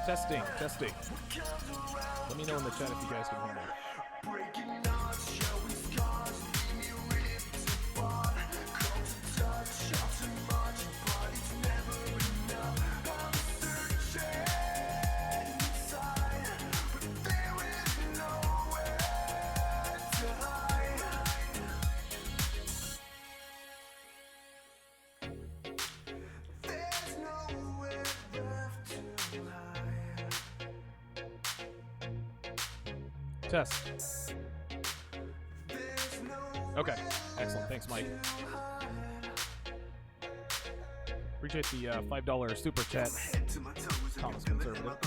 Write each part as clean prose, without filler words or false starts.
Testing. Let me know in the chat if you guys can hear me. Test. Okay, excellent. Thanks, Mike. Appreciate the $5 super chat. Thomas Conservative.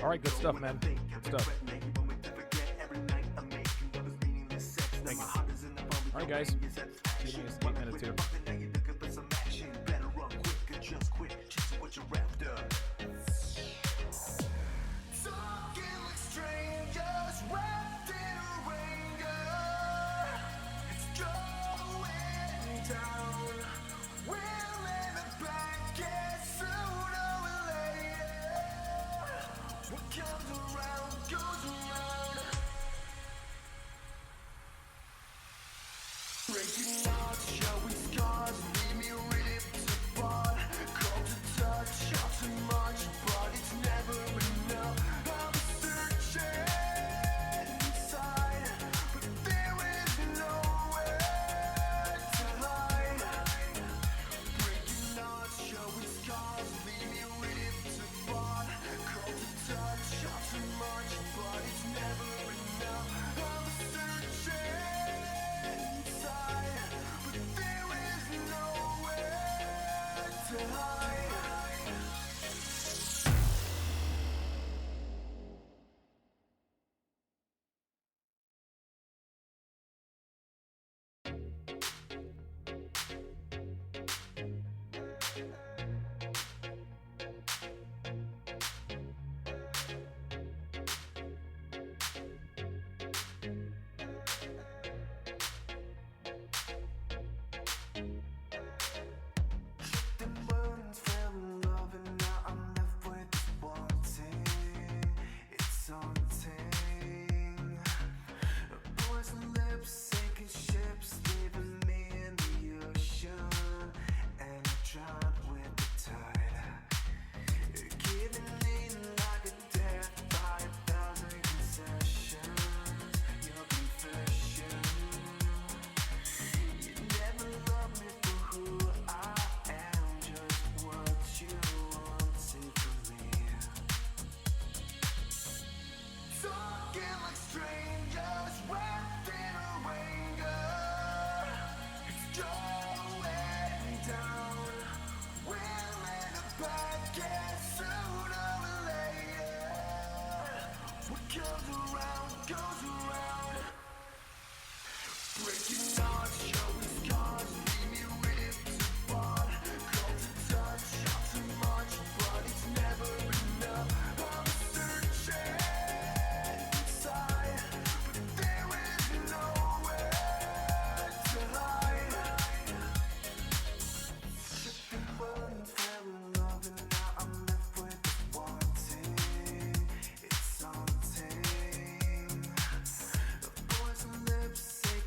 All right, good stuff, man. Good stuff. Thank you. All right, guys. 8 minutes here.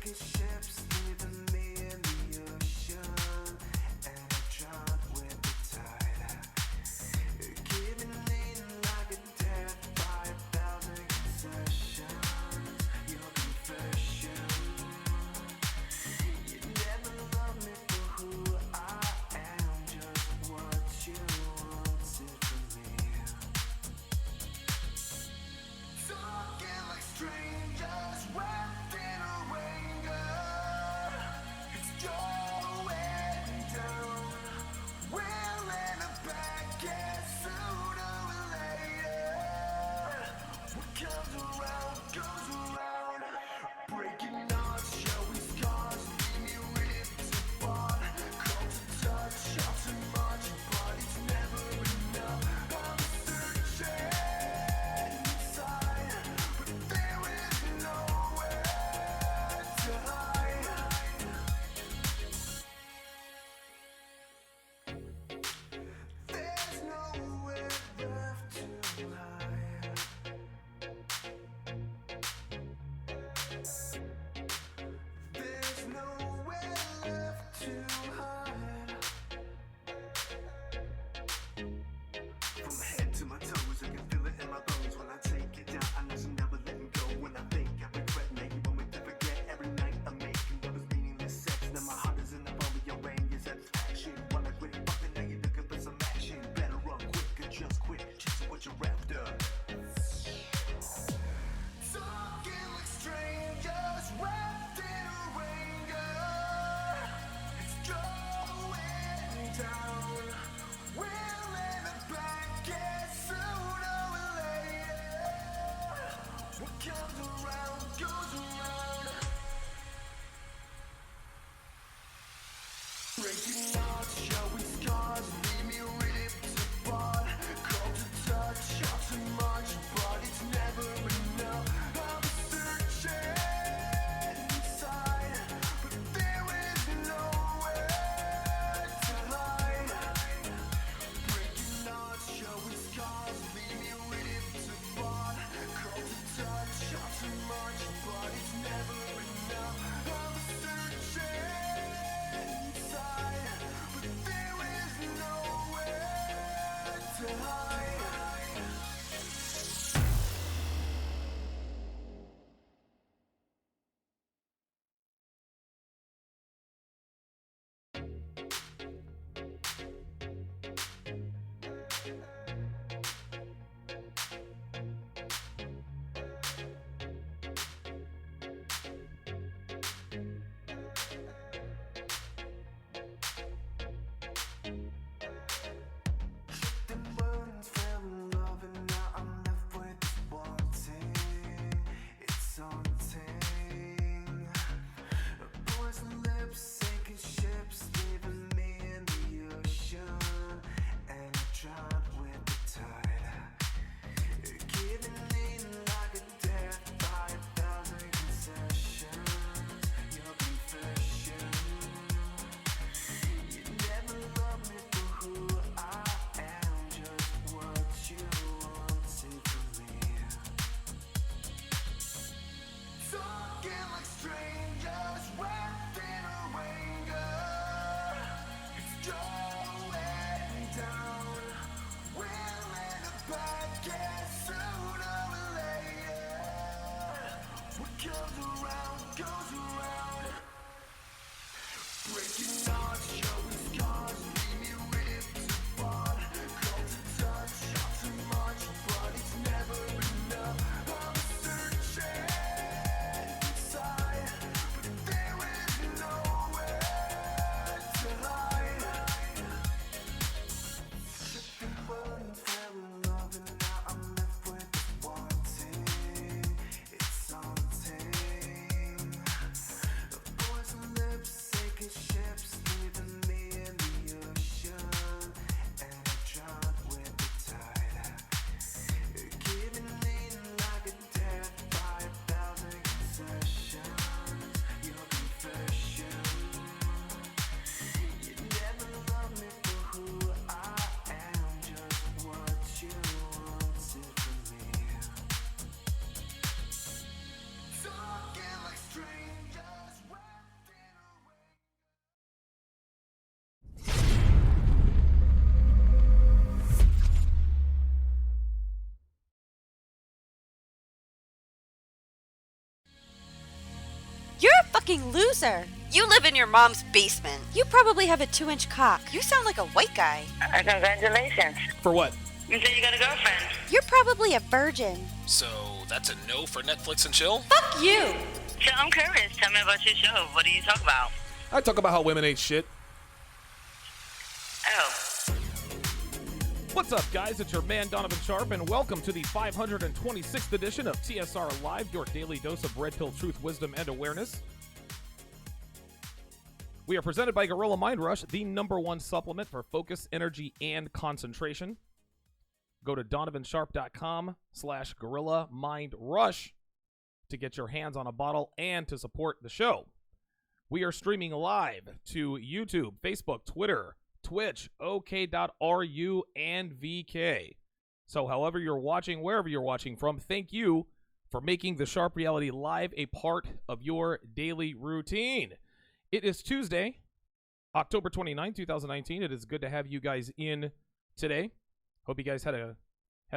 Ships leaving me You're a fucking loser. You live in your mom's basement. You probably have a 2-inch cock. You sound like a white guy. Congratulations. For what? You said you got a girlfriend. You're probably a virgin. So that's a no for Netflix and chill? Fuck you. So I'm curious. Tell me about your show. What do you talk about? I talk about how women ain't shit. Oh. What's up, guys? It's your man, Donovan Sharpe, and welcome to the 526th edition of TSR Live, your daily dose of red pill truth, wisdom, and awareness. We are presented by Gorilla Mind Rush, the #1 supplement for focus, energy, and concentration. Go to donovansharpe.com/Gorilla Mind Rush to get your hands on a bottle and to support the show. We are streaming live to YouTube, Facebook, Twitter, Twitch, OK.ru, and VK. So however you're watching, wherever you're watching from, thank you for making the Sharpe Reality Live a part of your daily routine. It is Tuesday, October 29, 2019. It is good to have you guys in today. Hope you guys had a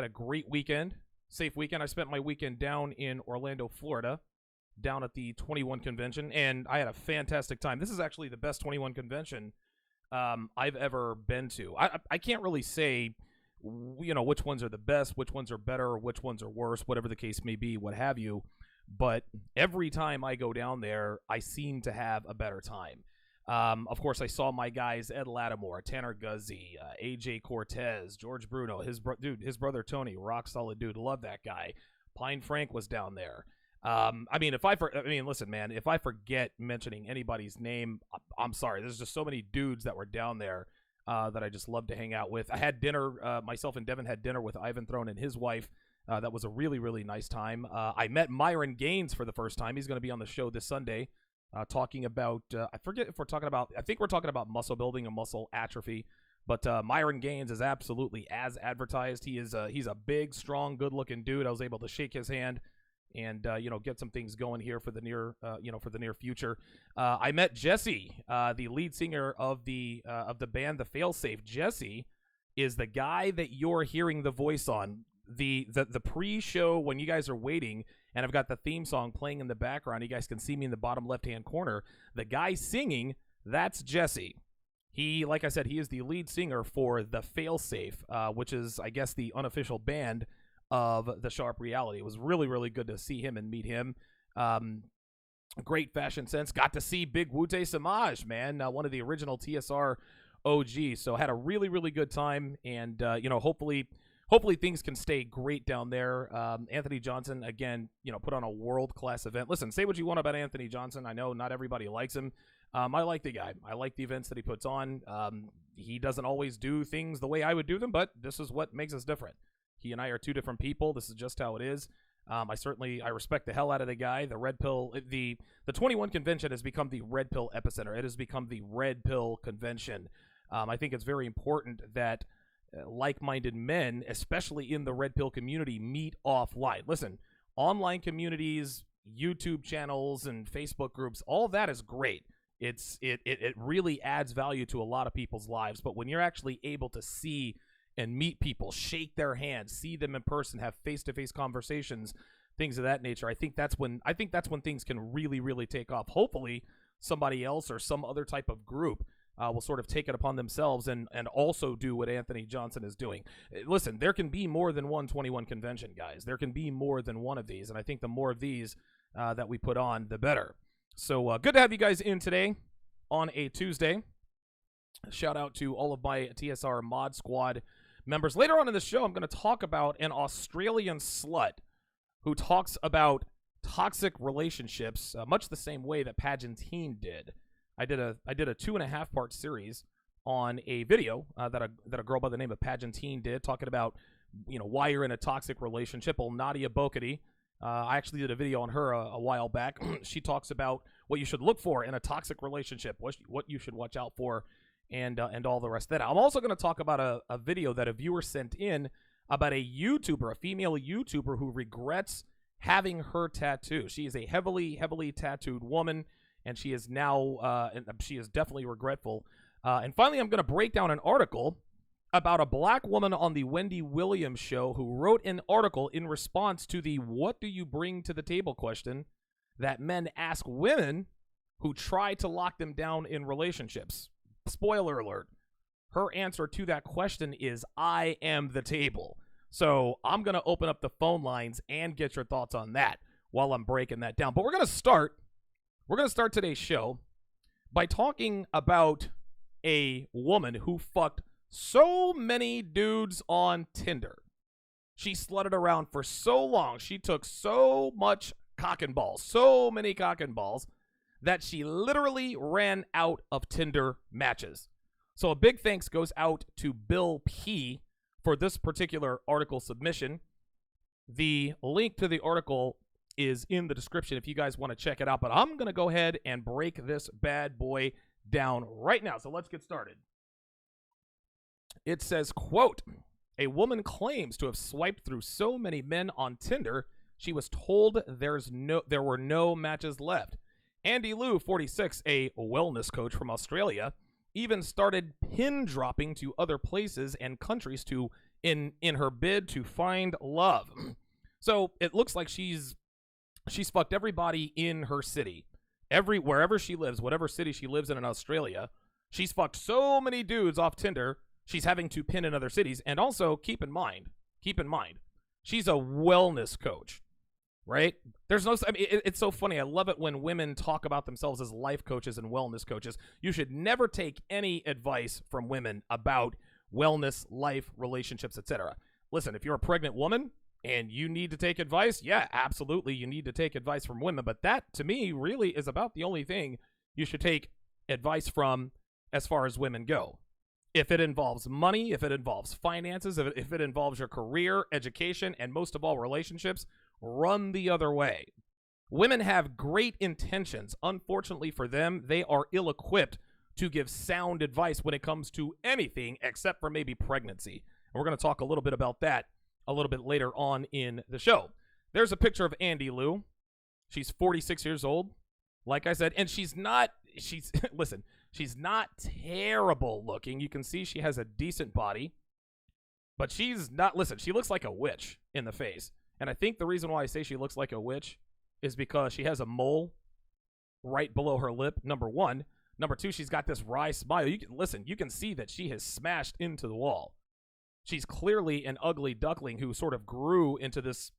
great weekend, safe weekend. I spent my weekend down in Orlando, Florida, down at the 21 convention, and I had a fantastic time. This is actually the best 21 convention I've ever been to. I can't really say, you know, which ones are the best, which ones are better, which ones are worse, whatever the case may be, what have you. But every time I go down there, I seem to have a better time. Of course, I saw my guys Ed Lattimore, Tanner Guzzi, AJ Cortez, George Bruno, his brother Tony, rock solid dude, love that guy. Pine Frank was down there. Listen, man, if I forget mentioning anybody's name, I'm sorry. There's just so many dudes that were down there that I just love to hang out with. I had dinner, myself and Devin had dinner with Ivan Throne and his wife. That was a really, really nice time. I met Myron Gaines for the first time. He's going to be on the show this Sunday talking about, I think we're talking about muscle building and muscle atrophy. But Myron Gaines is absolutely as advertised. He's a big, strong, good-looking dude. I was able to shake his hand and get some things going here for the near future. I met Jesse, the lead singer of the band The Failsafe. Jesse is the guy that you're hearing the voice on the pre-show when you guys are waiting, and I've got the theme song playing in the background. You guys can see me in the bottom left-hand corner. The guy singing, that's Jesse. He, like I said, he is the lead singer for The Failsafe, which is, I guess, the unofficial band of the Sharpe Reality. It was really, really good to see him and meet him. Great fashion sense. Got to see Big Wute Samaj, man, one of the original TSR OGs. So had a really, really good time, and hopefully things can stay great down there. Anthony Johnson, again, put on a world-class event. Listen, say what you want about Anthony Johnson. I know not everybody likes him. I like the guy. I like the events that he puts on. He doesn't always do things the way I would do them, but this is what makes us different. He and I are two different people. This is just how it is. I respect the hell out of the guy. The Red Pill, the 21 convention has become the Red Pill epicenter. It has become the Red Pill convention. I think it's very important that like-minded men, especially in the Red Pill community, meet offline. Listen, online communities, YouTube channels, and Facebook groups, all that is great. It really adds value to a lot of people's lives. But when you're actually able to see and meet people, shake their hands, see them in person, have face-to-face conversations, things of that nature, I think that's when things can really, really take off. Hopefully, somebody else or some other type of group will sort of take it upon themselves and also do what Anthony Johnson is doing. Listen, there can be more than one 21 convention, guys. There can be more than one of these, and I think the more of these that we put on, the better. So good to have you guys in today on a Tuesday. Shout out to all of my TSR Mod Squad members. Later on in the show, I'm going to talk about an Australian slut who talks about toxic relationships, much the same way that Pagentine did. I did a 2.5 part series on a video that a girl by the name of Pagentine did, talking about why you're in a toxic relationship. Old Nadia Bokadi. I actually did a video on her a while back. She talks about what you should look for in a toxic relationship, what you should watch out for, and all the rest of that. I'm also going to talk about a video that a viewer sent in about a YouTuber, a female YouTuber who regrets having her tattoo. She is a heavily tattooed woman, and she is now, she is definitely regretful. And finally, I'm going to break down an article about a black woman on the Wendy Williams show who wrote an article in response to the "what do you bring to the table" question that men ask women who try to lock them down in relationships. Spoiler alert, her answer to that question is, I am the table. So I'm going to open up the phone lines and get your thoughts on that while I'm breaking that down. But we're going to start today's show by talking about a woman who fucked so many dudes on Tinder. She slutted around for so long. She took so much cock and balls, so many cock and balls, that she literally ran out of Tinder matches. So a big thanks goes out to Bill P for this particular article submission. The link to the article is in the description if you guys want to check it out. But I'm going to go ahead and break this bad boy down right now. So let's get started. It says, quote, "A woman claims to have swiped through so many men on Tinder, she was told there were no matches left. Andy Liu, 46, a wellness coach from Australia, even started pin dropping to other places and countries in her bid to find love." So it looks like she's fucked everybody in her city. Wherever she lives, whatever city she lives in Australia, she's fucked so many dudes off Tinder, she's having to pin in other cities. And also, keep in mind, she's a wellness coach, right? It's so funny. I love it when women talk about themselves as life coaches and wellness coaches. You should never take any advice from women about wellness, life, relationships, etc. Listen, if you're a pregnant woman and you need to take advice, yeah, absolutely, you need to take advice from women. But that, to me, really is about the only thing you should take advice from as far as women go. If it involves money, if it involves finances, if it involves your career, education, and most of all, relationships, run the other way. Women have great intentions. Unfortunately for them, they are ill-equipped to give sound advice when it comes to anything except for maybe pregnancy. And we're going to talk a little bit about that a little bit later on in the show. There's a picture of Andy Liu. She's 46 years old, like I said, and she's not terrible looking. You can see she has a decent body, but she looks like a witch in the face. And I think the reason why I say she looks like a witch is because she has a mole right below her lip, number one. Number two, she's got this wry smile. You can see that she has smashed into the wall. She's clearly an ugly duckling who sort of grew into this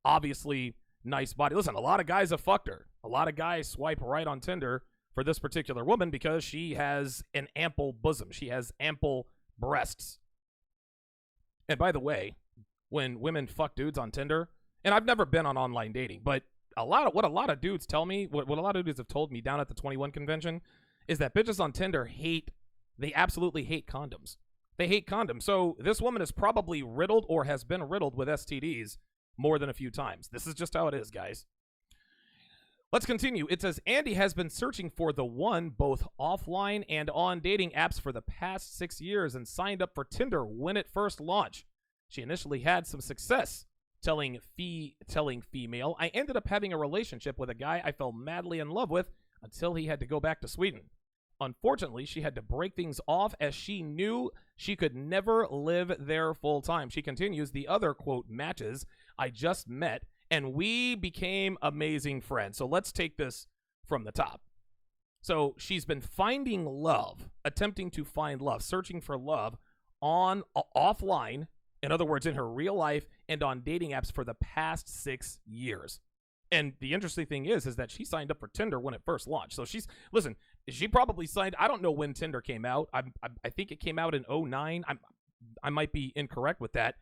obviously nice body. Listen, a lot of guys have fucked her. A lot of guys swipe right on Tinder for this particular woman because she has an ample bosom. She has ample breasts. And by the way, when women fuck dudes on Tinder, and I've never been on online dating, but what a lot of dudes tell me, what a lot of dudes have told me down at the 21 convention is that bitches on Tinder they absolutely hate condoms. They hate condoms. So this woman is probably riddled or has been riddled with STDs more than a few times. This is just how it is, guys. Let's continue. It says, Andy has been searching for the one both offline and on dating apps for the past 6 years and signed up for Tinder when it first launched. She initially had some success telling female, I ended up having a relationship with a guy I fell madly in love with until he had to go back to Sweden. Unfortunately, she had to break things off as she knew she could never live there full time. She continues, the other, quote, matches I just met, and we became amazing friends. So let's take this from the top. So she's been finding love, attempting to find love, searching for love offline, in other words, in her real life and on dating apps for the past 6 years. And the interesting thing is that she signed up for Tinder when it first launched. So she probably signed, I don't know when Tinder came out. I think it came out in 2009. I might be incorrect with that.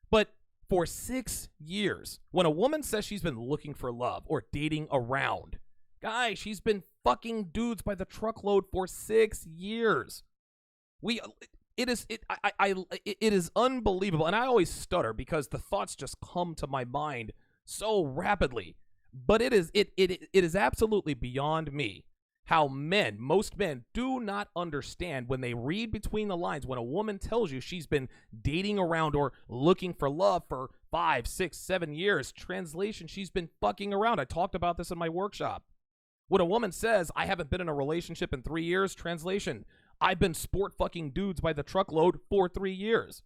But for 6 years, when a woman says she's been looking for love or dating around, guys, she's been fucking dudes by the truckload for 6 years. It is unbelievable. And I always stutter because the thoughts just come to my mind so rapidly. But it is absolutely beyond me how most men do not understand when they read between the lines when a woman tells you she's been dating around or looking for love for 5, 6, 7 years. Translation, she's been fucking around. I talked about this in my workshop. When a woman says, I haven't been in a relationship in 3 years, translation, I've been sport fucking dudes by the truckload for 3 years.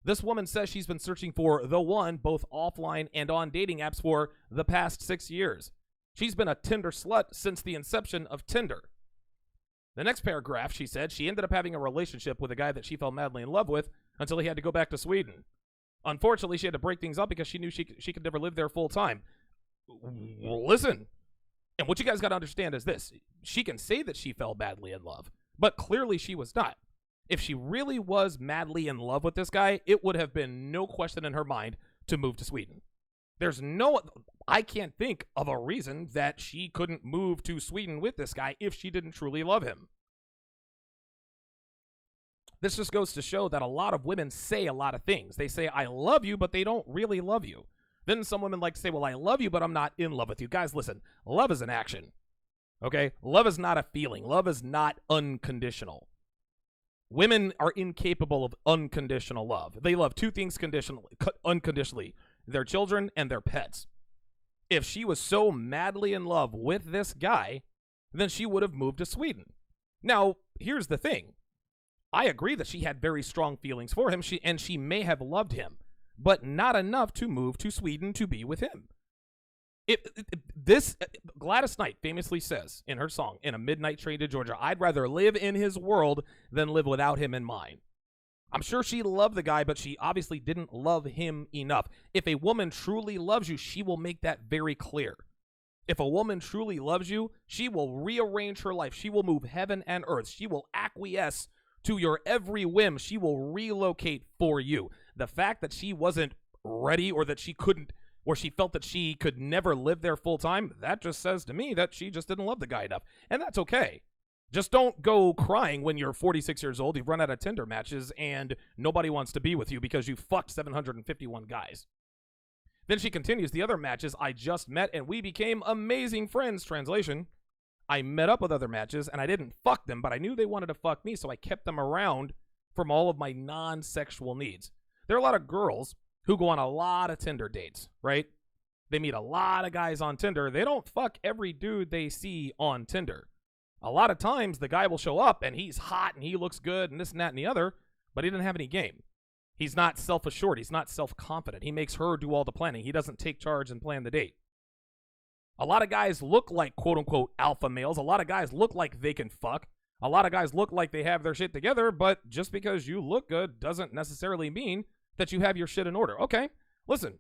This woman says she's been searching for the one, both offline and on dating apps for the past 6 years. She's been a Tinder slut since the inception of Tinder. The next paragraph, she said, she ended up having a relationship with a guy that she fell madly in love with until he had to go back to Sweden. Unfortunately, she had to break things up because she knew she could never live there full time. Listen, and what you guys got to understand is this. She can say that she fell madly in love, but clearly she was not. If she really was madly in love with this guy, it would have been no question in her mind to move to Sweden. I can't think of a reason that she couldn't move to Sweden with this guy if she didn't truly love him. This just goes to show that a lot of women say a lot of things. They say, I love you, but they don't really love you. Then some women like to say, well, I love you, but I'm not in love with you. Guys, listen, love is an action. Okay? Love is not a feeling. Love is not unconditional. Women are incapable of unconditional love. They love two things unconditionally, their children and their pets. If she was so madly in love with this guy, then she would have moved to Sweden. Now, here's the thing. I agree that she had very strong feelings for him, and she may have loved him, but not enough to move to Sweden to be with him. Gladys Knight famously says in her song, In a Midnight Train to Georgia, I'd rather live in his world than live without him in mine. I'm sure she loved the guy, but she obviously didn't love him enough. If a woman truly loves you, she will make that very clear. If a woman truly loves you, she will rearrange her life. She will move heaven and earth. She will acquiesce to your every whim. She will relocate for you. The fact that she wasn't ready or that she couldn't, or she felt that she could never live there full time, that just says to me that she just didn't love the guy enough. And that's okay. Just don't go crying when you're 46 years old, you've run out of Tinder matches, and nobody wants to be with you because you fucked 751 guys. Then she continues, the other matches I just met and we became amazing friends. Translation, I met up with other matches and I didn't fuck them, but I knew they wanted to fuck me, so I kept them around from all of my non-sexual needs. There are a lot of girls who go on a lot of Tinder dates, right? They meet a lot of guys on Tinder. They don't fuck every dude they see on Tinder. A lot of times the guy will show up and he's hot and he looks good and this and that and the other, but he didn't have any game. He's not self-assured. He's not self-confident. He makes her do all the planning. He doesn't take charge and plan the date. A lot of guys look like quote-unquote alpha males. A lot of guys look like they can fuck. A lot of guys look like they have their shit together, but just because you look good doesn't necessarily mean that you have your shit in order. Okay, listen,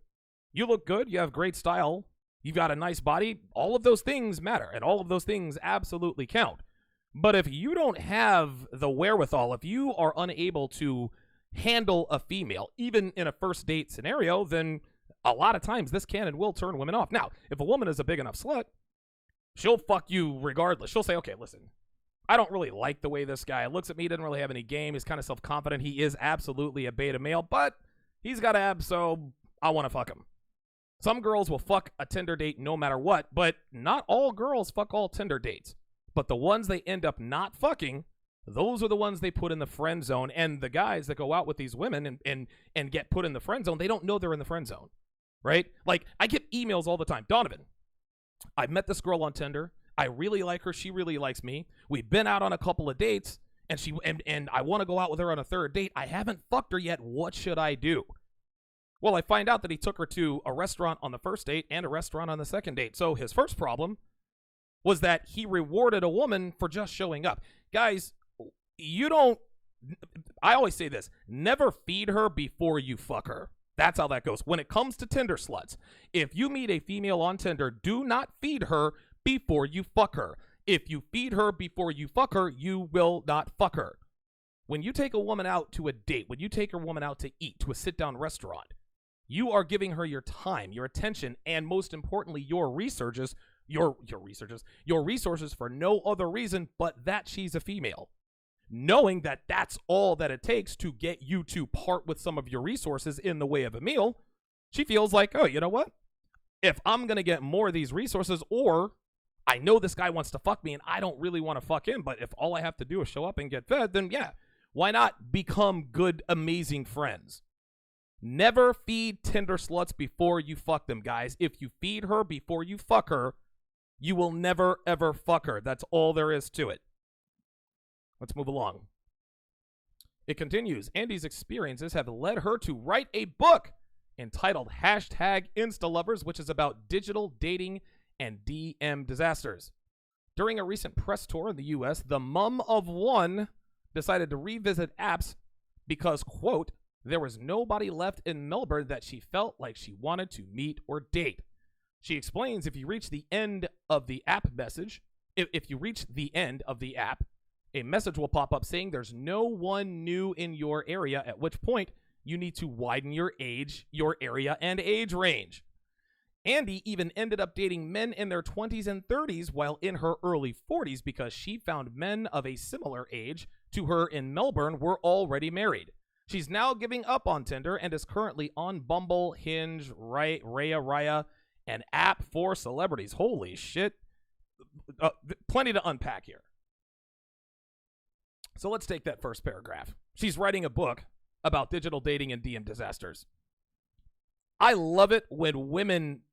you look good. You have great style. You've got a nice body. All of those things matter, and all of those things absolutely count. But if you don't have the wherewithal, if you are unable to handle a female, even in a first date scenario, then a lot of times this can and will turn women off. Now, if a woman is a big enough slut, she'll fuck you regardless. She'll say, okay, listen, I don't really like the way this guy looks at me. He doesn't really have any game. He's kind of self-confident. He is absolutely a beta male, but he's got abs, so I want to fuck him. Some girls will fuck a Tinder date no matter what, but not all girls fuck all Tinder dates. But the ones they end up not fucking, those are the ones they put in the friend zone. And the guys that go out with these women and get put in the friend zone, they don't know they're in the friend zone, right? Like, I get emails all the time. Donovan, I met this girl on Tinder. I really like her. She really likes me. We've been out on a couple of dates, and I want to go out with her on a third date. I haven't fucked her yet. What should I do? Well, I find out that he took her to a restaurant on the first date and a restaurant on the second date. So his first problem was that he rewarded a woman for just showing up. Guys, you don't, I always say this, never feed her before you fuck her. That's how that goes. When it comes to Tinder sluts, if you meet a female on Tinder, do not feed her before you fuck her. If you feed her before you fuck her, you will not fuck her. When you take a woman out to a date, when you take a woman out to eat, to a sit-down restaurant, you are giving her your time, your attention, and most importantly, your resources for no other reason but that she's a female. Knowing that that's all that it takes to get you to part with some of your resources in the way of a meal, she feels like, oh, you know what? If I'm going to get more of these resources, or I know this guy wants to fuck me and I don't really want to fuck him, but if all I have to do is show up and get fed, then yeah, why not become good, amazing friends? Never feed Tinder sluts before you fuck them, guys. If you feed her before you fuck her, you will never, ever fuck her. That's all there is to it. Let's move along. It continues. Andy's experiences have led her to write a book entitled #InstaLovers, which is about digital dating and DM disasters. During a recent press tour in the U.S., the mum of one decided to revisit apps because, quote, there was nobody left in Melbourne that she felt like she wanted to meet or date. She explains if you reach the end of the app message, if you reach the end of the app, a message will pop up saying there's no one new in your area, at which point you need to widen your area and age range. Andy even ended up dating men in their 20s and 30s while in her early 40s because she found men of a similar age to her in Melbourne were already married. She's now giving up on Tinder and is currently on Bumble, Hinge, Raya, an app for celebrities. Holy shit. Plenty to unpack here. So let's take that first paragraph. She's writing a book about digital dating and DM disasters. I love it when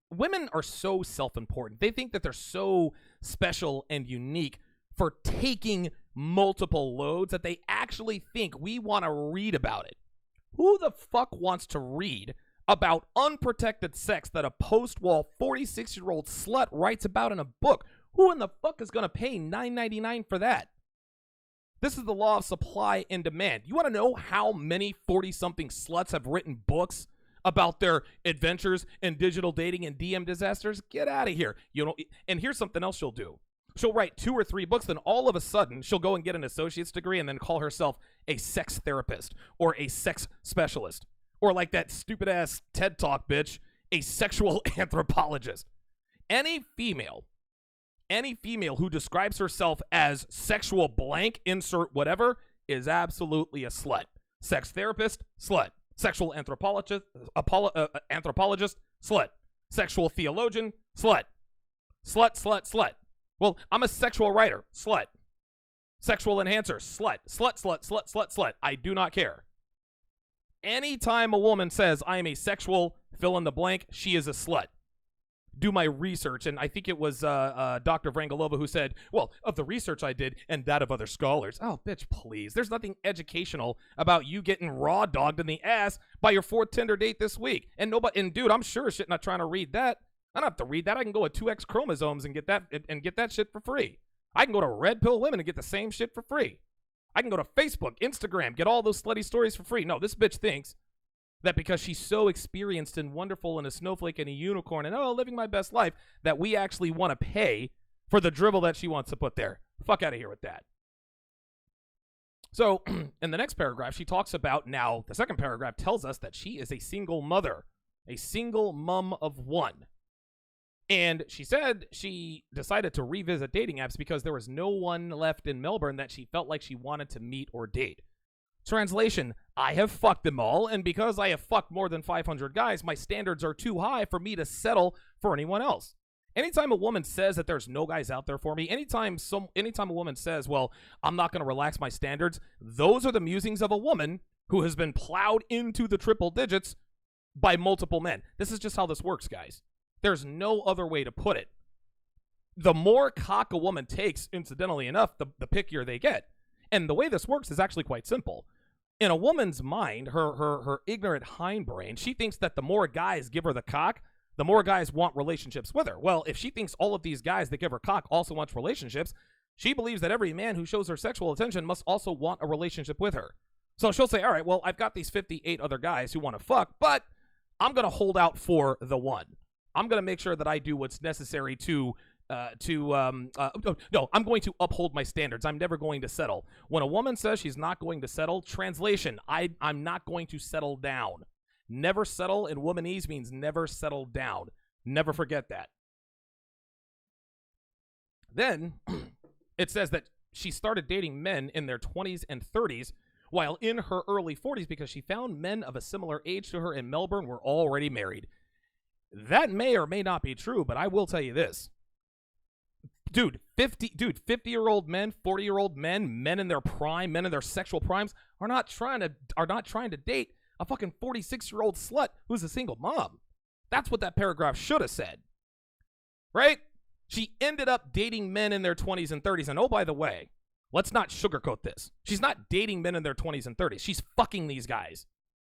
women are so self-important. They think that they're so special and unique for taking multiple loads that they actually think we want to read about it. Who the fuck wants to read about unprotected sex that a post-wall 46-year-old slut writes about in a book? Who in the fuck is going to pay $9.99 for that? This is the law of supply and demand. You want to know how many 40-something sluts have written books about their adventures in digital dating and DM disasters? Get out of here. You know, and here's something else she'll do. She'll write 2 or 3 books, then all of a sudden she'll go and get an associate's degree and then call herself a sex therapist or a sex specialist. Or like that stupid-ass TED Talk bitch, a sexual anthropologist. Any female who describes herself as sexual blank, insert whatever, is absolutely a slut. Sex therapist, slut. Sexual anthropologist, slut. Sexual theologian, slut. Slut. Well, I'm a sexual writer, slut. Sexual enhancer, slut. Slut. I do not care. Anytime a woman says I am a sexual fill in the blank, she is a slut. Do my research, and I think it was Dr. Vrangelova who said, well, of the research I did and that of other scholars. Oh, bitch, please. There's nothing educational about you getting raw dogged in the ass by your 4th Tinder date this week. And dude, I'm sure as shit not trying to read that. I don't have to read that. I can go with 2X chromosomes and get that shit for free. I can go to Red Pill Women and get the same shit for free. I can go to Facebook, Instagram, get all those slutty stories for free. No, this bitch thinks that because she's so experienced and wonderful and a snowflake and a unicorn and, living my best life, that we actually want to pay for the drivel that she wants to put there. Fuck out of here with that. So, in the next paragraph, she talks about, now, the second paragraph tells us that she is a single mother, a single mum of one. And she said she decided to revisit dating apps because there was no one left in Melbourne that she felt like she wanted to meet or date. Translation, I have fucked them all, and because I have fucked more than 500 guys, my standards are too high for me to settle for anyone else. Anytime a woman says that there's no guys out there for me, anytime a woman says, well, I'm not going to relax my standards, those are the musings of a woman who has been plowed into the triple digits by multiple men. This is just how this works, guys. There's no other way to put it. The more cock a woman takes, incidentally enough, the pickier they get. And the way this works is actually quite simple. In a woman's mind, her ignorant hindbrain, she thinks that the more guys give her the cock, the more guys want relationships with her. Well, if she thinks all of these guys that give her cock also want relationships, she believes that every man who shows her sexual attention must also want a relationship with her. So she'll say, all right, well, I've got these 58 other guys who want to fuck, but I'm going to hold out for the one. I'm going to make sure that I do what's necessary I'm going to uphold my standards. I'm never going to settle. When a woman says she's not going to settle, translation, I'm not going to settle down. Never settle in womanese means never settle down. Never forget that. Then it says that she started dating men in their 20s and 30s while in her early 40s because she found men of a similar age to her in Melbourne were already married. That may or may not be true, but I will tell you this. 50-year-old men, 40-year-old men in their prime, men in their sexual primes are not trying to date a fucking 46-year-old slut who's a single mom. That's what that paragraph should have said. Right? She ended up dating men in their 20s and 30s. And oh, by the way, let's not sugarcoat this. She's not dating men in their 20s and 30s. She's fucking these guys.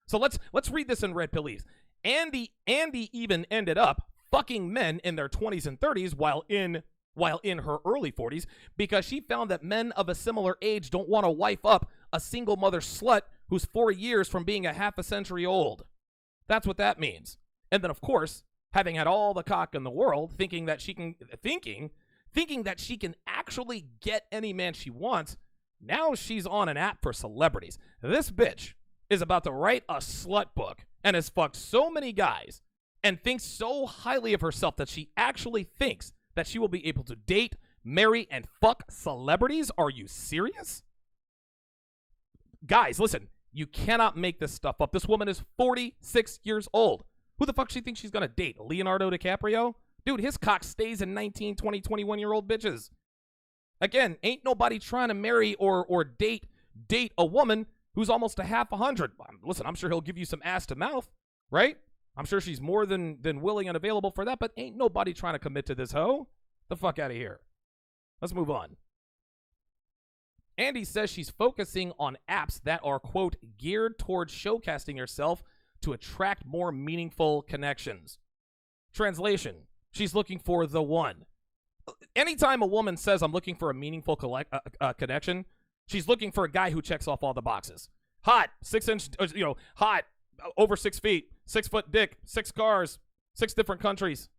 So let's read this in red pill leaves. Andy even ended up fucking men in their 20s and 30s while in her early 40s because she found that men of a similar age don't want to wife up a single mother slut who's 4 years from being a half a century old. That's what that means. And then, of course, having had all the cock in the world, thinking that she can actually get any man she wants, now she's on an app for celebrities. This bitch is about to write a slut book and has fucked so many guys and thinks so highly of herself that she actually thinks that she will be able to date, marry, and fuck celebrities? Are you serious? Guys, listen, you cannot make this stuff up. This woman is 46 years old. Who the fuck she thinks she's going to date? Leonardo DiCaprio? Dude, his cock stays in 19, 20, 21-year-old bitches. Again, ain't nobody trying to marry or date a woman who's almost a half 100. Listen, I'm sure he'll give you some ass to mouth, right? I'm sure she's more than willing and available for that, but ain't nobody trying to commit to this hoe. The fuck out of here. Let's move on. Andy says she's focusing on apps that are, quote, geared towards showcasing herself to attract more meaningful connections. Translation, she's looking for the one. Anytime a woman says I'm looking for a meaningful connection, she's looking for a guy who checks off all the boxes. Hot, 6 inch, hot, over 6 feet, 6 foot dick, 6 cars, 6 different countries.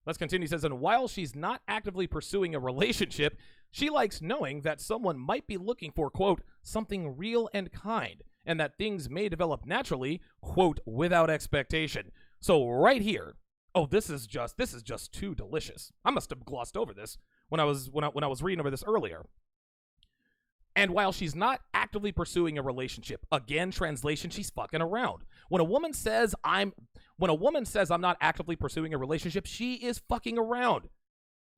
Let's continue. It says, and while she's not actively pursuing a relationship, she likes knowing that someone might be looking for, quote, something real and kind, and that things may develop naturally, quote, without expectation. So right here, oh, this is just too delicious. I must have glossed over this when I was reading over this earlier. And while she's not actively pursuing a relationship, again, translation, she's fucking around. When a woman says I'm not actively pursuing a relationship, she is fucking around.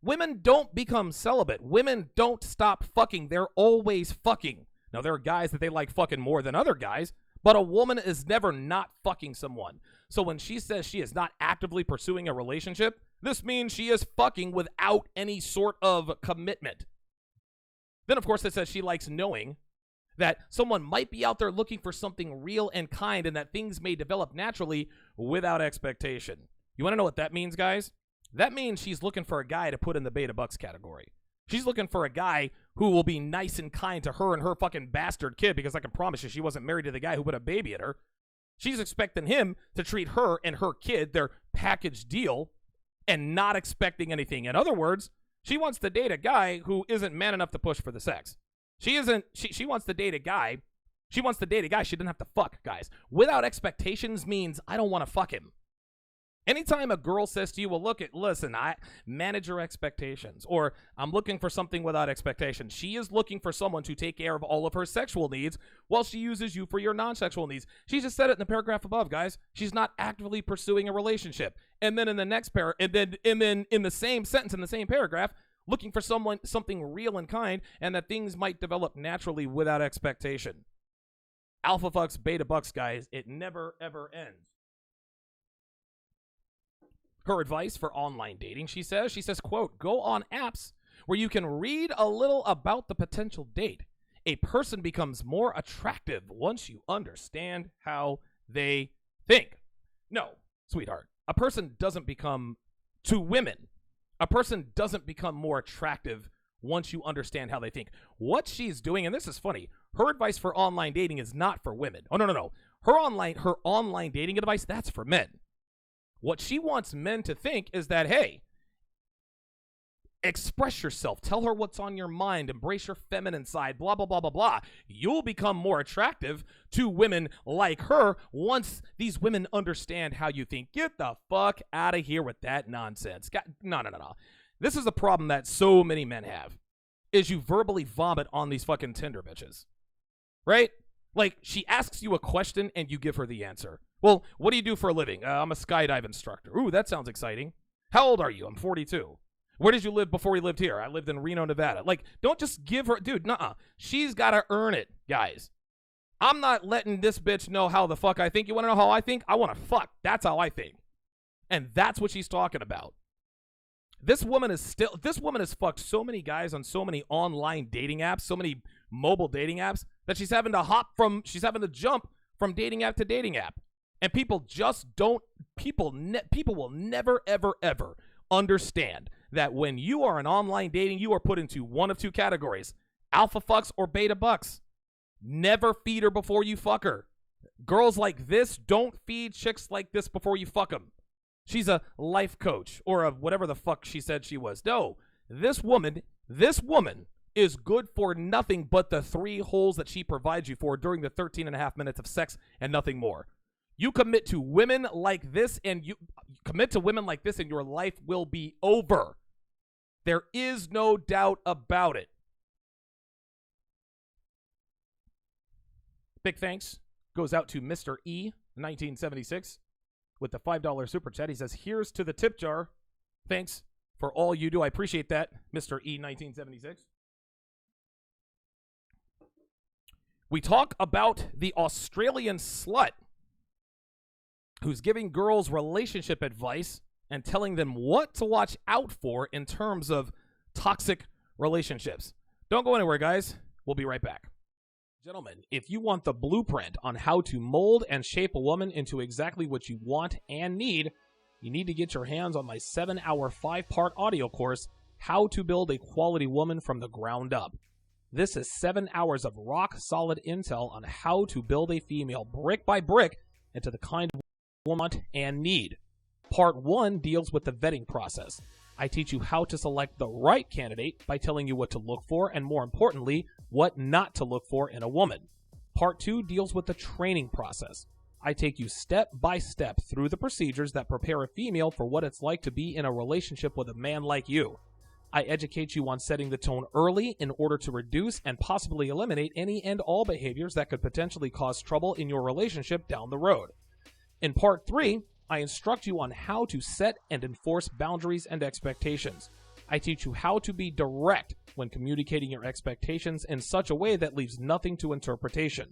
Women don't become celibate. Women don't stop fucking. They're always fucking. Now, there are guys that they like fucking more than other guys, but a woman is never not fucking someone. So when she says she is not actively pursuing a relationship, this means she is fucking without any sort of commitment. Then, of course, it says she likes knowing that someone might be out there looking for something real and kind and that things may develop naturally without expectation. You want to know what that means, guys? That means she's looking for a guy to put in the beta bucks category. She's looking for a guy who will be nice and kind to her and her fucking bastard kid, because I can promise you she wasn't married to the guy who put a baby in her. She's expecting him to treat her and her kid, their package deal, and not expecting anything. In other words, she wants to date a guy who isn't man enough to push for the sex. She wants to date a guy. She wants to date a guy she didn't have to fuck, guys. Without expectations means I don't want to fuck him. Anytime a girl says to you, well, listen, I manage your expectations, or I'm looking for something without expectations, she is looking for someone to take care of all of her sexual needs while she uses you for your non-sexual needs. She just said it in the paragraph above, guys. She's not actively pursuing a relationship. And then in the next and then in the same sentence in the same paragraph, looking for something real and kind, and that things might develop naturally without expectation. Alpha fucks, beta bucks, guys. It never, ever ends. Her advice for online dating, she says, quote, go on apps where you can read a little about the potential date. A person becomes more attractive once you understand how they think. No, sweetheart, a person doesn't become, to women, a person doesn't become more attractive once you understand how they think. What she's doing, and this is funny, her advice for online dating is not for women. Oh, no. Her online dating advice, that's for men. What she wants men to think is that, hey, express yourself. Tell her what's on your mind. Embrace your feminine side. Blah, blah, blah, blah, blah. You'll become more attractive to women like her once these women understand how you think. Get the fuck out of here with that nonsense. No. This is a problem that so many men have, is you verbally vomit on these fucking Tinder bitches. Right? Like, she asks you a question and you give her the answer. Well, what do you do for a living? I'm a skydive instructor. Ooh, that sounds exciting. How old are you? I'm 42. Where did you live before you lived here? I lived in Reno, Nevada. Like, don't just give her, dude, nuh-uh. She's got to earn it, guys. I'm not letting this bitch know how the fuck I think. You want to know how I think? I want to fuck. That's how I think. And that's what she's talking about. This woman has fucked so many guys on so many online dating apps, so many mobile dating apps, that she's having to jump from dating app to dating app. And people will never, ever, ever understand that when you are in online dating, you are put into one of two categories: alpha fucks or beta bucks. Never feed her before you fuck her. Girls like this don't feed chicks like this before you fuck them. She's a life coach or a whatever the fuck she said she was. No, this woman is good for nothing but the 3 holes that she provides you for during the 13 and a half minutes of sex and nothing more. You commit to women like this and your life will be over. There is no doubt about it. Big thanks goes out to Mr. E, 1976, with the $5 super chat. He says, here's to the tip jar. Thanks for all you do. I appreciate that, Mr. E, 1976. We talk about the Australian slut who's giving girls relationship advice and telling them what to watch out for in terms of toxic relationships. Don't go anywhere, guys. We'll be right back. Gentlemen, if you want the blueprint on how to mold and shape a woman into exactly what you want and need, you need to get your hands on my 7-hour 5-part audio course, How to Build a Quality Woman from the Ground Up. This is 7 hours of rock-solid intel on how to build a female brick by brick into the kind of woman you want and need. Part 1 deals with the vetting process. I teach you how to select the right candidate by telling you what to look for and, more importantly, what not to look for in a woman. Part 2 deals with the training process. I take you step by step through the procedures that prepare a female for what it's like to be in a relationship with a man like you. I educate you on setting the tone early in order to reduce and possibly eliminate any and all behaviors that could potentially cause trouble in your relationship down the road. In Part 3, I instruct you on how to set and enforce boundaries and expectations. I teach you how to be direct when communicating your expectations in such a way that leaves nothing to interpretation.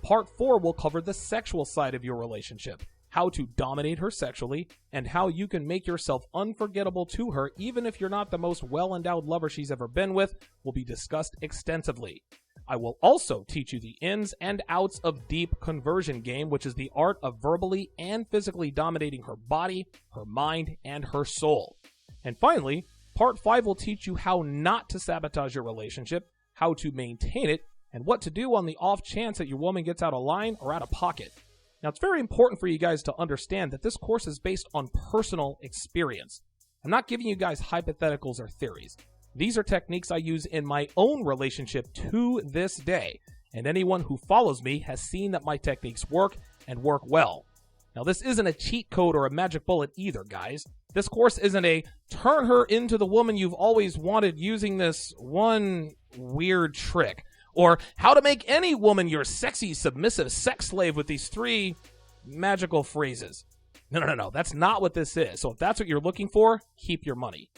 Part 4 will cover the sexual side of your relationship, how to dominate her sexually, and how you can make yourself unforgettable to her even if you're not the most well-endowed lover she's ever been with, will be discussed extensively. I will also teach you the ins and outs of deep conversion game, which is the art of verbally and physically dominating her body, her mind, and her soul. And finally, Part 5 will teach you how not to sabotage your relationship, how to maintain it, and what to do on the off chance that your woman gets out of line or out of pocket. Now, it's very important for you guys to understand that this course is based on personal experience. I'm not giving you guys hypotheticals or theories. These are techniques I use in my own relationship to this day, and anyone who follows me has seen that my techniques work and work well. Now, this isn't a cheat code or a magic bullet either, guys. This course isn't a turn her into the woman you've always wanted using this one weird trick, or how to make any woman your sexy, submissive sex slave with these 3 magical phrases. No. That's not what this is. So if that's what you're looking for, keep your money.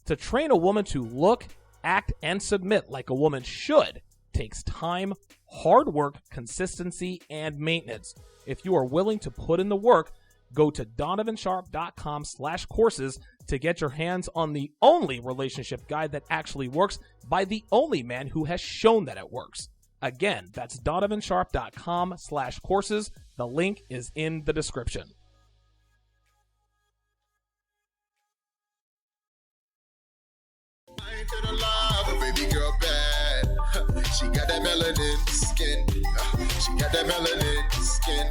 To train a woman to look, act, and submit like a woman should takes time, hard work, consistency, and maintenance. If you are willing to put in the work, go to donovansharpe.com/courses to get your hands on the only relationship guide that actually works by the only man who has shown that it works. Again, that's donovansharpe.com/courses. The link is in the description. ain't finna lie, but baby girl bad. She got that melanin skin. She got that melanin skin.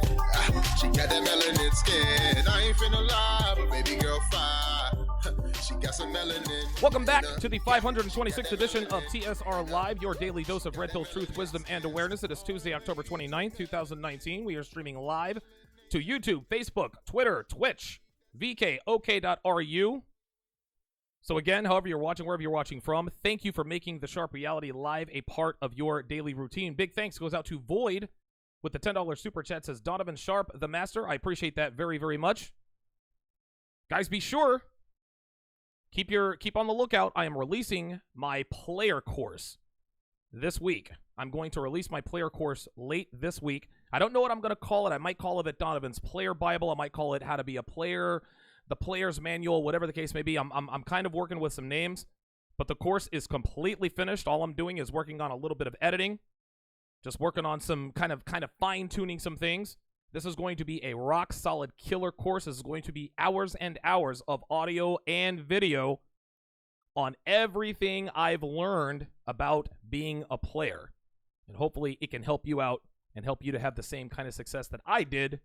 She got that melanin skin. I ain't finna lie, but baby girl fine. She got some melanin. Welcome back to the 526th edition of TSR Live, your daily dose of red pill truth, wisdom, and awareness. It is Tuesday, October 29th, 2019. We are streaming live to YouTube, Facebook, Twitter, Twitch, VKOK.RU. So again, however you're watching, wherever you're watching from, thank you for making the Sharpe Reality Live a part of your daily routine. Big thanks goes out to Void with the $10 super chat. Says Donovan Sharpe, the master. I appreciate that very, very much. Guys, be sure, keep on the lookout. I am releasing my player course this week. I'm going to release my player course late this week. I don't know what I'm going to call it. I might call it Donovan's Player Bible. I might call it How to Be a Player, the Player's Manual, whatever the case may be. I'm kind of working with some names, but the course is completely finished. All I'm doing is working on a little bit of editing, just working on some kind of fine-tuning some things. This is going to be a rock-solid killer course. This is going to be hours and hours of audio and video on everything I've learned about being a player. And hopefully it can help you out and help you to have the same kind of success that I did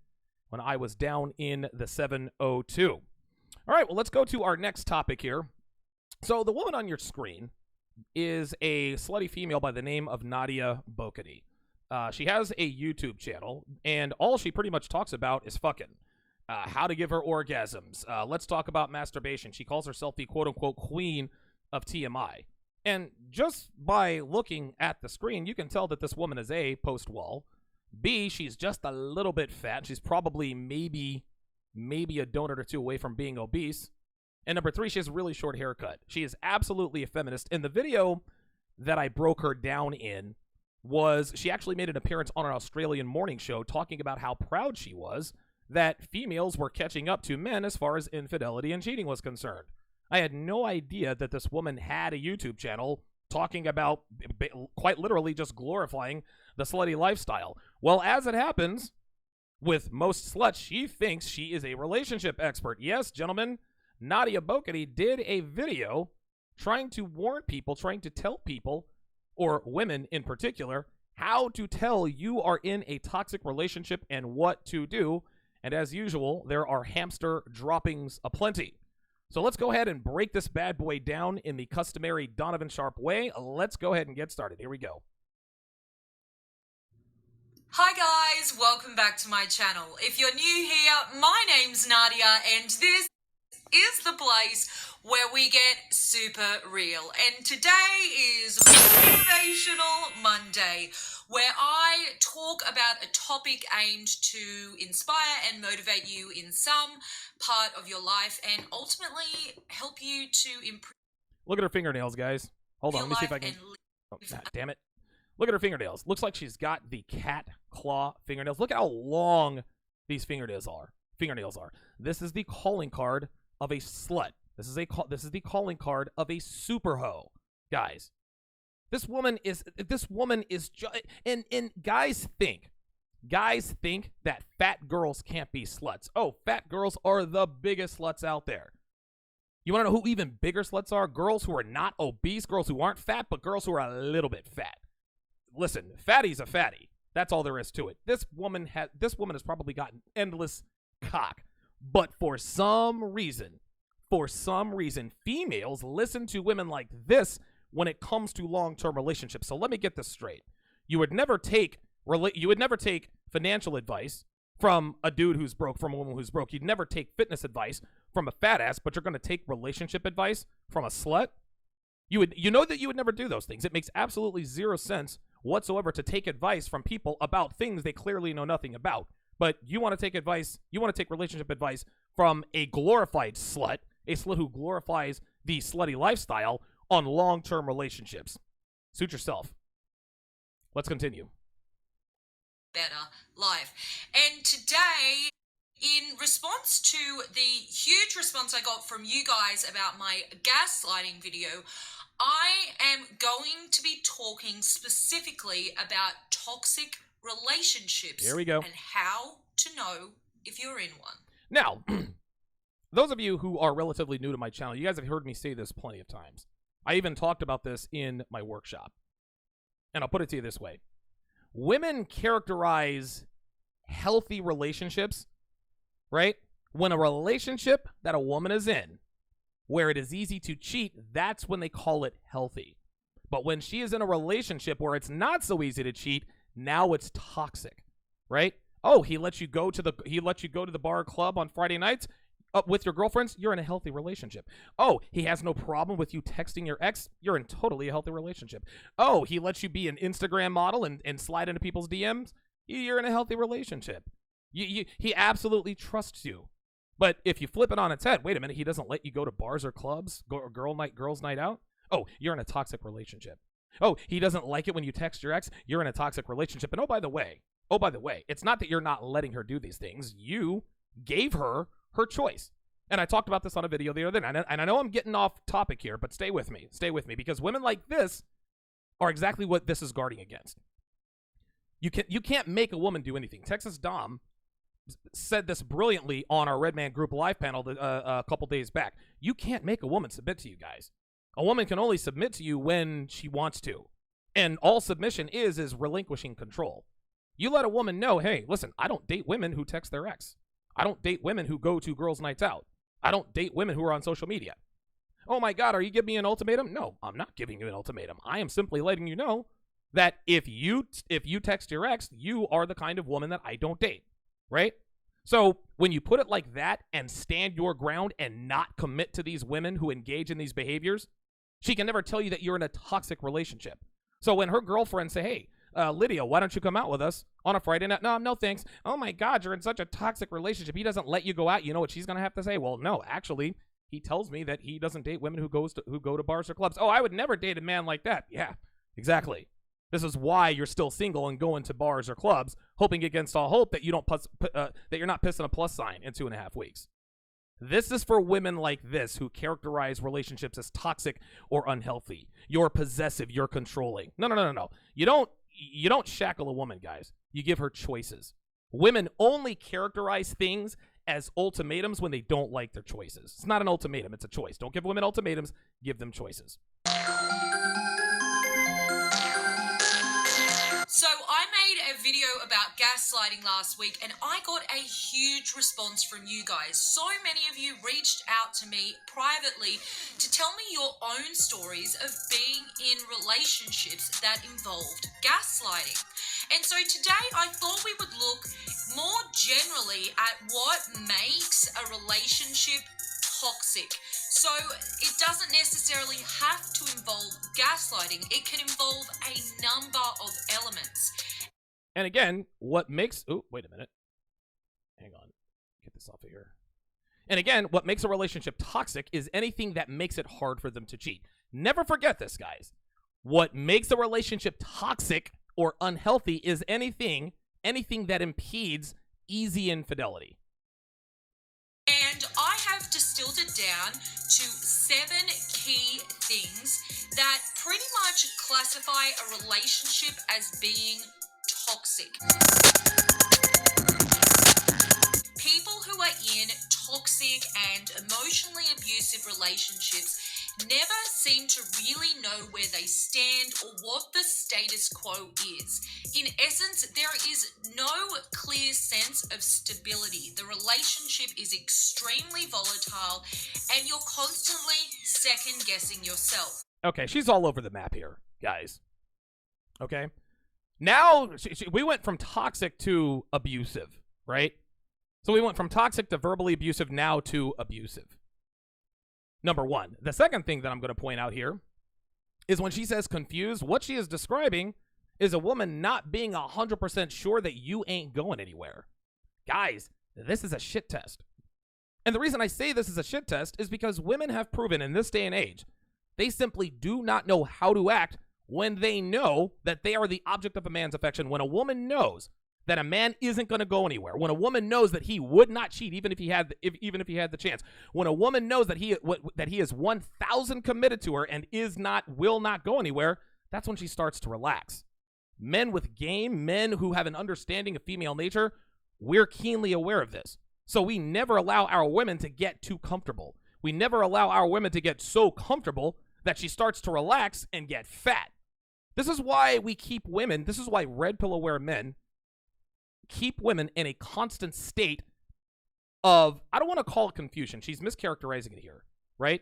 when I was down in the 702. All right, well, let's go to our next topic here. So the woman on your screen is a slutty female by the name of Nadia Bokadi. She has a YouTube channel, and all she pretty much talks about is fucking. How to give her orgasms. Let's talk about masturbation. She calls herself the quote-unquote queen of TMI. And just by looking at the screen, you can tell that this woman is A, post-wall. B, she's just a little bit fat. She's probably maybe a donut or two away from being obese. And number 3, she has a really short haircut. She is absolutely a feminist. And the video that I broke her down in was she actually made an appearance on an Australian morning show talking about how proud she was that females were catching up to men as far as infidelity and cheating was concerned. I had no idea that this woman had a YouTube channel talking about, quite literally, just glorifying the slutty lifestyle. Well, as it happens with most sluts, she thinks she is a relationship expert. Yes, gentlemen, Nadia Bokadi did a video trying to warn people, trying to tell people, or women in particular, how to tell you are in a toxic relationship and what to do. And as usual, there are hamster droppings aplenty. So let's go ahead and break this bad boy down in the customary Donovan Sharpe way. Let's go ahead and get started. Here we go. Hi guys, welcome back to my channel. If you're new here, my name's Nadia and this is the place where we get super real. And today is Motivational Monday, where I talk about a topic aimed to inspire and motivate you in some part of your life and ultimately help you to improve. Look at her fingernails, guys. Hold on, let me see if I can. Oh, God damn it. Look at her fingernails. Looks like she's got the cat claw fingernails. Look how long these fingernails are. This is the calling card of a slut. This is the calling card of a super hoe, guys. This woman is and guys think that fat girls can't be sluts. Oh, fat girls are the biggest sluts out there. You want to know who even bigger sluts are? Girls who are not obese, girls who aren't fat, but girls who are a little bit fat. Listen, fatty's a fatty. That's all there is to it. This woman has probably gotten endless cock, but for some reason, females listen to women like this when it comes to long-term relationships. So let me get this straight. You would never take financial advice from a dude who's broke, from a woman who's broke. You'd never take fitness advice from a fat ass, but you're going to take relationship advice from a slut? You know that you would never do those things. It makes absolutely zero sense whatsoever to take advice from people about things they clearly know nothing about. But you want to take relationship advice from a glorified slut, a slut who glorifies the slutty lifestyle on long-term relationships. Suit yourself. Let's continue. Better life. And today, in response to the huge response I got from you guys about my gaslighting video, I am going to be talking specifically about toxic relationships. Here we go. And how to know if you're in one. Now, those of you who are relatively new to my channel, you guys have heard me say this plenty of times. I even talked about this in my workshop. And I'll put it to you this way. Women characterize healthy relationships, right? When a relationship that a woman is in, where it is easy to cheat, that's when they call it healthy. But when she is in a relationship where it's not so easy to cheat, now it's toxic, right? Oh, he lets you go to the bar or club on Friday nights with your girlfriends. You're in a healthy relationship. Oh, he has no problem with you texting your ex. You're in totally a healthy relationship. Oh, he lets you be an Instagram model and slide into people's DMs. You're in a healthy relationship. He absolutely trusts you. But if you flip it on its head, wait a minute, he doesn't let you go to bars or clubs, girls' night out. Oh, you're in a toxic relationship. Oh, he doesn't like it when you text your ex. You're in a toxic relationship. And oh, by the way, it's not that you're not letting her do these things. You gave her choice. And I talked about this on a video the other day. And I know I'm getting off topic here, but stay with me. Stay with me, because women like this are exactly what this is guarding against. You can't make a woman do anything. Texas Dom said this brilliantly on our Red Man Group live panel a couple days back. You can't make a woman submit to you guys. A woman can only submit to you when she wants to. And all submission is relinquishing control. You let a woman know, hey, listen, I don't date women who text their ex. I don't date women who go to girls' nights out. I don't date women who are on social media. Oh my God, are you giving me an ultimatum? No, I'm not giving you an ultimatum. I am simply letting you know that if you text your ex, you are the kind of woman that I don't date, right? So when you put it like that and stand your ground and not commit to these women who engage in these behaviors, she can never tell you that you're in a toxic relationship. So when her girlfriends say, hey, Lydia, why don't you come out with us on a Friday night? No thanks. Oh my God, you're in such a toxic relationship. He doesn't let you go out. You know what she's going to have to say? Well, no, actually, he tells me that he doesn't date women who go to bars or clubs. Oh, I would never date a man like that. Yeah, exactly. This is why you're still single and going to bars or clubs, hoping against all hope that that you're not pissing a plus sign in 2.5 weeks. This is for women like this who characterize relationships as toxic or unhealthy. You're possessive. You're controlling. No. You don't shackle a woman, guys. You give her choices. Women only characterize things as ultimatums when they don't like their choices. It's not an ultimatum. It's a choice. Don't give women ultimatums. Give them choices. So I made a video about gaslighting last week and I got a huge response from you guys. So many of you reached out to me privately to tell me your own stories of being in relationships that involved gaslighting. And so today I thought we would look more generally at what makes a relationship toxic. So it doesn't necessarily have to involve gaslighting. It can involve a number of elements. And again, what makes... Oh, wait a minute. Hang on. Get this off of here. And again, what makes a relationship toxic is anything that makes it hard for them to cheat. Never forget this, guys. What makes a relationship toxic or unhealthy is anything that impedes easy infidelity. And I have distilled it down to 7 key things that pretty much classify a relationship as being toxic. People who are in toxic and emotionally abusive relationships never seem to really know where they stand or what the status quo is. In essence, there is no clear sense of stability. The relationship is extremely volatile and you're constantly second guessing yourself. Okay, she's all over the map here, guys. Okay? Now, we went from toxic to abusive, right? So we went from toxic to verbally abusive, now to abusive. Number one. The second thing that I'm going to point out here is when she says confused, what she is describing is a woman not being 100% sure that you ain't going anywhere. Guys, this is a shit test. And the reason I say this is a shit test is because women have proven in this day and age, they simply do not know how to act when they know that they are the object of a man's affection. When a woman knows that a man isn't going to go anywhere, when a woman knows that he would not cheat even if he had the chance, when a woman knows that he is 1,000 committed to her and will not go anywhere, that's when she starts to relax. Men with game, men who have an understanding of female nature, we're keenly aware of this. So we never allow our women to get too comfortable. We never allow our women to get so comfortable that she starts to relax and get fat. This is why we keep women, this is why red pill aware men keep women in a constant state of, I don't want to call it confusion. She's mischaracterizing it here, right?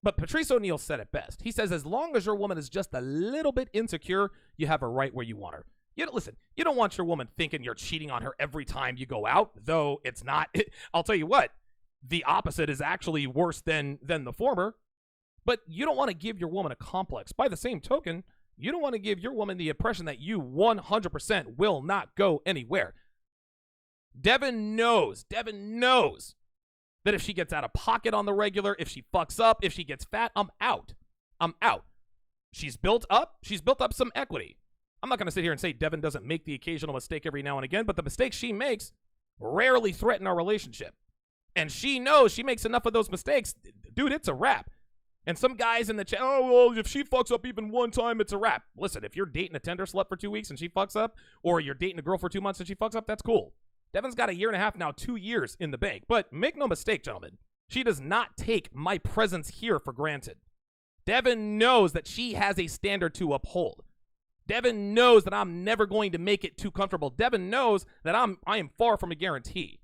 But Patrice O'Neal said it best. He says, as long as your woman is just a little bit insecure, you have her right where you want her. Listen, you don't want your woman thinking you're cheating on her every time you go out, though it's not. I'll tell you what, the opposite is actually worse than the former. But you don't want to give your woman a complex. By the same token, you don't want to give your woman the impression that you 100% will not go anywhere. Devin knows that if she gets out of pocket on the regular, if she fucks up, if she gets fat, I'm out. She's built up some equity. I'm not going to sit here and say Devin doesn't make the occasional mistake every now and again, but the mistakes she makes rarely threaten our relationship. And she knows she makes enough of those mistakes. Dude, it's a wrap. And some guys in the chat, oh, well, if she fucks up even one time, it's a wrap. Listen, if you're dating a Tinder slut for 2 weeks and she fucks up, or you're dating a girl for 2 months and she fucks up, that's cool. Devin's got 1.5 years now, 2 years in the bank. But make no mistake, gentlemen, she does not take my presence here for granted. Devin knows that she has a standard to uphold. Devin knows that I'm never going to make it too comfortable. Devin knows that I am far from a guarantee.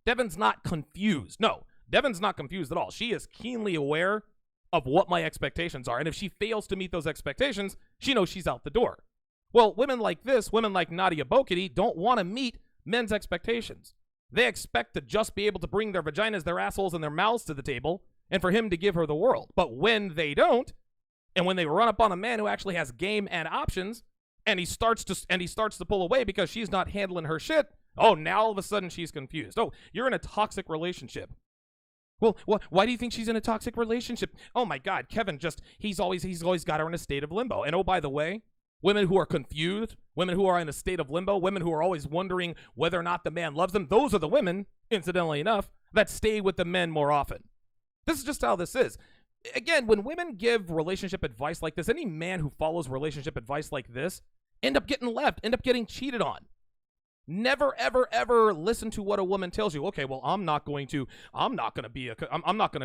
Devin's not confused. No, Devin's not confused at all. She is keenly aware of what my expectations are. And if she fails to meet those expectations, she knows she's out the door. Well, women like this, women like Nadia Bokity, don't want to meet men's expectations. They expect to just be able to bring their vaginas, their assholes, and their mouths to the table and for him to give her the world. But when they don't, and when they run up on a man who actually has game and options, and he starts to pull away because she's not handling her shit, oh, now all of a sudden she's confused. Oh, you're in a toxic relationship. Well, why do you think she's in a toxic relationship? Oh my God, Kevin he's always got her in a state of limbo. And oh, by the way, women who are confused, women who are in a state of limbo, women who are always wondering whether or not the man loves them, those are the women, incidentally enough, that stay with the men more often. This is just how this is. Again, when women give relationship advice like this, any man who follows relationship advice like this end up getting left, end up getting cheated on. Never, ever, ever listen to what a woman tells you. Okay, well, I'm not going to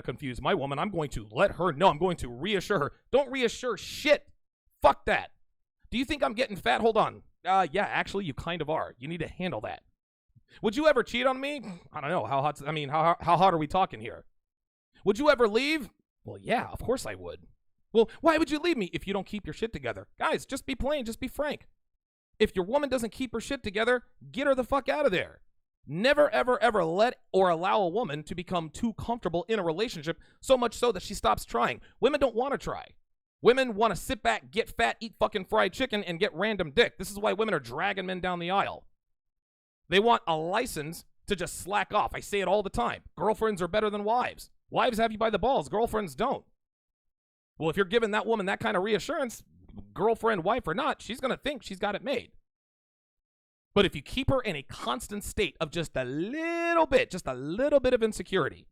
confuse my woman. I'm going to let her know. I'm going to reassure her. Don't reassure shit. Fuck that. Do you think I'm getting fat? Hold on. Yeah, actually, you kind of are. You need to handle that. Would you ever cheat on me? I don't know. How hot are we talking here? Would you ever leave? Well, yeah, of course I would. Well, why would you leave me if you don't keep your shit together? Guys, just be plain, just be frank. If your woman doesn't keep her shit together, get her the fuck out of there. Never, ever, ever let or allow a woman to become too comfortable in a relationship, so much so that she stops trying. Women don't want to try. Women want to sit back, get fat, eat fucking fried chicken, and get random dick. This is why women are dragging men down the aisle. They want a license to just slack off. I say it all the time. Girlfriends are better than wives. Wives have you by the balls. Girlfriends don't. Well, if you're giving that woman that kind of reassurance, girlfriend, wife or not, she's going to think she's got it made. But if you keep her in a constant state of just a little bit of insecurity,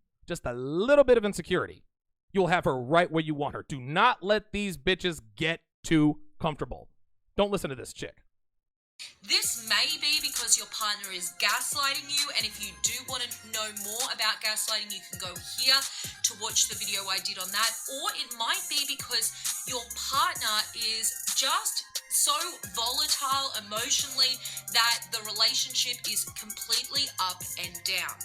you'll have her right where you want her. Do not let these bitches get too comfortable. Don't listen to this chick. This may be because your partner is gaslighting you, and if you do want to know more about gaslighting, you can go here to watch the video I did on that, or it might be because your partner is just so volatile emotionally that the relationship is completely up and down.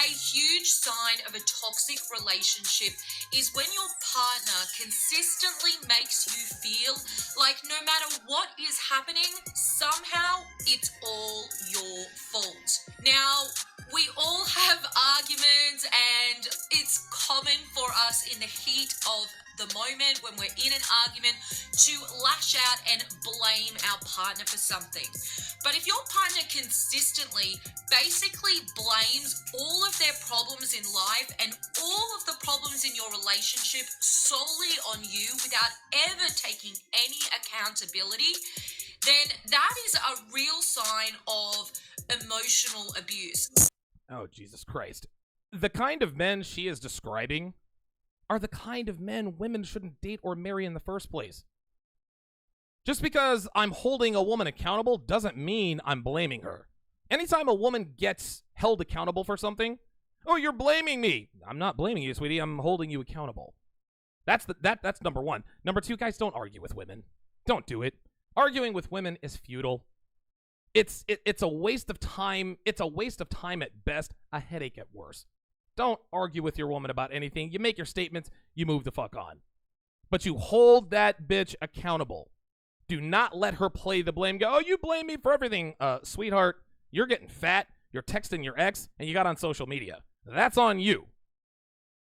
A huge sign of a toxic relationship is when your partner consistently makes you feel like no matter what is happening, somehow it's all your fault. Now, we all have arguments, and it's common for us in the heat of the moment when we're in an argument to lash out and blame our partner for something. But if your partner consistently basically blames all of their problems in life and all of the problems in your relationship solely on you without ever taking any accountability, then that is a real sign of emotional abuse. Oh, Jesus Christ. The kind of men she is describing are the kind of men women shouldn't date or marry in the first place. Just because I'm holding a woman accountable doesn't mean I'm blaming her. Anytime a woman gets held accountable for something, Oh, you're blaming me. I'm not blaming you, sweetie. I'm holding you accountable. That's number one. Number two, guys, don't argue with women. Don't do it. Arguing with women is futile. It's a waste of time. It's a waste of time at best, a headache at worst. Don't argue with your woman about anything. You make your statements, you move the fuck on. But you hold that bitch accountable. Do not let her play the blame. Go, oh, you blame me for everything. Sweetheart, you're getting fat, you're texting your ex, and you got on social media. That's on you.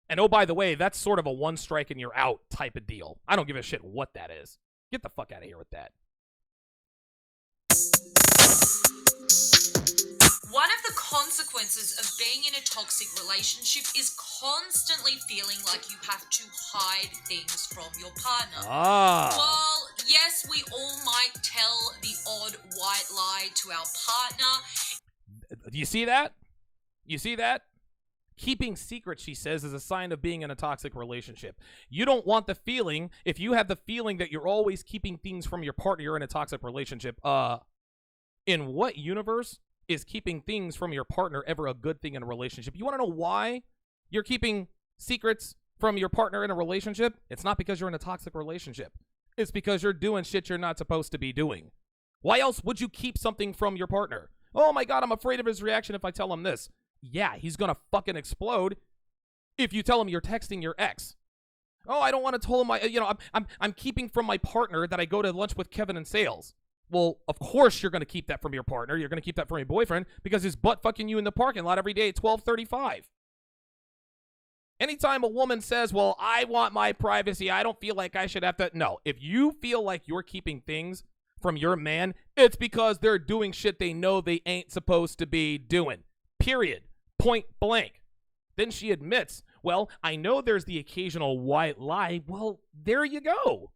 And oh, by the way, that's sort of a one strike and you're out type of deal. I don't give a shit what that is. Get the fuck out of here with that. One of the consequences of being in a toxic relationship is constantly feeling like you have to hide things from your partner. While, yes, we all might tell the odd white lie to our partner. Do you see that? You see that? Keeping secrets, she says, is a sign of being in a toxic relationship. You don't want the feeling, if you have the feeling that you're always keeping things from your partner, you're in a toxic relationship. In what universe is keeping things from your partner ever a good thing in a relationship? You want to know why you're keeping secrets from your partner in a relationship? It's not because you're in a toxic relationship. It's because you're doing shit you're not supposed to be doing. Why else would you keep something from your partner? Oh my God, I'm afraid of his reaction if I tell him this. Yeah, he's gonna fucking explode if you tell him you're texting your ex. Oh, I don't want to tell him I'm keeping from my partner that I go to lunch with Kevin in sales. Well, of course you're gonna keep that from your partner. You're gonna keep that from your boyfriend because he's butt fucking you in the parking lot every day at 12:35. Anytime a woman says, well, I want my privacy, I don't feel like I should have to. No, if you feel like you're keeping things from your man, it's because they're doing shit they know they ain't supposed to be doing. Period. Point blank. Then she admits, well, I know there's the occasional white lie. Well, there you go.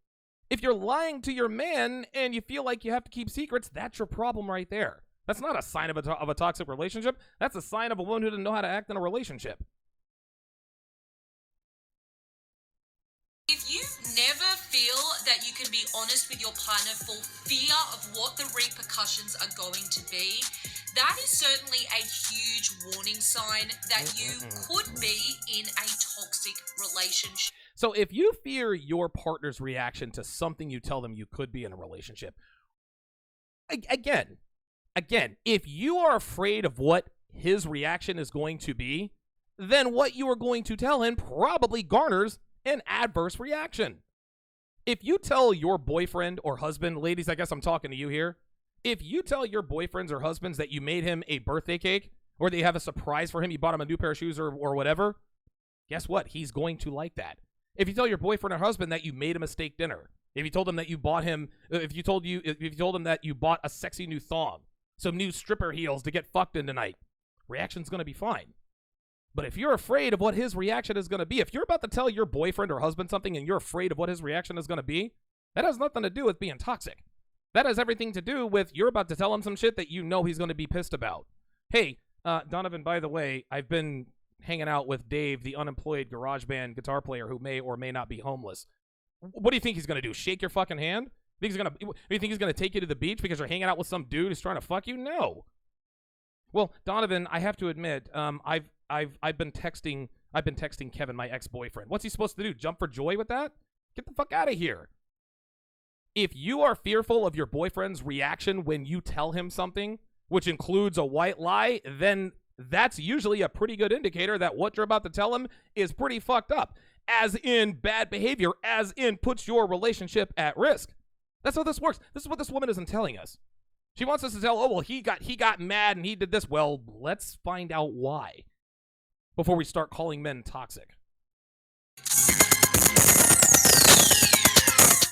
If you're lying to your man and you feel like you have to keep secrets, that's your problem right there. That's not a sign of a toxic relationship. That's a sign of a woman who doesn't know how to act in a relationship. If you never feel that you can be honest with your partner for fear of what the repercussions are going to be, that is certainly a huge warning sign that you could be in a toxic relationship. So if you fear your partner's reaction to something you tell them you could be in a relationship, again, if you are afraid of what his reaction is going to be, then what you are going to tell him probably garners an adverse reaction. If you tell your boyfriend or husband, ladies, I guess I'm talking to you here. If you tell your boyfriends or husbands that you made him a birthday cake or that you have a surprise for him, you bought him a new pair of shoes or whatever, guess what? He's going to like that. If you tell your boyfriend or husband that you made him a steak dinner, if you told him that you bought him, if you told him that you bought a sexy new thong, some new stripper heels to get fucked in tonight, reaction's going to be fine. But if you're afraid of what his reaction is going to be, if you're about to tell your boyfriend or husband something and you're afraid of what his reaction is going to be, that has nothing to do with being toxic. That has everything to do with you're about to tell him some shit that you know he's going to be pissed about. Hey, Donovan, by the way, I've been hanging out with Dave, the unemployed garage band guitar player who may or may not be homeless. What do you think he's going to do? Shake your fucking hand? Do you think he's going to take you to the beach because you're hanging out with some dude who's trying to fuck you? No. Well, Donovan, I have to admit, I've been texting Kevin, my ex-boyfriend. What's he supposed to do? Jump for joy with that? Get the fuck out of here. If you are fearful of your boyfriend's reaction when you tell him something, which includes a white lie, then that's usually a pretty good indicator that what you're about to tell him is pretty fucked up. As in bad behavior, as in puts your relationship at risk. That's how this works. This is what this woman isn't telling us. She wants us to tell, oh, well, he got mad and he did this. Well, let's find out why before we start calling men toxic.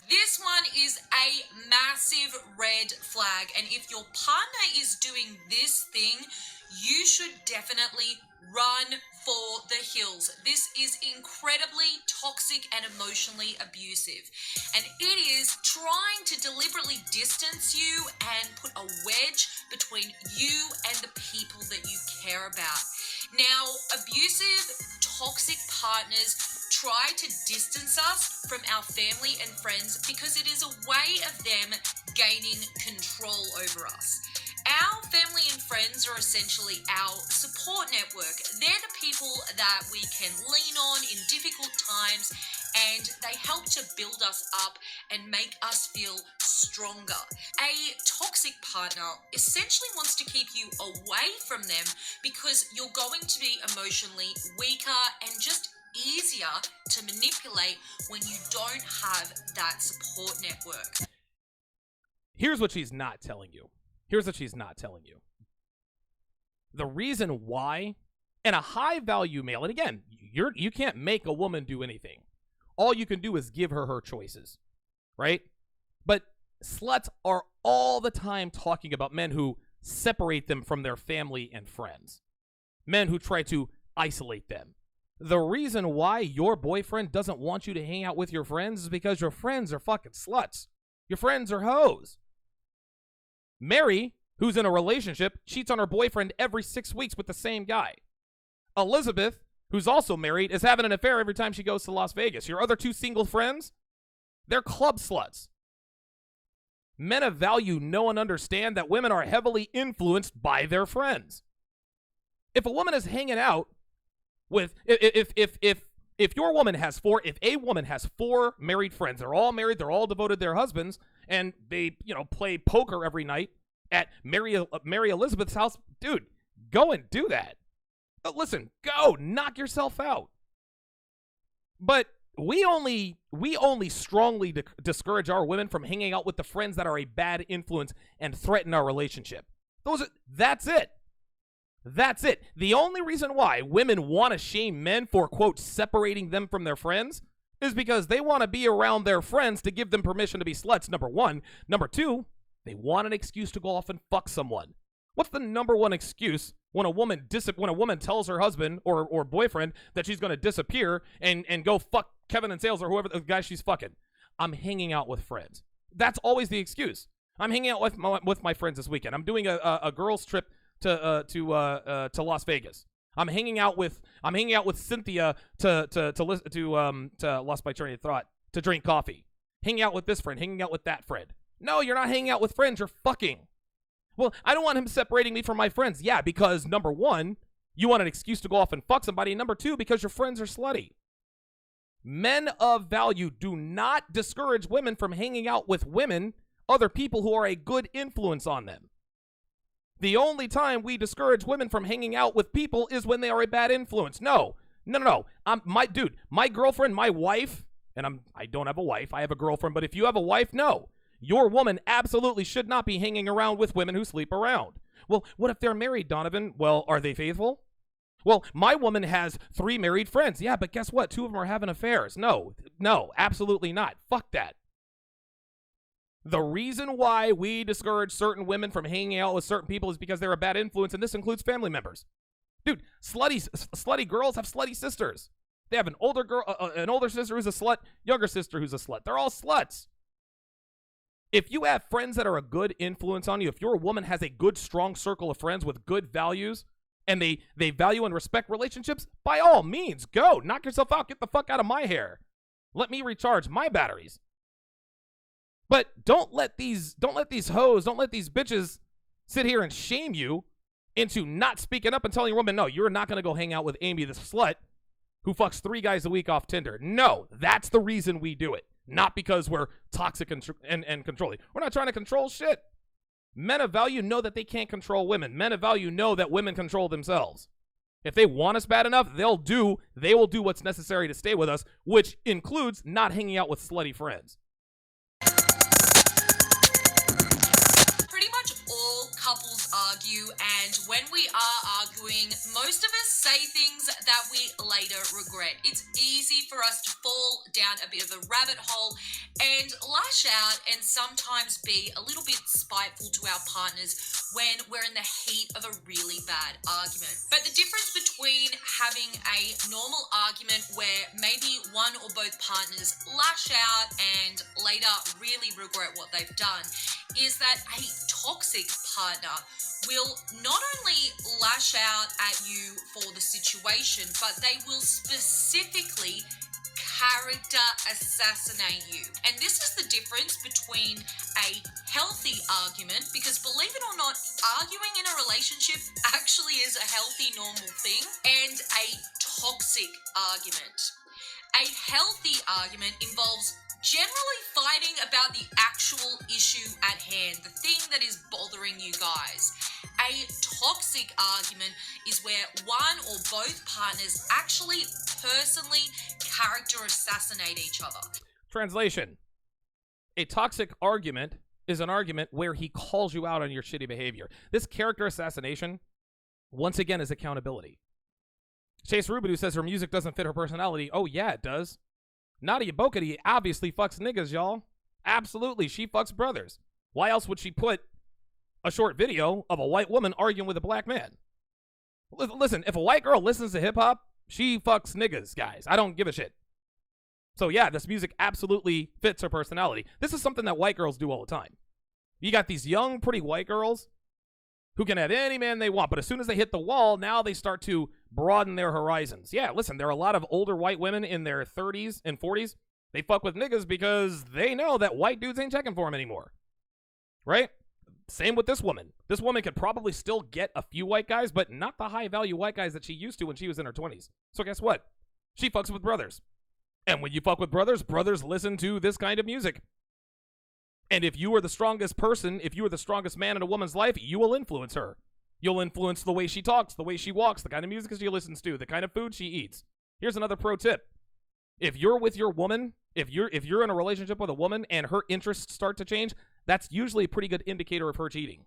This one is a massive red flag, and if your partner is doing this thing, you should definitely run for the hills. This is incredibly toxic and emotionally abusive, and it is trying to deliberately distance you and put a wedge between you and the people that you care about. Now, abusive, toxic partners try to distance us from our family and friends because it is a way of them gaining control over us. Our family and friends are essentially our support network. They're the people that we can lean on in difficult times, and they help to build us up and make us feel stronger. A toxic partner essentially wants to keep you away from them because you're going to be emotionally weaker and just easier to manipulate when you don't have that support network. Here's what she's not telling you. The reason why, and a high value male, and again, you can't make a woman do anything. All you can do is give her choices, right? But sluts are all the time talking about men who separate them from their family and friends. Men who try to isolate them. The reason why your boyfriend doesn't want you to hang out with your friends is because your friends are fucking sluts. Your friends are hoes. Mary, who's in a relationship, cheats on her boyfriend every 6 weeks with the same guy. Elizabeth, who's also married, is having an affair every time she goes to Las Vegas. Your other two single friends, they're club sluts. Men of value know and understand that women are heavily influenced by their friends. If a woman is hanging out with, if your woman has if a woman has 4 married friends, they're all married, they're all devoted to their husbands, and they, play poker every night at Mary Elizabeth's house, dude, go and do that. But listen, go knock yourself out. But we only strongly discourage our women from hanging out with the friends that are a bad influence and threaten our relationship. That's it. That's it. The only reason why women want to shame men for, quote, separating them from their friends is because they want to be around their friends to give them permission to be sluts, number one. Number two, they want an excuse to go off and fuck someone. What's the number one excuse when a woman tells her husband or boyfriend that she's going to disappear and go fuck Kevin and Sales or whoever the guy she's fucking? I'm hanging out with friends. That's always the excuse. I'm hanging out with my friends this weekend. I'm doing a girls trip to Las Vegas. I'm hanging out with Cynthia to lost my train of thought, to drink coffee. Hanging out with this friend, hanging out with that friend. No, you're not hanging out with friends, you're fucking. Well, I don't want him separating me from my friends. Yeah, because number one, you want an excuse to go off and fuck somebody. Number two, because your friends are slutty. Men of value do not discourage women from hanging out with women, other people who are a good influence on them. The only time we discourage women from hanging out with people is when they are a bad influence. No. My girlfriend, my wife, and I don't have a wife, I have a girlfriend, but if you have a wife, no. Your woman absolutely should not be hanging around with women who sleep around. Well, what if they're married, Donovan? Well, are they faithful? Well, my woman has 3 married friends. Yeah, but guess what? 2 of them are having affairs. No, absolutely not. Fuck that. The reason why we discourage certain women from hanging out with certain people is because they're a bad influence, and this includes family members. Dude, slutty girls have slutty sisters. They have an older sister who's a slut, younger sister who's a slut. They're all sluts. If you have friends that are a good influence on you, if your woman has a good, strong circle of friends with good values, and they value and respect relationships, by all means, go. Knock yourself out. Get the fuck out of my hair. Let me recharge my batteries. But don't let these hoes, don't let these bitches sit here and shame you into not speaking up and telling your woman, no, you're not going to go hang out with Amy, the slut, who fucks 3 guys a week off Tinder. No, that's the reason we do it. Not because we're toxic and controlling. We're not trying to control shit. Men of value know that they can't control women. Men of value know that women control themselves. If they want us bad enough, they will do what's necessary to stay with us, which includes not hanging out with slutty friends. Pretty much all couples argue, and when we are arguing, most of us say things that we later regret. It's easy for us to fall down a bit of a rabbit hole and lash out and sometimes be a little bit spiteful to our partners when we're in the heat of a really bad argument. But the difference between having a normal argument where maybe one or both partners lash out and later really regret what they've done is that a toxic partner will not only lash out at you for the situation, but they will specifically character assassinate you. And this is the difference between a healthy argument, because believe it or not, arguing in a relationship actually is a healthy, normal thing, and a toxic argument. A healthy argument involves generally fighting about the actual issue at hand, the thing that is bothering you guys. A toxic argument is where one or both partners actually personally character assassinate each other. Translation: a toxic argument is an argument where he calls you out on your shitty behavior. This character assassination, once again, is accountability. Chase Rubidoux says her music doesn't fit her personality. Oh, yeah, it does. Nadia Bokadi obviously fucks niggas, y'all. Absolutely, she fucks brothers. Why else would she put a short video of a white woman arguing with a black man? Listen, if a white girl listens to hip-hop, she fucks niggas, guys. I don't give a shit. So yeah, this music absolutely fits her personality. This is something that white girls do all the time. You got these young, pretty white girls who can have any man they want, but as soon as they hit the wall, now they start to broaden their horizons. Yeah, listen, there are a lot of older white women in their 30s and 40s. They fuck with niggas because they know that white dudes ain't checking for them anymore. Right? Same with this woman. This woman could probably still get a few white guys, but not the high-value white guys that she used to when she was in her 20s. So guess what? She fucks with brothers. And when you fuck with brothers, brothers listen to this kind of music. And if you are the strongest person, if you are the strongest man in a woman's life, you will influence her. You'll influence the way she talks, the way she walks, the kind of music she listens to, the kind of food she eats. Here's another pro tip. If you're with your woman, if you're in a relationship with a woman and her interests start to change, that's usually a pretty good indicator of her cheating.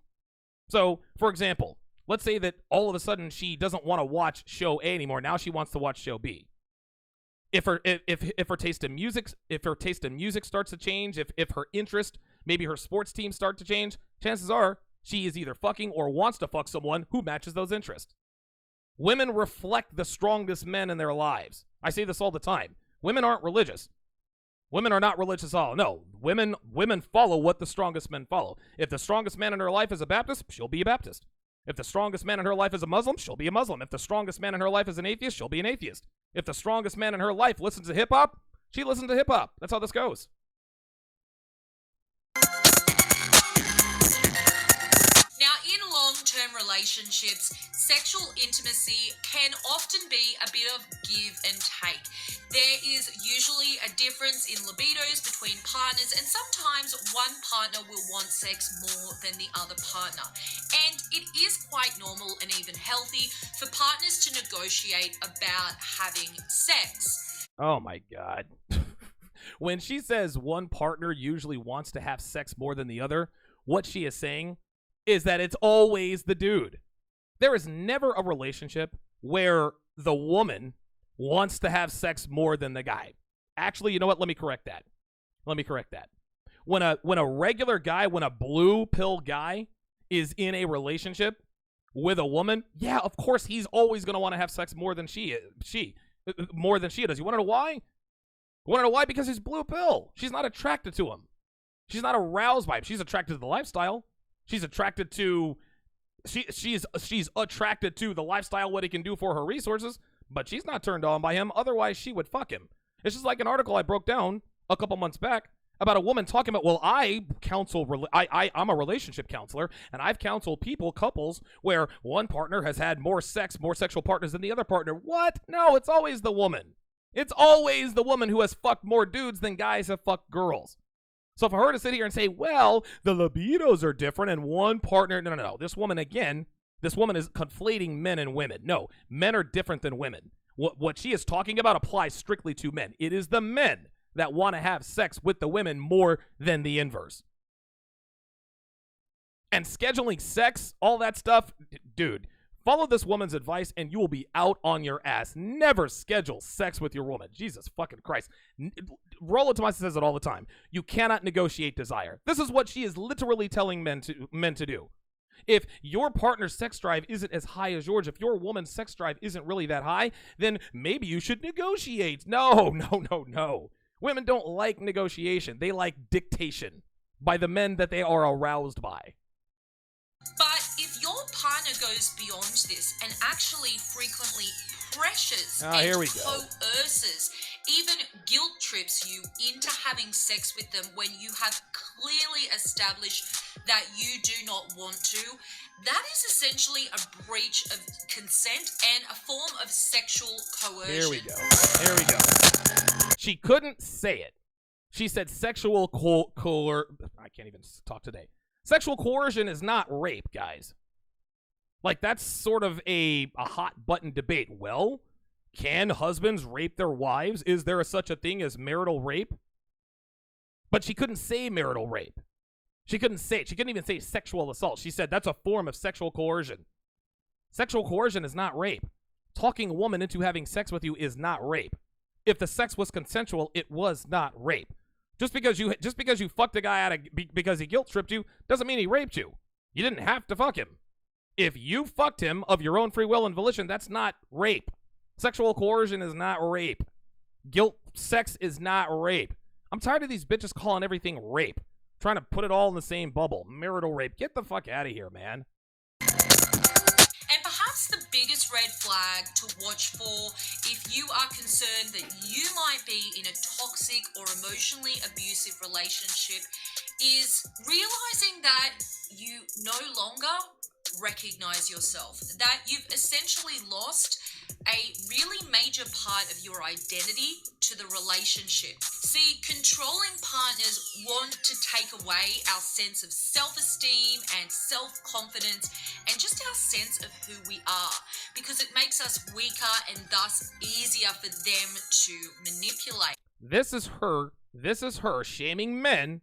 So, for example, let's say that all of a sudden she doesn't want to watch show A anymore. Now she wants to watch show B. If her taste in music starts to change, if her interest, maybe her sports teams start to change, chances are she is either fucking or wants to fuck someone who matches those interests. Women reflect the strongest men in their lives. I say this all the time. Women aren't religious. Women are not religious at all. No, women follow what the strongest men follow. If the strongest man in her life is a Baptist, she'll be a Baptist. If the strongest man in her life is a Muslim, she'll be a Muslim. If the strongest man in her life is an atheist, she'll be an atheist. If the strongest man in her life listens to hip-hop, she listens to hip-hop. That's how this goes. Now, in long-term relationships, sexual intimacy can often be a bit of give and take. There is usually a difference in libidos between partners, and sometimes one partner will want sex more than the other partner. And it is quite normal and even healthy for partners to negotiate about having sex. Oh my God. When she says one partner usually wants to have sex more than the other, what she is saying is that it's always the dude. There is never a relationship where the woman wants to have sex more than the guy. Actually, you know what? Let me correct that. When a regular guy, when a blue pill guy is in a relationship with a woman, yeah, of course he's always going to want to have sex more than she does. You want to know why? You want to know why? Because he's blue pill. She's not attracted to him. She's not aroused by him. She's attracted to the lifestyle. She's attracted to she's attracted to the lifestyle, what he can do for her resources, but she's not turned on by him. Otherwise, she would fuck him. It's just like an article I broke down a couple months back about a woman talking about, well, I'm a relationship counselor, and I've counseled couples where one partner has had more sexual partners than the other partner. What? No, it's always the woman. It's always the woman who has fucked more dudes than guys have fucked girls. So for her to sit here and say, well, the libidos are different and one partner, no. This woman is conflating men and women. No, men are different than women. What she is talking about applies strictly to men. It is the men that want to have sex with the women more than the inverse. And scheduling sex, all that stuff, dude, follow this woman's advice and you will be out on your ass. Never schedule sex with your woman. Jesus fucking Christ. Rollo Tomasi says it all the time. You cannot negotiate desire. This is what she is literally telling men to do. If your partner's sex drive isn't as high as yours, if your woman's sex drive isn't really that high, then maybe you should negotiate. No. Women don't like negotiation. They like dictation by the men that they are aroused by. But if your your partner goes beyond this and actually frequently pressures Here and we go. coerces, even guilt trips you into having sex with them when you have clearly established that you do not want to, that is essentially a breach of consent and a form of sexual coercion. Here we go. Here we go. She couldn't say it. She said sexual I can't even talk today. Sexual coercion is not rape, guys. Like, that's sort of a hot button debate. Well, can husbands rape their wives? Is there such a thing as marital rape? But she couldn't say marital rape. She couldn't say it. She couldn't even say sexual assault. She said that's a form of sexual coercion. Sexual coercion is not rape. Talking a woman into having sex with you is not rape. If the sex was consensual, it was not rape. Just because you fucked a guy because he guilt tripped you doesn't mean he raped you. You didn't have to fuck him. If you fucked him of your own free will and volition, that's not rape. Sexual coercion is not rape. Guilt sex is not rape. I'm tired of these bitches calling everything rape. Trying to put it all in the same bubble. Marital rape. Get the fuck out of here, man. And perhaps the biggest red flag to watch for if you are concerned that you might be in a toxic or emotionally abusive relationship is realizing that you no longer recognize yourself, that you've essentially lost a really major part of your identity to the relationship. See, controlling partners want to take away our sense of self-esteem and self-confidence and just our sense of who we are, because it makes us weaker and thus easier for them to manipulate. This is her shaming men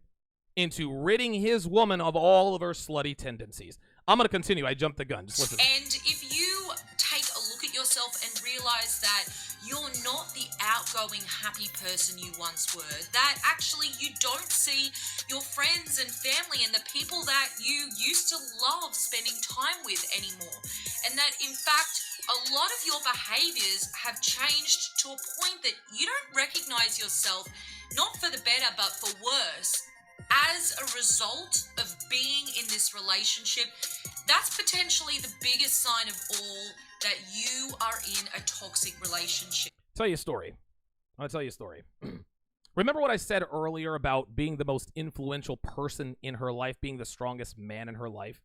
into ridding his woman of all of her slutty tendencies. I'm going to continue. I jumped the gun. Just listen. And if you take a look at yourself and realize that you're not the outgoing, happy person you once were, that actually you don't see your friends and family and the people that you used to love spending time with anymore, and that in fact a lot of your behaviors have changed to a point that you don't recognize yourself, not for the better but for worse, as a result of being in this relationship, that's potentially the biggest sign of all that you are in a toxic relationship. I'll tell you a story. Remember what I said earlier about being the most influential person in her life, being the strongest man in her life?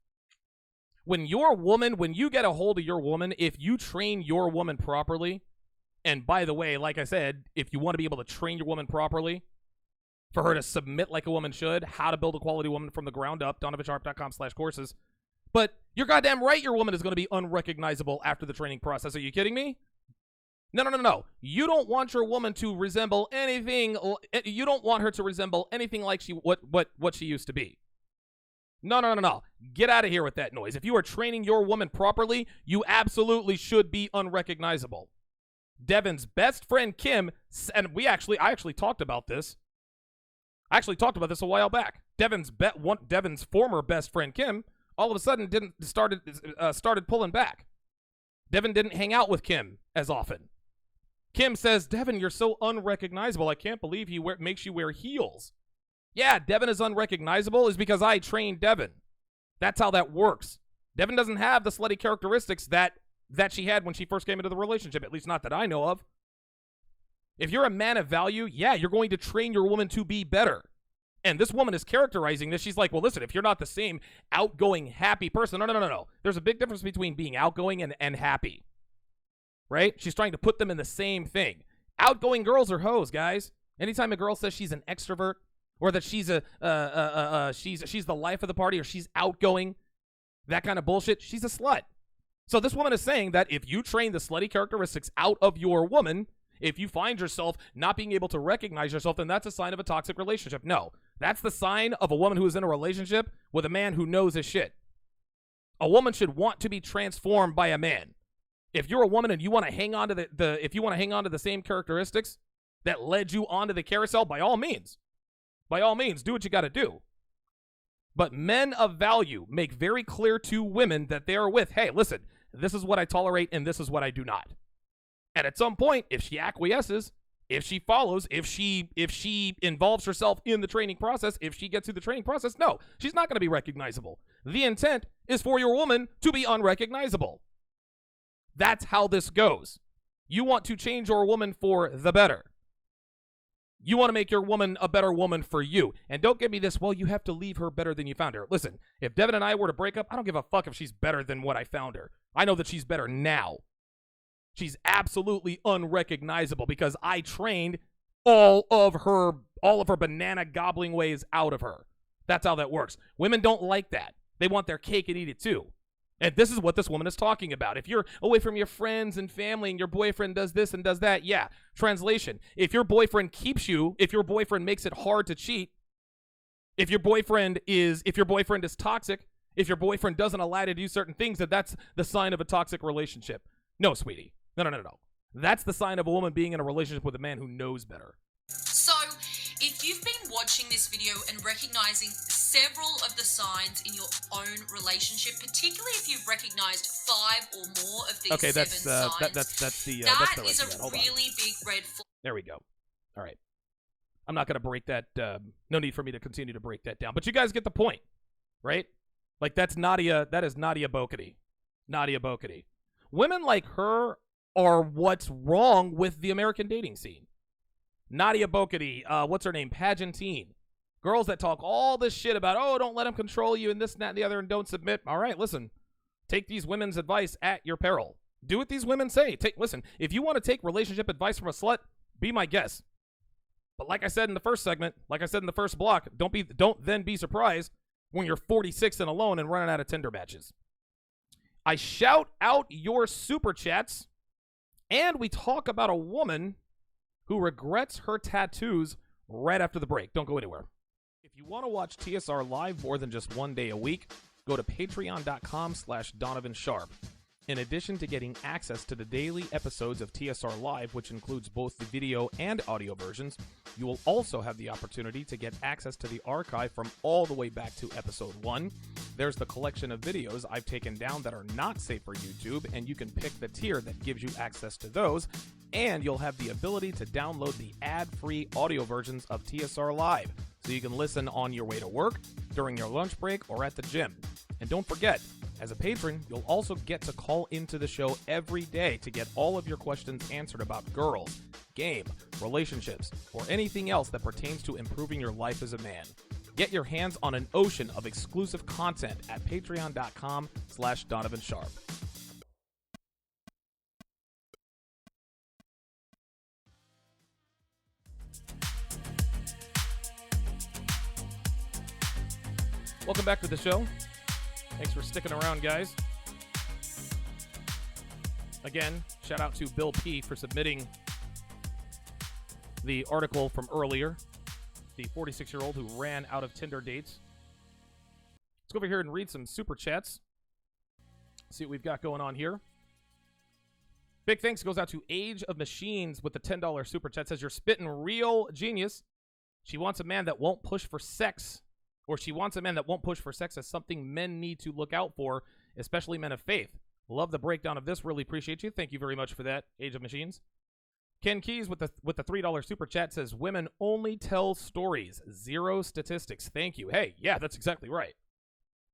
When you get a hold of your woman, if you train your woman properly, and by the way, like I said, if you want to be able to train your woman properly, for her to submit like a woman should, how to build a quality woman from the ground up, donovansharpe.com/courses. But you're goddamn right your woman is going to be unrecognizable after the training process. Are you kidding me? No. You don't want your woman to resemble anything. You don't want her to resemble anything like what she used to be. No. Get out of here with that noise. If you are training your woman properly, you absolutely should be unrecognizable. Devin's best friend Kim, and I actually talked about this. I actually talked about this a while back. Devin's former best friend Kim all of a sudden started pulling back. Devin didn't hang out with Kim as often. Kim says, "Devin, you're so unrecognizable. I can't believe he makes you wear heels." Yeah, Devin is unrecognizable is because I trained Devin. That's how that works. Devin doesn't have the slutty characteristics that she had when she first came into the relationship, at least not that I know of. If you're a man of value, yeah, you're going to train your woman to be better. And this woman is characterizing this. She's like, well, listen, if you're not the same outgoing, happy person, no. There's a big difference between being outgoing and happy, right? She's trying to put them in the same thing. Outgoing girls are hoes, guys. Anytime a girl says she's an extrovert or that she's she's the life of the party or she's outgoing, that kind of bullshit, she's a slut. So this woman is saying that if you train the slutty characteristics out of your woman, if you find yourself not being able to recognize yourself, then that's a sign of a toxic relationship. No, that's the sign of a woman who is in a relationship with a man who knows his shit. A woman should want to be transformed by a man. If you're a woman and you want to hang on to the same characteristics that led you onto the carousel, by all means, do what you got to do. But men of value make very clear to women that they are with, hey, listen, this is what I tolerate and this is what I do not. And at some point, if she acquiesces, If she follows, if she involves herself in the training process, if she gets through the training process, no, she's not going to be recognizable. The intent is for your woman to be unrecognizable. That's how this goes. You want to change your woman for the better. You want to make your woman a better woman for you. And don't give me this, well, you have to leave her better than you found her. Listen, if Devin and I were to break up, I don't give a fuck if she's better than what I found her. I know that she's better now. She's absolutely unrecognizable because I trained all of her banana gobbling ways out of her. That's how that works. Women don't like that. They want their cake and eat it too. And this is what this woman is talking about. If you're away from your friends and family and your boyfriend does this and does that, yeah. Translation, if your boyfriend keeps you, if your boyfriend makes it hard to cheat, if your boyfriend is toxic, if your boyfriend doesn't allow you to do certain things, that's the sign of a toxic relationship. No, sweetie. No. That's the sign of a woman being in a relationship with a man who knows better. So, if you've been watching this video and recognizing several of the signs in your own relationship, particularly if you've recognized 5 or more of these seven signs, that is a really big red flag. There we go. All right. I'm not going to break that. No need for me to continue to break that down. But you guys get the point, right? Like, that's Nadia. That is Nadia Bokhady. Nadia Bokhady. Women like her are what's wrong with the American dating scene. Nadia Bokhady, what's her name? Pageantine. Girls that talk all this shit about, oh, don't let him control you and this and that and the other and don't submit. All right, listen. Take these women's advice at your peril. Do what these women say. Listen, if you want to take relationship advice from a slut, be my guest. But like I said in the first segment, like I said in the first block, don't then be surprised when you're 46 and alone and running out of Tinder matches. I shout out your super chats, and we talk about a woman who regrets her tattoos right after the break. Don't go anywhere. If you want to watch TSR live more than just one day a week, go to patreon.com/Donovan Sharpe. In addition to getting access to the daily episodes of TSR Live, which includes both the video and audio versions, you will also have the opportunity to get access to the archive from all the way back to episode 1. There's the collection of videos I've taken down that are not safe for YouTube, and you can pick the tier that gives you access to those, and you'll have the ability to download the ad-free audio versions of TSR Live, so you can listen on your way to work, during your lunch break, or at the gym. And don't forget, as a patron, you'll also get to call into the show every day to get all of your questions answered about girls, game, relationships, or anything else that pertains to improving your life as a man. Get your hands on an ocean of exclusive content at patreon.com/Donovan Sharpe. Welcome back to the show. Thanks for sticking around, guys. Again, shout out to Bill P. for submitting the article from earlier, the 46-year-old who ran out of Tinder dates. Let's go over here and read some super chats. See what we've got going on here. Big thanks goes out to Age of Machines with the $10 super chat. Says, you're spitting real genius. She wants a man that won't push for sex. Or she wants a man that won't push for sex as something men need to look out for, especially men of faith. Love the breakdown of this. Really appreciate you. Thank you very much for that, Age of Machines. Ken Keys with the $3 super chat says, women only tell stories, 0 statistics. Thank you. Hey, yeah, that's exactly right.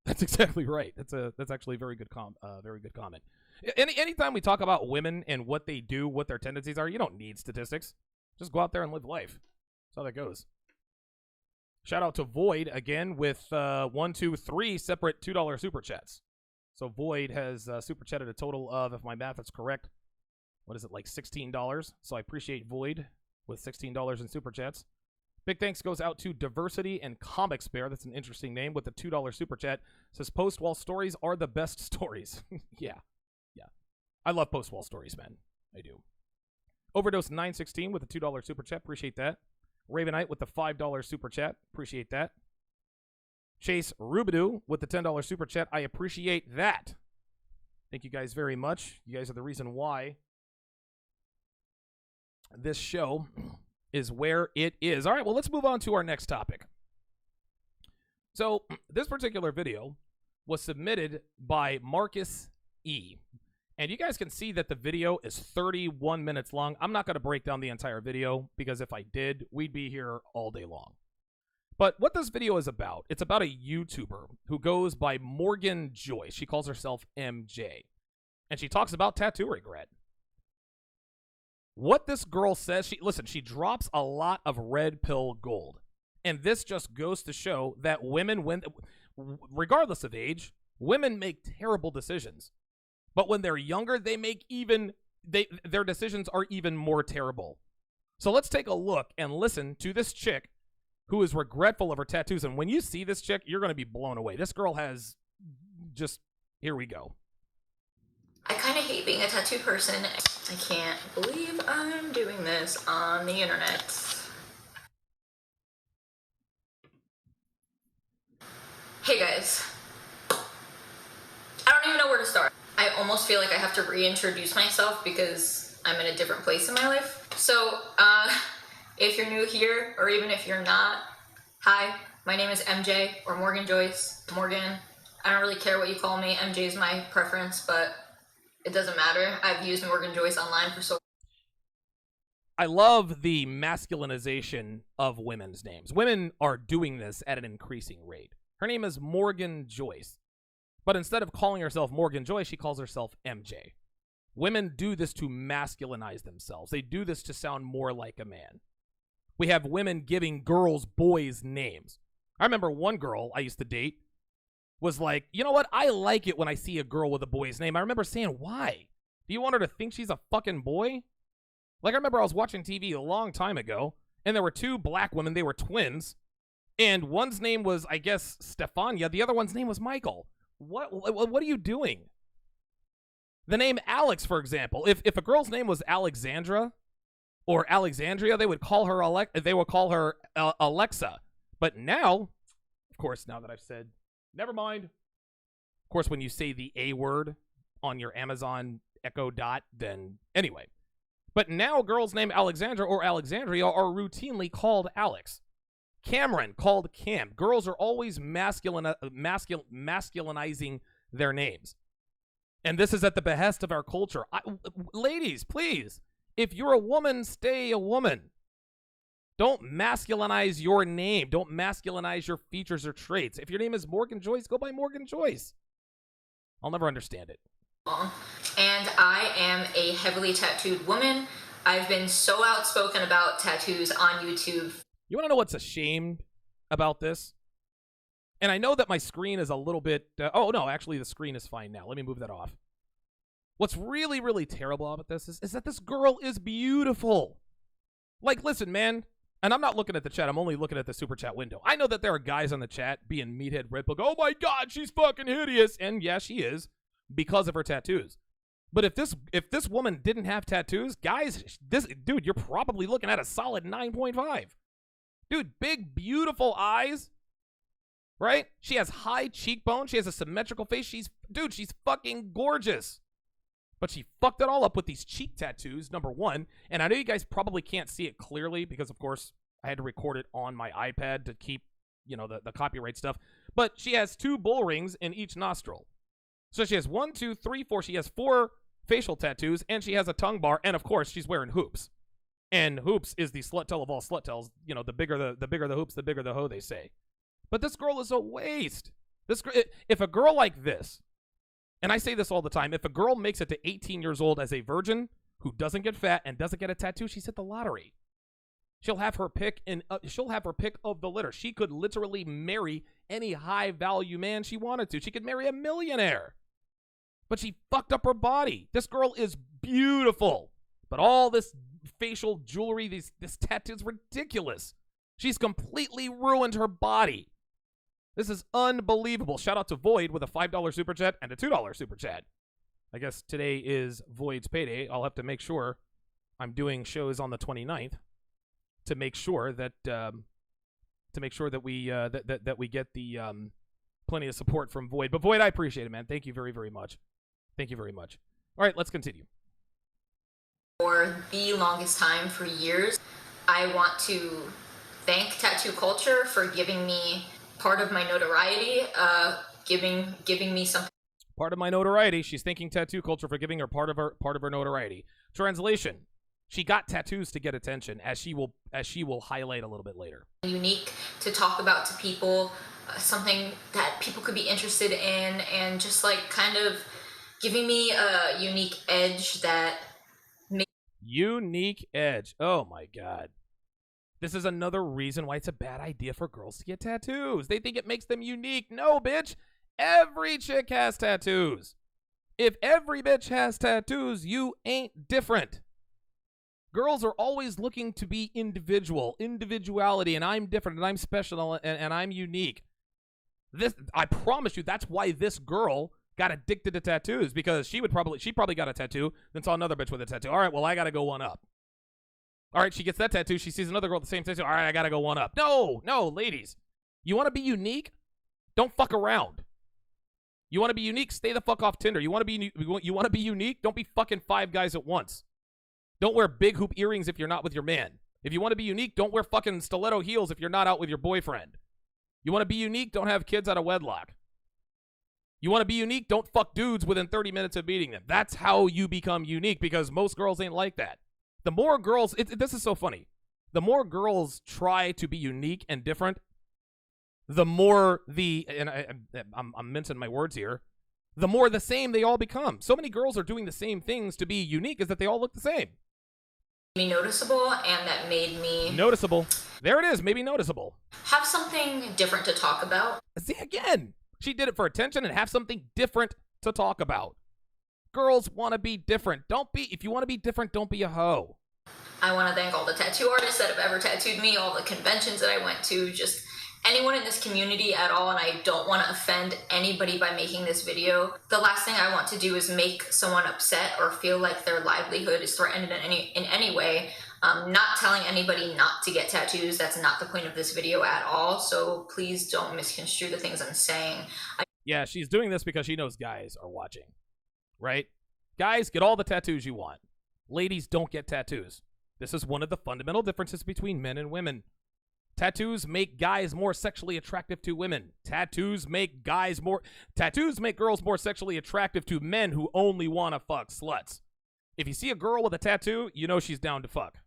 That's exactly right. That's actually a very good comment. Anytime we talk about women and what they do, what their tendencies are, you don't need statistics. Just go out there and live life. That's how that goes. Shout out to Void again with 1, 2, 3 separate $2 super chats. So Void has super chatted a total of, if my math is correct, what is it, like $16? So I appreciate Void with $16 in super chats. Big thanks goes out to Diversity and Comic Spare. That's an interesting name with the $2 super chat. Says post-wall stories are the best stories. Yeah. I love post-wall stories, man. I do. Overdose 916 with the $2 super chat. Appreciate that. Ravenite with the $5 super chat. Appreciate that. Chase Rubidoo with the $10 super chat. I appreciate that. Thank you guys very much. You guys are the reason why this show is where it is. All right, well, let's move on to our next topic. So this particular video was submitted by Marcus E. And you guys can see that the video is 31 minutes long. I'm not going to break down the entire video because if I did, we'd be here all day long. But what this video is about, it's about a YouTuber who goes by Morgan Joyce. She calls herself MJ. And she talks about tattoo regret. What this girl says, she drops a lot of red pill gold. And this just goes to show that women, regardless of age, women make terrible decisions. But when they're younger, their decisions are even more terrible. So let's take a look and listen to this chick who is regretful of her tattoos. And when you see this chick, you're going to be blown away. This girl has just, here we go. I kind of hate being a tattoo person. I can't believe I'm doing this on the internet. Hey guys. I don't even know where to start. I almost feel like I have to reintroduce myself because I'm in a different place in my life. So, if you're new here, or even if you're not, hi, my name is MJ, or Morgan Joyce. Morgan, I don't really care what you call me. MJ is my preference, but it doesn't matter. I've used Morgan Joyce online for so long. I love the masculinization of women's names. Women are doing this at an increasing rate. Her name is Morgan Joyce. But instead of calling herself Morgan Joyce, she calls herself MJ. Women do this to masculinize themselves. They do this to sound more like a man. We have women giving girls boys' names. I remember one girl I used to date was like, you know what? I like it when I see a girl with a boy's name. I remember saying, why? Do you want her to think she's a fucking boy? Like, I remember I was watching TV a long time ago, and there were two black women. They were twins. And one's name was, I guess, Stefania. The other one's name was Michael. What are you doing? The name Alex, for example. If a girl's name was Alexandra or Alexandria, they would call her Alexa. But now, of course, now that I've said, never mind. Of course, when you say the A word on your Amazon Echo Dot, then anyway. But now girls named Alexandra or Alexandria are routinely called Alex. Cameron called Cam. Girls are always masculinizing their names. And this is at the behest of our culture. Ladies, please, if you're a woman, stay a woman. Don't masculinize your name. Don't masculinize your features or traits. If your name is Morgan Joyce, go by Morgan Joyce. I'll never understand it. And I am a heavily tattooed woman. I've been so outspoken about tattoos on YouTube. You want to know what's ashamed about this? And I know that my screen is a little bit... oh, no, actually, the screen is fine now. Let me move that off. What's really, really terrible about this is that this girl is beautiful. Like, listen, man. And I'm not looking at the chat. I'm only looking at the super chat window. I know that there are guys on the chat being meathead Red Pill. Oh, my God, she's fucking hideous. And, yeah, she is because of her tattoos. But if this woman didn't have tattoos, guys, dude, you're probably looking at a solid 9.5. Dude, big, beautiful eyes, right? She has high cheekbones. She has a symmetrical face. She's fucking gorgeous. But she fucked it all up with these cheek tattoos, number one. And I know you guys probably can't see it clearly because, of course, I had to record it on my iPad to keep, the copyright stuff. But she has 2 bull rings in each nostril. So she has 1, 2, 3, 4. She has 4 facial tattoos, and she has a tongue bar. And, of course, she's wearing hoops. And hoops is the slut tell of all slut tells. The bigger the hoops, the bigger the hoe, they say. But this girl is a waste. If a girl like this, and I say this all the time, if a girl makes it to 18 years old as a virgin who doesn't get fat and doesn't get a tattoo, she's hit the lottery. She'll have her pick of the litter. She could literally marry any high value man she wanted to. She could marry a millionaire. But she fucked up her body. This girl is beautiful. But all this facial jewelry, this tattoo is ridiculous. She's completely ruined her body. This is unbelievable. Shout out to Void with a $5 super chat and a $2 super chat. I guess today is Void's payday. I'll have to make sure I'm doing shows on the 29th to make sure that we get the plenty of support from Void. But Void, I appreciate it, man. Thank you very, very much. Thank you very much. All right, let's continue. For the longest time, for years, I want to thank tattoo culture for giving me part of my notoriety, giving me something. Part of my notoriety. She's thanking tattoo culture for giving her part of her notoriety. Translation: she got tattoos to get attention, as she will highlight a little bit later. Unique to talk about to people, something that people could be interested in, and just like kind of giving me a unique edge that. Unique edge. Oh my God. This is another reason why it's a bad idea for girls to get tattoos. They think it makes them unique. No, bitch. Every chick has tattoos. If every bitch has tattoos, you ain't different. Girls are always looking to be individuality, and I'm different, and I'm special, and I'm unique. I promise you, that's why this girl got addicted to tattoos, because she probably got a tattoo, then saw another bitch with a tattoo. All right, well, I gotta go one up. All right, she gets that tattoo. She sees another girl with the same tattoo. All right, I gotta go one up. No, ladies. You want to be unique? Don't fuck around. You want to be unique? Stay the fuck off Tinder. You want to be unique? Don't be fucking 5 guys at once. Don't wear big hoop earrings if you're not with your man. If you want to be unique, don't wear fucking stiletto heels if you're not out with your boyfriend. You want to be unique? Don't have kids out of wedlock. You want to be unique? Don't fuck dudes within 30 minutes of meeting them. That's how you become unique, because most girls ain't like that. The more girls, this is so funny. The more girls try to be unique and different, the more I'm mincing my words here, the more the same they all become. So many girls are doing the same things to be unique is that they all look the same. Me noticeable, and that made me noticeable. There it is, maybe noticeable. Have something different to talk about. See, again, she did it for attention and have something different to talk about. Girls want to be different. If you want to be different, don't be a hoe. I want to thank all the tattoo artists that have ever tattooed me, all the conventions that I went to, just anyone in this community at all, and I don't want to offend anybody by making this video. The last thing I want to do is make someone upset or feel like their livelihood is threatened in any way. Not telling anybody not to get tattoos. That's not the point of this video at all, so please don't misconstrue the things I'm saying. Yeah, she's doing this because she knows guys are watching, right? Guys, get all the tattoos you want. Ladies, don't get tattoos. This is one of the fundamental differences between men and women. Tattoos make guys more sexually attractive to women. Tattoos make girls more sexually attractive to men who only want to fuck sluts. If you see a girl with a tattoo, you know she's down to fuck.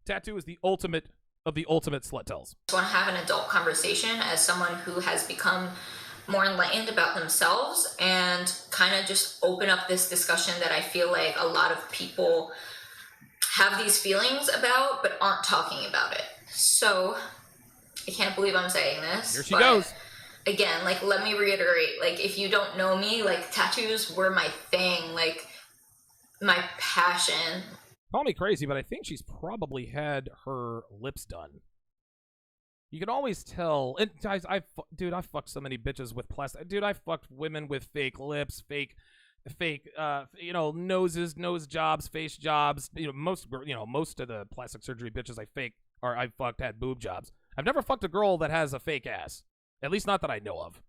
Tattoo is the ultimate of the ultimate slut tells. I want to have an adult conversation as someone who has become more enlightened about themselves, and kind of just open up this discussion that I feel like a lot of people have these feelings about but aren't talking about it. So I can't believe I'm saying this. Here she goes. Again, like, let me reiterate, like, if you don't know me, like, tattoos were my thing, like, my passion. Call me crazy, but I think she's probably had her lips done. You can always tell. And guys, I fucked so many bitches with plastic. Dude, I fucked women with fake lips, fake, noses, nose jobs, face jobs. Most of the plastic surgery bitches I fucked had boob jobs. I've never fucked a girl that has a fake ass. At least not that I know of.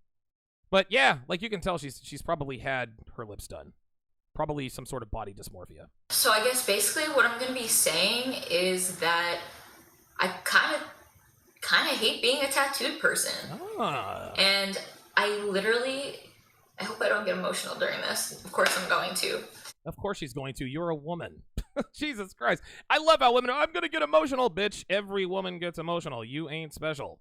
But yeah, like, you can tell she's probably had her lips done. Probably some sort of body dysmorphia. So I guess basically what I'm going to be saying is that I kind of hate being a tattooed person. And I hope I don't get emotional during this. Of course I'm going to. Of course she's going to. You're a woman. Jesus Christ. I love how women are, I'm going to get emotional, bitch. Every woman gets emotional. You ain't special.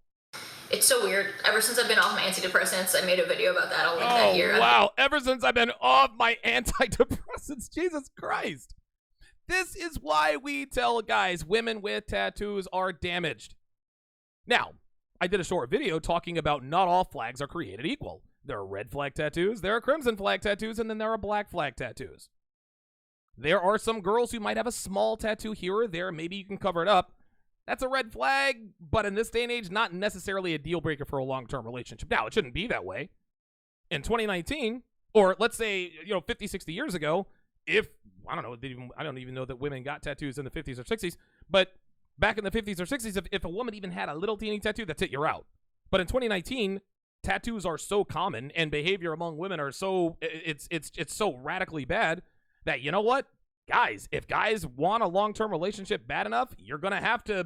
It's so weird. Ever since I've been off my antidepressants, I made a video about that. I'll link that here. Oh, wow. Ever since I've been off my antidepressants. Jesus Christ. This is why we tell guys women with tattoos are damaged. Now, I did a short video talking about not all flags are created equal. There are red flag tattoos, there are crimson flag tattoos, and then there are black flag tattoos. There are some girls who might have a small tattoo here or there. Maybe you can cover it up. That's a red flag, but in this day and age, not necessarily a deal breaker for a long-term relationship. Now, it shouldn't be that way. In 2019, or let's say, 50, 60 years ago, I don't even know that women got tattoos in the 50s or 60s, but back in the 50s or 60s, if a woman even had a little teeny tattoo, that's it, you're out. But in 2019, tattoos are so common, and behavior among women are it's so radically bad that, you know what? Guys, if guys want a long-term relationship bad enough, you're gonna have to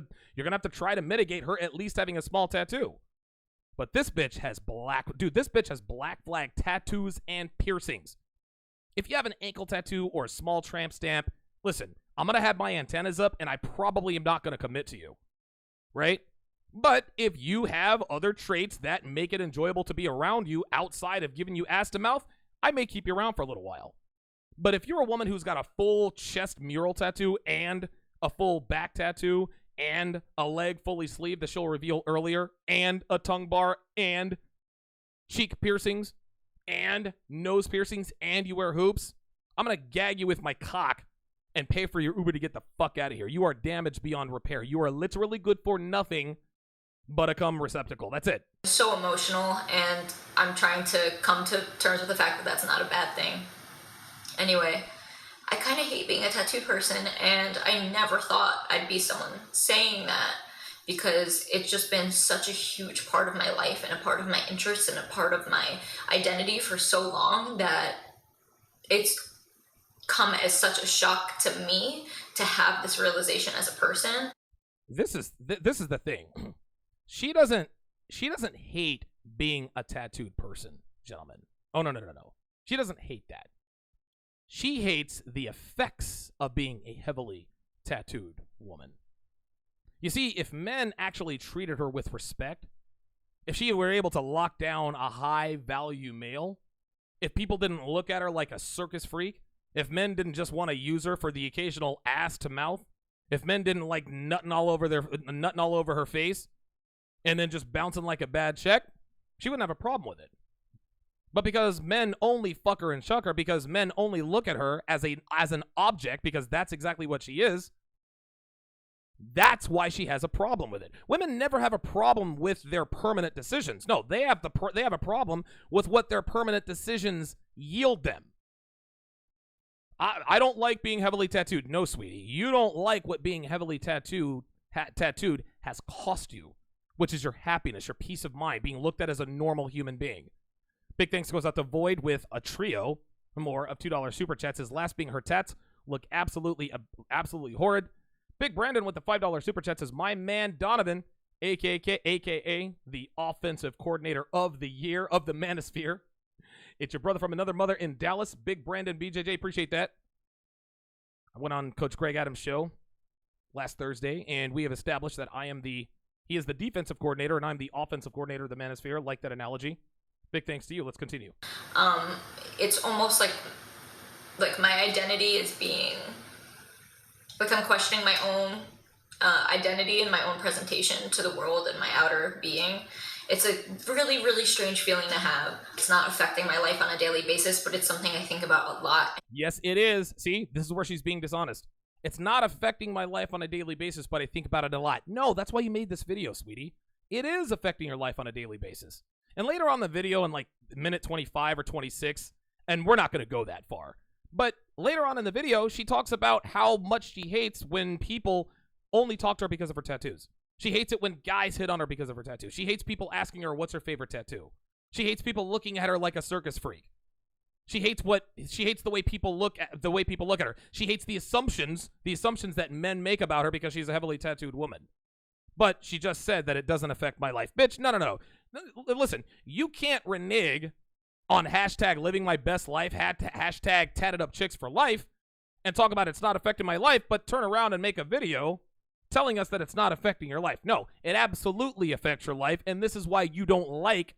try to mitigate her at least having a small tattoo. But this bitch has this bitch has black flag tattoos and piercings. If you have an ankle tattoo or a small tramp stamp, listen, I'm going to have my antennas up and I probably am not going to commit to you. Right? But if you have other traits that make it enjoyable to be around you outside of giving you ass to mouth, I may keep you around for a little while. But if you're a woman who's got a full chest mural tattoo and a full back tattoo and a leg fully sleeved that she'll reveal earlier and a tongue bar and cheek piercings and nose piercings and you wear hoops, I'm going to gag you with my cock and pay for your Uber to get the fuck out of here. You are damaged beyond repair. You are literally good for nothing but a cum receptacle. That's it. So emotional, and I'm trying to come to terms with the fact that that's not a bad thing. Anyway, I kind of hate being a tattooed person, and I never thought I'd be someone saying that, because it's just been such a huge part of my life and a part of my interests and a part of my identity for so long that it's come as such a shock to me to have this realization as a person. This is the thing. She doesn't hate being a tattooed person, gentlemen. Oh, no. She doesn't hate that. She hates the effects of being a heavily tattooed woman. You see, if men actually treated her with respect, if she were able to lock down a high-value male, if people didn't look at her like a circus freak, if men didn't just want to use her for the occasional ass to mouth, if men didn't like nutting all over her face, and then just bouncing like a bad check, she wouldn't have a problem with it. But because men only fuck her and chuck her, because men only look at her as an object, because that's exactly what she is, that's why she has a problem with it. Women never have a problem with their permanent decisions. No, they have a problem with what their permanent decisions yield them. I don't like being heavily tattooed. No, sweetie. You don't like what being heavily tattooed has cost you, which is your happiness, your peace of mind, being looked at as a normal human being. Big thanks goes out to Void with a trio more of $2 super chats. His last being her tats look absolutely horrid. Big Brandon with the $5 super chat says, my man Donovan, aka the offensive coordinator of the year of the Manosphere. It's your brother from another mother in Dallas. Big Brandon BJJ, appreciate that. I went on Coach Greg Adams' show last Thursday, and we have established that he is the defensive coordinator, and I'm the offensive coordinator of the Manosphere. Like that analogy. Big thanks to you. Let's continue. It's almost like my identity is being, like I'm questioning my own identity and my own presentation to the world and my outer being. It's a really, really strange feeling to have. It's not affecting my life on a daily basis, but it's something I think about a lot. Yes, it is. See, this is where she's being dishonest. It's not affecting my life on a daily basis, but I think about it a lot. No, that's why you made this video, sweetie. It is affecting your life on a daily basis. And later on the video, in like minute 25 or 26, and we're not going to go that far, but later on in the video, she talks about how much she hates when people only talk to her because of her tattoos. She hates it when guys hit on her because of her tattoo. She hates people asking her what's her favorite tattoo. She hates people looking at her like a circus freak. She hates the way people look at her. She hates the assumptions that men make about her because she's a heavily tattooed woman. But she just said that it doesn't affect my life. Bitch, no. Listen, you can't renege on hashtag living my best life, hashtag tatted up chicks for life, and talk about it's not affecting my life, but turn around and make a video telling us that it's not affecting your life. No, it absolutely affects your life, and this is why you don't like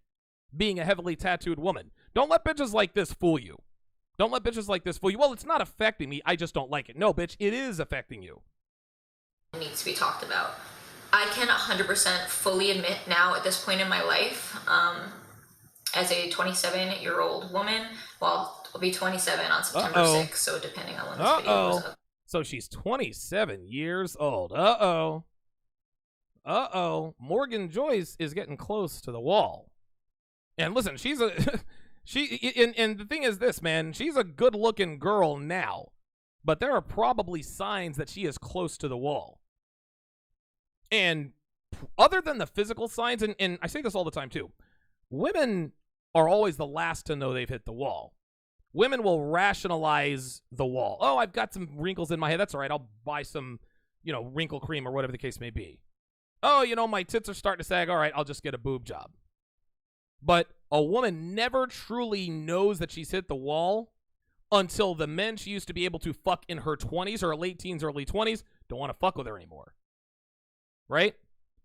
being a heavily tattooed woman. Don't let bitches like this fool you. Well, it's not affecting me, I just don't like it. No, bitch, it is affecting you. It needs to be talked about. I can 100% fully admit now at this point in my life, as a 27-year-old woman, well, I'll be 27 on September 6th, so depending on when this video goes up. So she's 27 years old. Morgan Joyce is getting close to the wall. And listen, and the thing is this, man, she's a good-looking girl now, but there are probably signs that she is close to the wall. And other than the physical signs, and I say this all the time too, women are always the last to know they've hit the wall. Women will rationalize the wall. Oh, I've got some wrinkles in my head. That's all right. I'll buy some, wrinkle cream or whatever the case may be. Oh, my tits are starting to sag. All right, I'll just get a boob job. But a woman never truly knows that she's hit the wall until the men she used to be able to fuck in her 20s or late teens, early 20s don't want to fuck with her anymore. Right?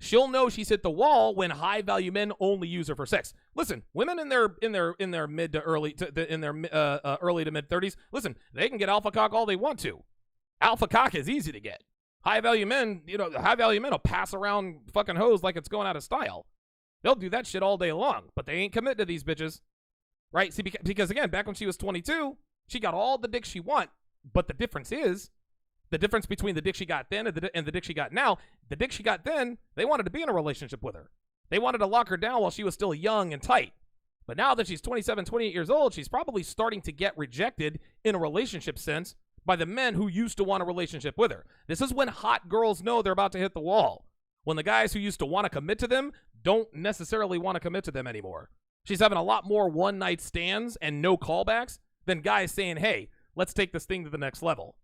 She'll know she's hit the wall when high value men only use her for sex. Listen, women in their mid to early to early to mid 30s, listen, they can get alpha cock all they want to. Alpha cock is easy to get. High value men, high value men will pass around fucking hoes like it's going out of style. They'll do that shit all day long, but they ain't commit to these bitches. Right? See, because again, back when she was 22, she got all the dick she want, but the difference between the dick she got then and the dick she got now, the dick she got then, they wanted to be in a relationship with her. They wanted to lock her down while she was still young and tight. But now that she's 27, 28 years old, she's probably starting to get rejected in a relationship sense by the men who used to want a relationship with her. This is when hot girls know they're about to hit the wall. When the guys who used to want to commit to them don't necessarily want to commit to them anymore. She's having a lot more one-night stands and no callbacks than guys saying, hey, let's take this thing to the next level.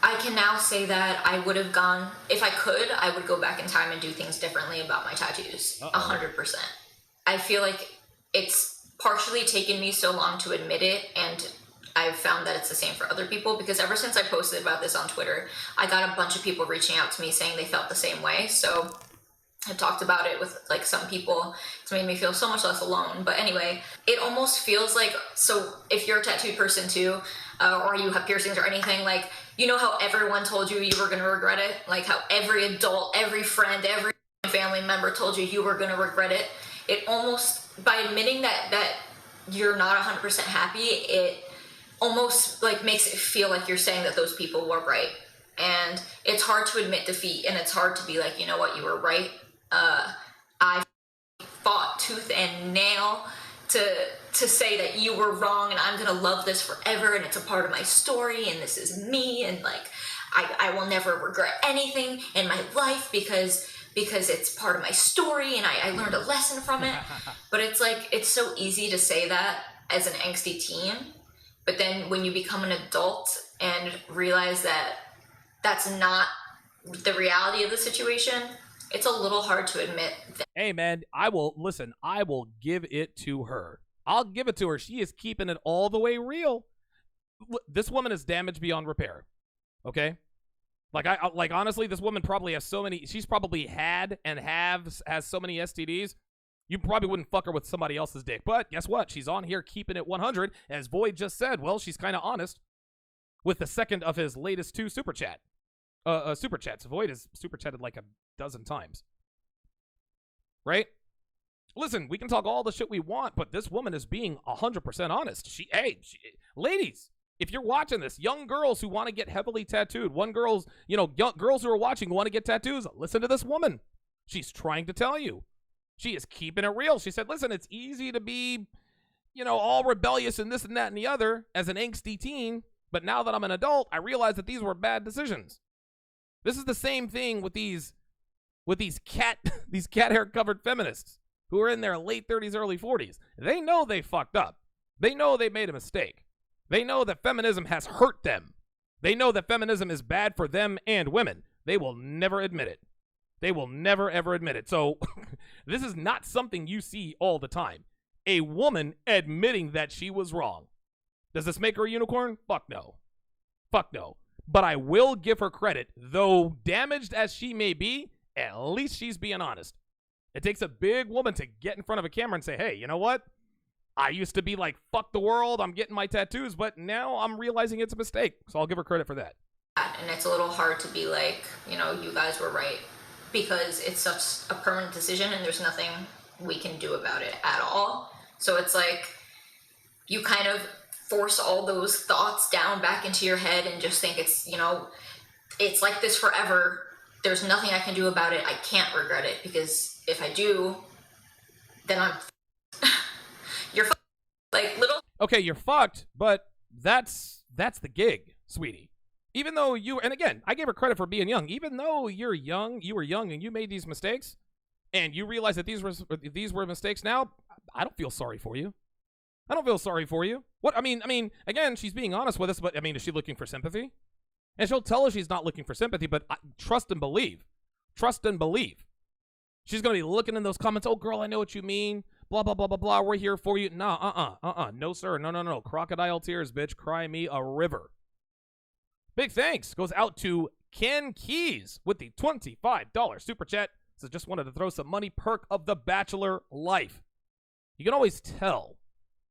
I can now say that I would have gone, if I could, I would go back in time and do things differently about my tattoos. 100%. I feel like it's partially taken me so long to admit it, and I've found that it's the same for other people, because ever since I posted about this on Twitter, I got a bunch of people reaching out to me saying they felt the same way. So I've talked about it with like some people. It's made me feel so much less alone. But anyway, it almost feels like, so if you're a tattooed person too, or you have piercings or anything, like, you know how everyone told you were going to regret it? Like how every adult, every friend, every family member told you were going to regret it. It almost, by admitting that you're not 100% happy, it almost like makes it feel like you're saying that those people were right. And it's hard to admit defeat, and it's hard to be like, you know what, you were right. I fought tooth and nail to say that you were wrong, and I'm gonna love this forever, and it's a part of my story, and this is me, and like I will never regret anything in my life because it's part of my story, and I learned a lesson from it. But it's like, it's so easy to say that as an angsty teen, but then when you become an adult and realize that that's not the reality of the situation, it's a little hard to admit that. Hey, man, I will give it to her. I'll give it to her. She is keeping it all the way real. This woman is damaged beyond repair. Okay? Like honestly, this woman probably has so many, she's probably had and has so many STDs. You probably wouldn't fuck her with somebody else's dick. But guess what? She's on here keeping it 100. As Void just said, well, she's kind of honest with the second of his latest two super chats. Void has super chatted like a dozen times. Right? Listen, we can talk all the shit we want, but this woman is being 100% honest. Ladies, if you're watching this, young girls who want to get heavily tattooed, young girls who are watching who want to get tattoos, listen to this woman. She's trying to tell you. She is keeping it real. She said, listen, it's easy to be, all rebellious and this and that and the other as an angsty teen, but now that I'm an adult, I realize that these were bad decisions. This is the same thing with these cat hair covered feminists who are in their late 30s, early 40s. They know they fucked up. They know they made a mistake. They know that feminism has hurt them. They know that feminism is bad for them and women. They will never admit it. They will never, ever admit it. So this is not something you see all the time. A woman admitting that she was wrong. Does this make her a unicorn? Fuck no. Fuck no. But I will give her credit. Though damaged as she may be, at least she's being honest. It takes a big woman to get in front of a camera and say, hey, you know what? I used to be like, fuck the world, I'm getting my tattoos, but now I'm realizing it's a mistake. So I'll give her credit for that. And it's a little hard to be like, you guys were right, because it's such a permanent decision and there's nothing we can do about it at all. So it's like you kind of force all those thoughts down back into your head and just think it's like this forever. There's nothing I can do about it. I can't regret it, because if I do, then I'm you're like little. Okay, you're fucked, but that's the gig, sweetie. Even though and again, I gave her credit for being young. Even though you were young and you made these mistakes, and you realize that these were mistakes now, I don't feel sorry for you. I don't feel sorry for you. What? I mean, again, she's being honest with us, but is she looking for sympathy? And she'll tell us she's not looking for sympathy, but trust and believe. Trust and believe. She's going to be looking in those comments. Oh, girl, I know what you mean. Blah, blah, blah, blah, blah. We're here for you. Nah, no, sir. No. Crocodile tears, bitch. Cry me a river. Big thanks goes out to Ken Keys with the $25 super chat. So just wanted to throw some money. Perk of the bachelor life. You can always tell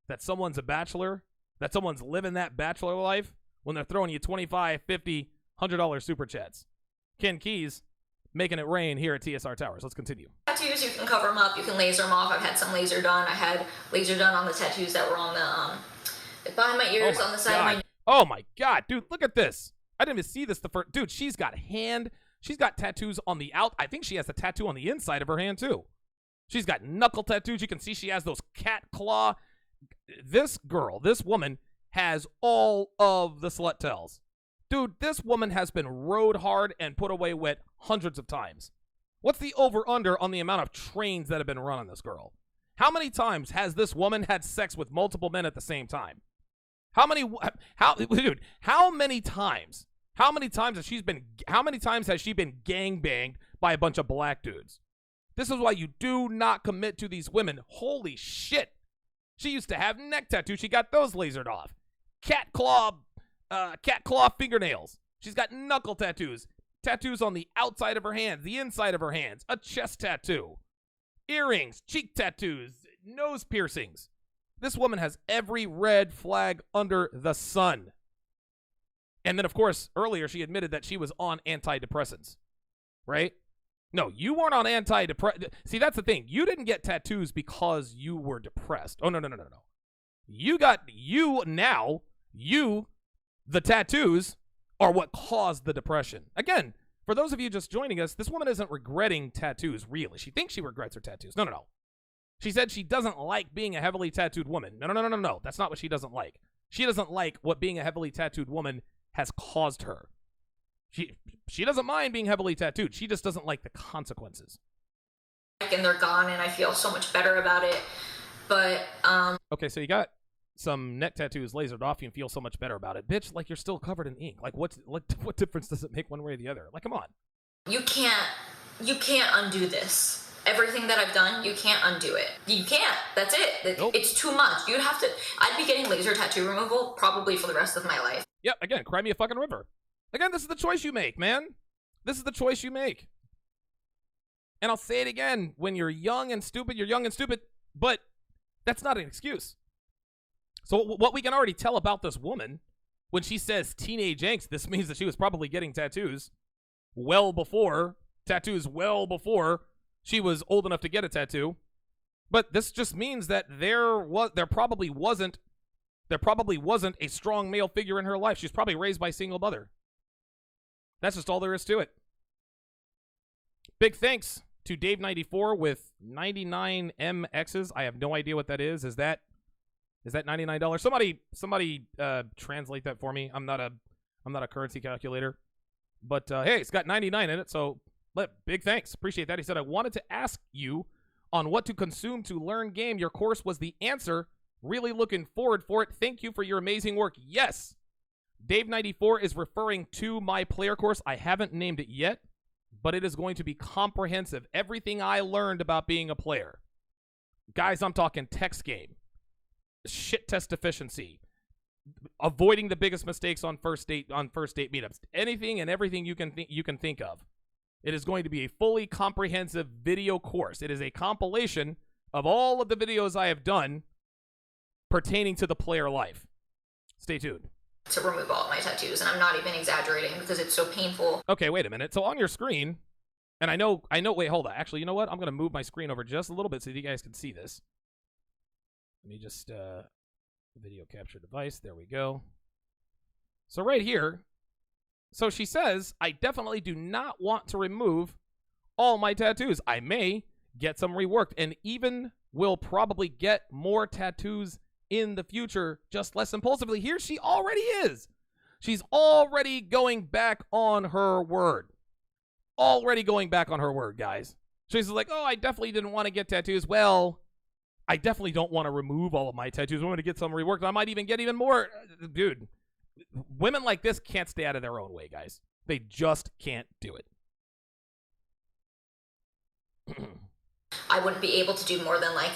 that someone's a bachelor, that someone's living that bachelor life when they're throwing you $25, $50, $100 super chats. Ken Keys making it rain here at TSR Towers. Let's continue. Tattoos, you can cover them up, you can laser them off. I've had some laser done. I had laser done on the tattoos that were on the behind my ears, on the side of my. Oh my God, dude, look at this. I didn't even see this the first. Dude, she's got tattoos on the out. I think she has a tattoo on the inside of her hand too. She's got knuckle tattoos. You can see she has those cat claw. This woman has all of the slut tells. Dude, this woman has been rode hard and put away wet hundreds of times. What's the over-under on the amount of trains that have been run on this girl? How many times has this woman had sex with multiple men at the same time? How many times has she been gangbanged by a bunch of black dudes? This is why you do not commit to these women. Holy shit. She used to have neck tattoos. She got those lasered off. Cat claw fingernails. She's got knuckle tattoos. Tattoos on the outside of her hands, the inside of her hands, a chest tattoo, earrings, cheek tattoos, nose piercings. This woman has every red flag under the sun. And then, of course, earlier she admitted that she was on antidepressants, right? No, you weren't on antidepressants. See, that's the thing. You didn't get tattoos because you were depressed. Oh, no. The tattoos are what caused the depression. Again, for those of you just joining us, this woman isn't regretting tattoos, really. She thinks she regrets her tattoos. No. She said she doesn't like being a heavily tattooed woman. No. That's not what she doesn't like. She doesn't like what being a heavily tattooed woman has caused her. She doesn't mind being heavily tattooed. She just doesn't like the consequences. And they're gone, and I feel so much better about it. But, Okay, so you got some neck tattoos lasered off you and feel so much better about it. Bitch, like you're still covered in ink. Like what difference does it make one way or the other? Like, come on. You can't undo this. Everything that I've done, you can't undo it. You can't. That's it. Nope. It's too much. I'd be getting laser tattoo removal probably for the rest of my life. Yep, again, cry me a fucking river. Again, this is the choice you make, man. This is the choice you make. And I'll say it again. When you're young and stupid, you're young and stupid. But that's not an excuse. So what we can already tell about this woman, when she says teenage angst, this means that she was probably getting tattoos well before she was old enough to get a tattoo. But this just means that there probably wasn't a strong male figure in her life. She's probably raised by a single mother. That's just all there is to it. Big thanks to Dave94 with 99 MXs. I have no idea what that is. Is that $99? Somebody translate that for me. I'm not a currency calculator. But hey, it's got 99 in it, so big thanks. Appreciate that. He said, I wanted to ask you on what to consume to learn game. Your course was the answer. Really looking forward for it. Thank you for your amazing work. Yes. Dave94 is referring to my player course. I haven't named it yet, but it is going to be comprehensive. Everything I learned about being a player. Guys, I'm talking text game, shit test efficiency, avoiding the biggest mistakes on first date meetups, anything and everything you can think of. It is going to be a fully comprehensive video course. It is a compilation of all of the videos I have done pertaining to the player life. Stay tuned. To remove all of my tattoos, and I'm not even exaggerating because it's so painful. Okay, wait a minute. So on your screen, and I know, wait, hold on. Actually, you know what? I'm going to move my screen over just a little bit so you guys can see this. Let me just, video capture device. There we go. So right here, so she says, I definitely do not want to remove all my tattoos. I may get some reworked and even will probably get more tattoos in the future, just less impulsively. Here she already is. She's already going back on her word. Guys. She's like, oh, I definitely didn't want to get tattoos. Well, I definitely don't want to remove all of my tattoos. I want to get some reworked. I might even get even more. Dude, women like this can't stay out of their own way, guys. They just can't do it. I wouldn't be able to do more than like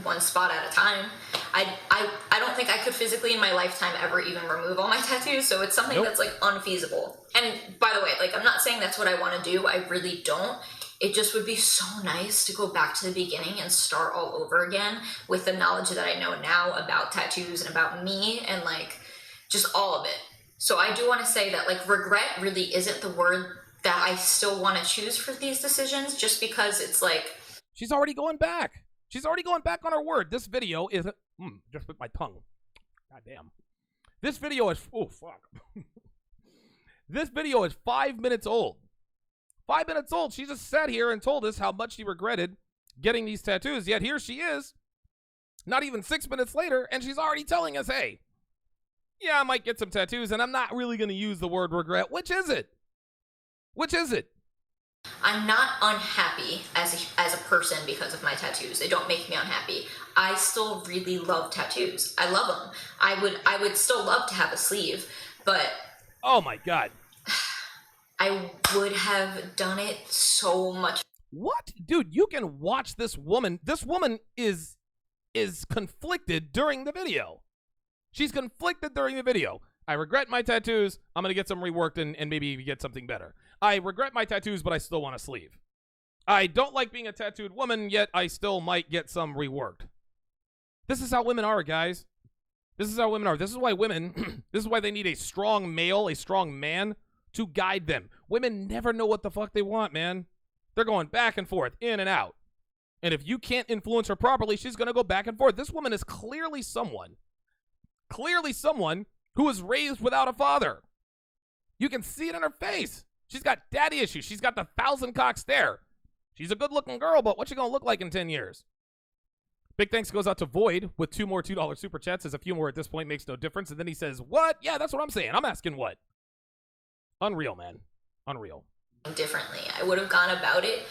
one spot at a time. I don't think I could physically in my lifetime ever even remove all my tattoos, so it's something that's like unfeasible. And by the way, like I'm not saying that's what I want to do, I really don't. It just would be so nice to go back to the beginning and start all over again with the knowledge that I know now about tattoos and about me and like just all of it. So I do want to say that like regret really isn't the word that I still want to choose for these decisions, just because it's like, she's already going back. She's already going back on her word. This video is just with my tongue. God damn. This video is This video is 5 minutes old. 5 minutes old. She just sat here and told us how much she regretted getting these tattoos. Yet here she is, not even 6 minutes later, and she's already telling us, hey, yeah, I might get some tattoos, and I'm not really going to use the word regret. Which is it? Which is it? I'm not unhappy as a person because of my tattoos. They don't make me unhappy. I still really love tattoos. I love them. I would still love to have a sleeve, but oh my God, I would have done it so much. What? Dude, you can watch this woman. This woman is conflicted during the video. She's conflicted during the video. I regret my tattoos. I'm going to get some reworked and maybe get something better. I regret my tattoos, but I still want a sleeve. I don't like being a tattooed woman, yet I still might get some reworked. This is how women are, guys. This is how women are. This is why women, this is why they need a strong male, a strong man to guide them. Women never know what the fuck they want, man. They're going back and forth, in and out. And if you can't influence her properly, she's going to go back and forth. This woman is clearly someone who was raised without a father. You can see it in her face. She's got daddy issues. She's got the 1,000 cock stare. She's a good-looking girl, but what's she going to look like in 10 years? Big thanks goes out to Void with 2 more $2 super chats. Says a few more at this point makes no difference. And then he says, what? Yeah, that's what I'm saying. I'm asking what? Unreal, man. Unreal. Differently. I would have gone about it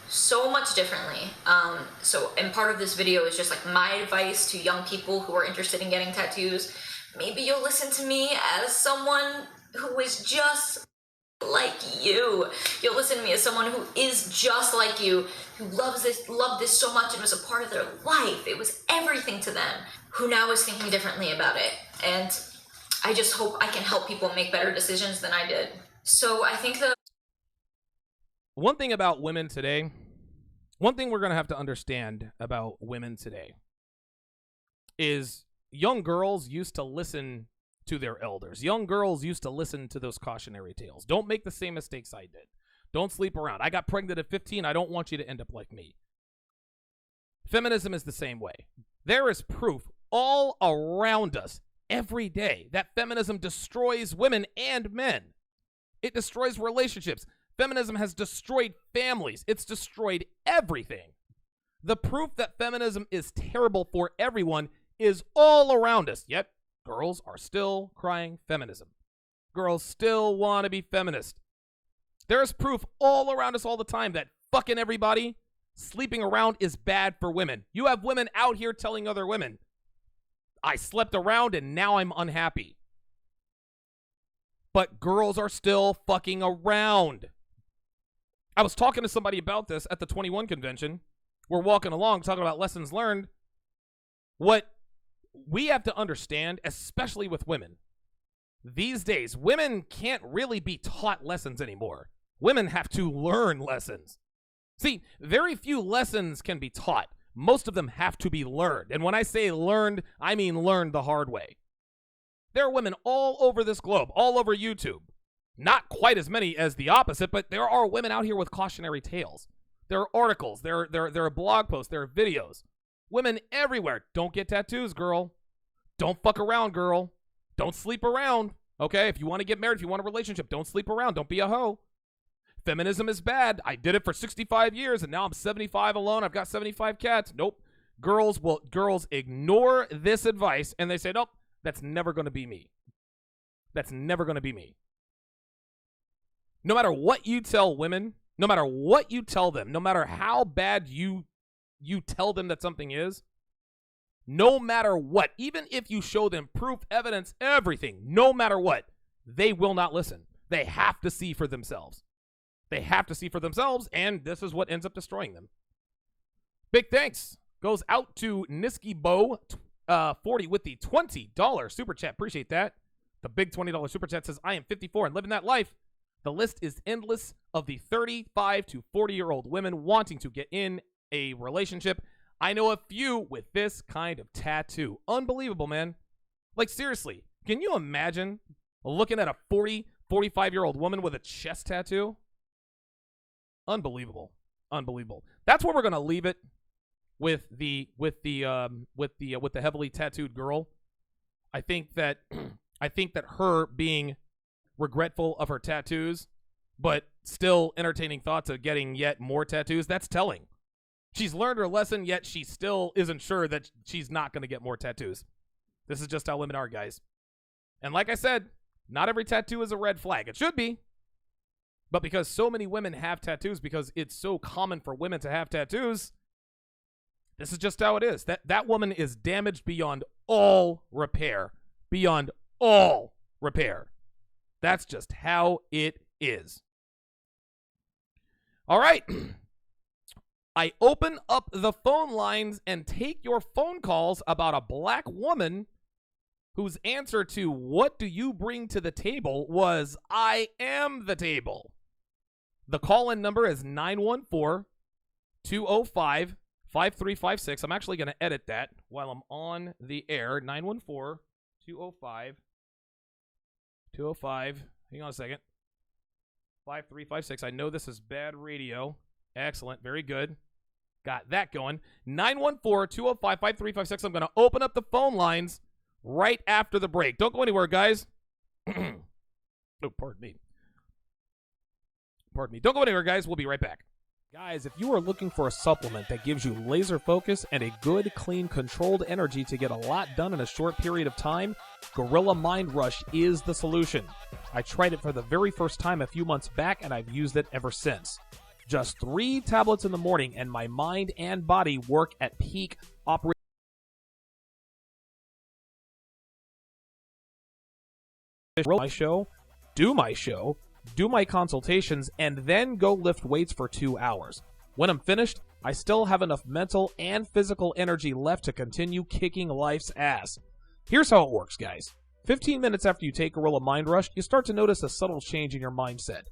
so much differently. And part of this video is just like my advice to young people who are interested in getting tattoos. Maybe you'll listen to me as someone who is just like you. You'll listen to me as someone who is just like you, who loved this so much and was a part of their life. It was everything to them, who now is thinking differently about it. And I just hope I can help people make better decisions than I did. So I think the one thing about women today, one thing we're going to have to understand about women today is young girls used to listen to their elders. Young girls used to listen to those cautionary tales. Don't make the same mistakes I did. Don't sleep around. I got pregnant at 15. I don't want you to end up like me. Feminism is the same way. There is proof all around us every day that feminism destroys women and men. It destroys relationships. Feminism has destroyed families. It's destroyed everything. The proof that feminism is terrible for everyone is all around us. Yet, girls are still crying feminism. Girls still want to be feminist. There's proof all around us all the time that fucking everybody, sleeping around is bad for women. You have women out here telling other women, I slept around and now I'm unhappy. But girls are still fucking around. I was talking to somebody about this at the 21 convention. We're walking along talking about lessons learned. What we have to understand, especially with women, these days, women can't really be taught lessons anymore. Women have to learn lessons. See, very few lessons can be taught. Most of them have to be learned. And when I say learned, I mean learned the hard way. There are women all over this globe, all over YouTube. Not quite as many as the opposite, but there are women out here with cautionary tales. There are articles, there are blog posts, there are videos. Women everywhere. Don't get tattoos, girl. Don't fuck around, girl. Don't sleep around, okay? If you want to get married, if you want a relationship, don't sleep around. Don't be a hoe. Feminism is bad. I did it for 65 years, and now I'm 75 alone. I've got 75 cats. Nope. Girls ignore this advice, and they say, nope, that's never going to be me. That's never going to be me. No matter what you tell women, no matter what you tell them, no matter how bad you tell them that something is, no matter what, even if you show them proof, evidence, everything, no matter what, they will not listen. They have to see for themselves. They have to see for themselves, and this is what ends up destroying them. Big thanks goes out to Niski Bo 40 with the $20 super chat. Appreciate that. The big $20 super chat says, I am 54 and living that life. The list is endless of the 35 to 40-year-old women wanting to get in a relationship. I know a few with this kind of tattoo. Unbelievable, man. Like, seriously, can you imagine looking at a 40, 45-year-old woman with a chest tattoo? Unbelievable. Unbelievable. That's where we're going to leave it with the heavily tattooed girl. I think that her being regretful of her tattoos, but still entertaining thoughts of getting yet more tattoos, that's telling. She's learned her lesson, yet she still isn't sure that she's not going to get more tattoos. This is just how women are, guys. And like I said, not every tattoo is a red flag. It should be. But because so many women have tattoos, because it's so common for women to have tattoos, this is just how it is. That woman is damaged beyond all repair. Beyond all repair. That's just how it is. All right. I open up the phone lines and take your phone calls about a black woman whose answer to what do you bring to the table was, I am the table. The call-in number is 914-205-5356. I'm actually going to edit that while I'm on the air. 914-205-205. Hang on a second. 5356. I know this is bad radio. Excellent. Very good. Got that going. 914-205-5356. I'm going to open up the phone lines right after the break. Don't go anywhere, guys. Oh, pardon me. Don't go anywhere, guys. We'll be right back. Guys, if you are looking for a supplement that gives you laser focus and a good, clean, controlled energy to get a lot done in a short period of time, Gorilla Mind Rush is the solution. I tried it for the very first time a few months back, and I've used it ever since. Just 3 tablets in the morning, and my mind and body work at peak operation. My show, do my consultations, and then go lift weights for 2 hours. When I'm finished, I still have enough mental and physical energy left to continue kicking life's ass. Here's how it works, guys. 15 minutes after you take Gorilla Mind Rush, you start to notice a subtle change in your mindset.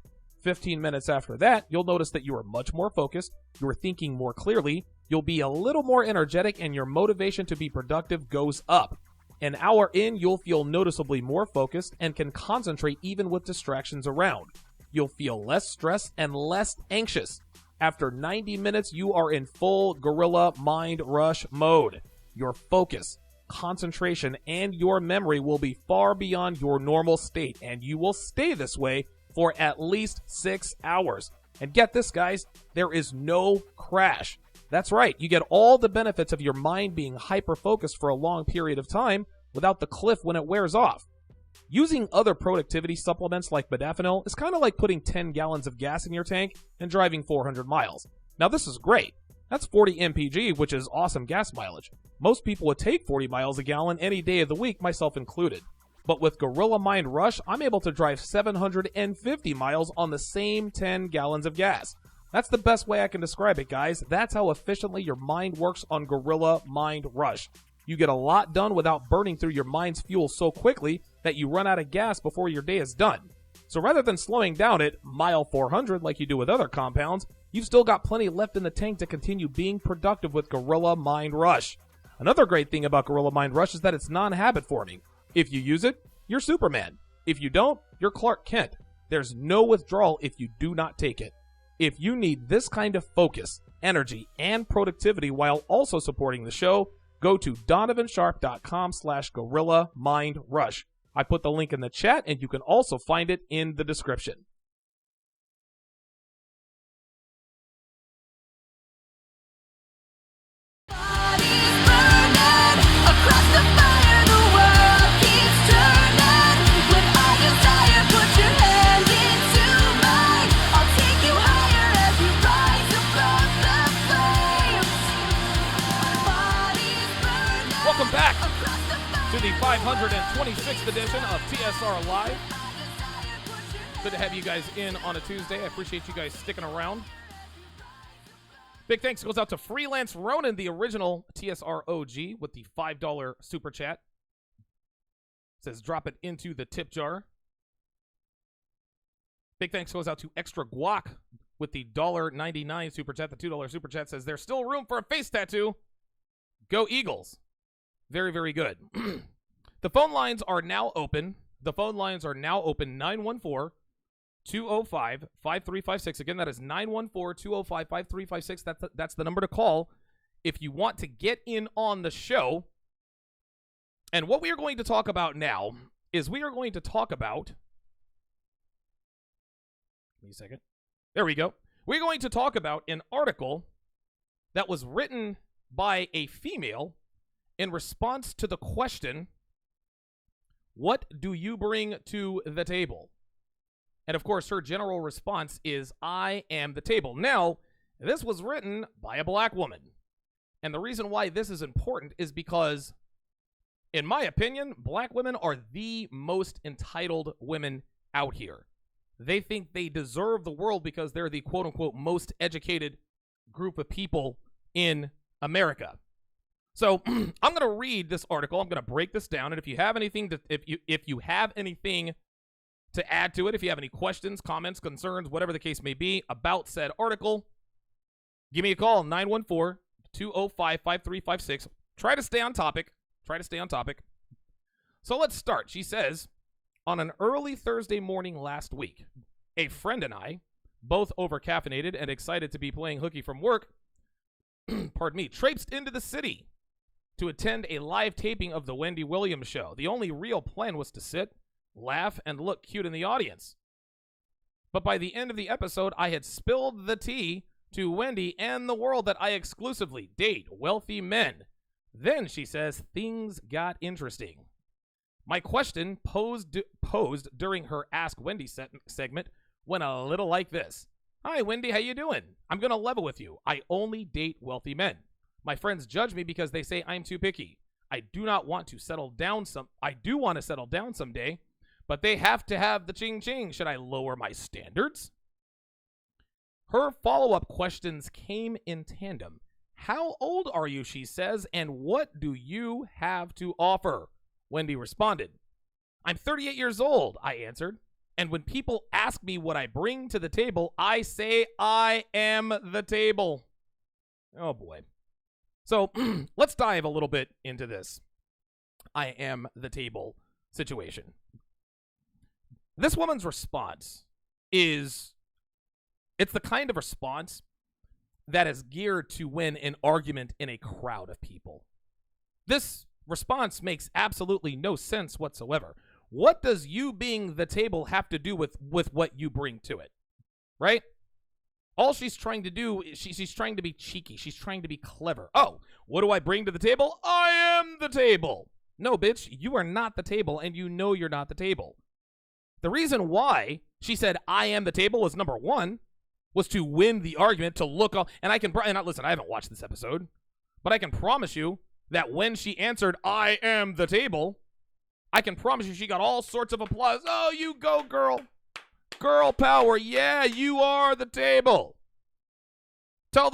15 minutes after that, you'll notice that you are much more focused, you are thinking more clearly, you'll be a little more energetic, and your motivation to be productive goes up. An hour in, you'll feel noticeably more focused and can concentrate even with distractions around. You'll feel less stressed and less anxious. After 90 minutes, you are in full Gorilla Mind Rush mode. Your focus, concentration, and your memory will be far beyond your normal state, and you will stay this way for at least 6 hours. And get this, guys, there is no crash. That's right, you get all the benefits of your mind being hyper-focused for a long period of time without the cliff when it wears off. Using other productivity supplements like modafinil is kind of like putting 10 gallons of gas in your tank and driving 400 miles. Now this is great. That's 40 mpg, which is awesome gas mileage. Most people would take 40 miles a gallon any day of the week, myself included. But with Gorilla Mind Rush, I'm able to drive 750 miles on the same 10 gallons of gas. That's the best way I can describe it, guys. That's how efficiently your mind works on Gorilla Mind Rush. You get a lot done without burning through your mind's fuel so quickly that you run out of gas before your day is done. So rather than slowing down at mile 400 like you do with other compounds, you've still got plenty left in the tank to continue being productive with Gorilla Mind Rush. Another great thing about Gorilla Mind Rush is that it's non-habit forming. If you use it, you're Superman. If you don't, you're Clark Kent. There's no withdrawal if you do not take it. If you need this kind of focus, energy, and productivity while also supporting the show, go to donovansharpe.com/Gorilla Mind Rush. I put the link in the chat, and you can also find it in the description. Welcome back to the 526th edition of TSR Live. Good to have you guys in on a Tuesday. I appreciate you guys sticking around. Big thanks goes out to Freelance Ronan, the original TSROG, with the $5 super chat. Says drop it into the tip jar. Big thanks goes out to Extra Guac with the $1.99 super chat. The $2 super chat says there's still room for a face tattoo. Go Eagles. Very, very good. The phone lines are now open. 914-205-5356. Again, that is 914-205-5356. That's the number to call if you want to get in on the show. And what we are going to talk about now is we are going to talk about... Give me a second. There we go. We're going to talk about an article that was written by a female in response to the question, what do you bring to the table? And of course, her general response is, I am the table. Now, this was written by a black woman. And the reason why this is important is because, in my opinion, black women are the most entitled women out here. They think they deserve the world because they're the quote-unquote most educated group of people in America. So I'm going to read this article. I'm going to break this down, and if you have anything to if you have anything to add to it, if you have any questions, comments, concerns, whatever the case may be about said article, give me a call, 914-205-5356. Try to stay on topic. So let's start. She says, on an early Thursday morning last week, a friend and I, both over-caffeinated and excited to be playing hooky from work, traipsed into the city to attend a live taping of the Wendy Williams show. The only real plan was to sit, laugh, and look cute in the audience. But by the end of the episode, I had spilled the tea to Wendy and the world that I exclusively date wealthy men. Then, she says, things got interesting. My question posed during her Ask Wendy segment went a little like this. Hi, Wendy, how you doing? I'm going to level with you. I only date wealthy men. My friends judge me because they say I'm too picky. I do want to settle down someday, but they have to have the ching-ching. Should I lower my standards? Her follow-up questions came in tandem. How old are you, she says, and what do you have to offer? Wendy responded. I'm 38 years old, I answered. And when people ask me what I bring to the table, I say I am the table. Oh, boy. So let's dive a little bit into this I am the table situation. This woman's response it's the kind of response that is geared to win an argument in a crowd of people. This response makes absolutely no sense whatsoever. What does you being the table have to do with what you bring to it? Right? All she's trying to do is she's trying to be cheeky. She's trying to be clever. Oh, what do I bring to the table? I am the table. No, bitch, you are not the table, and you know you're not the table. The reason why she said I am the table was, number one, was to win the argument, to look up. And listen, I haven't watched this episode, but I can promise you that when she answered I am the table, I can promise you she got all sorts of applause. Oh, you go, girl. Girl power. Yeah, you are the table. Tell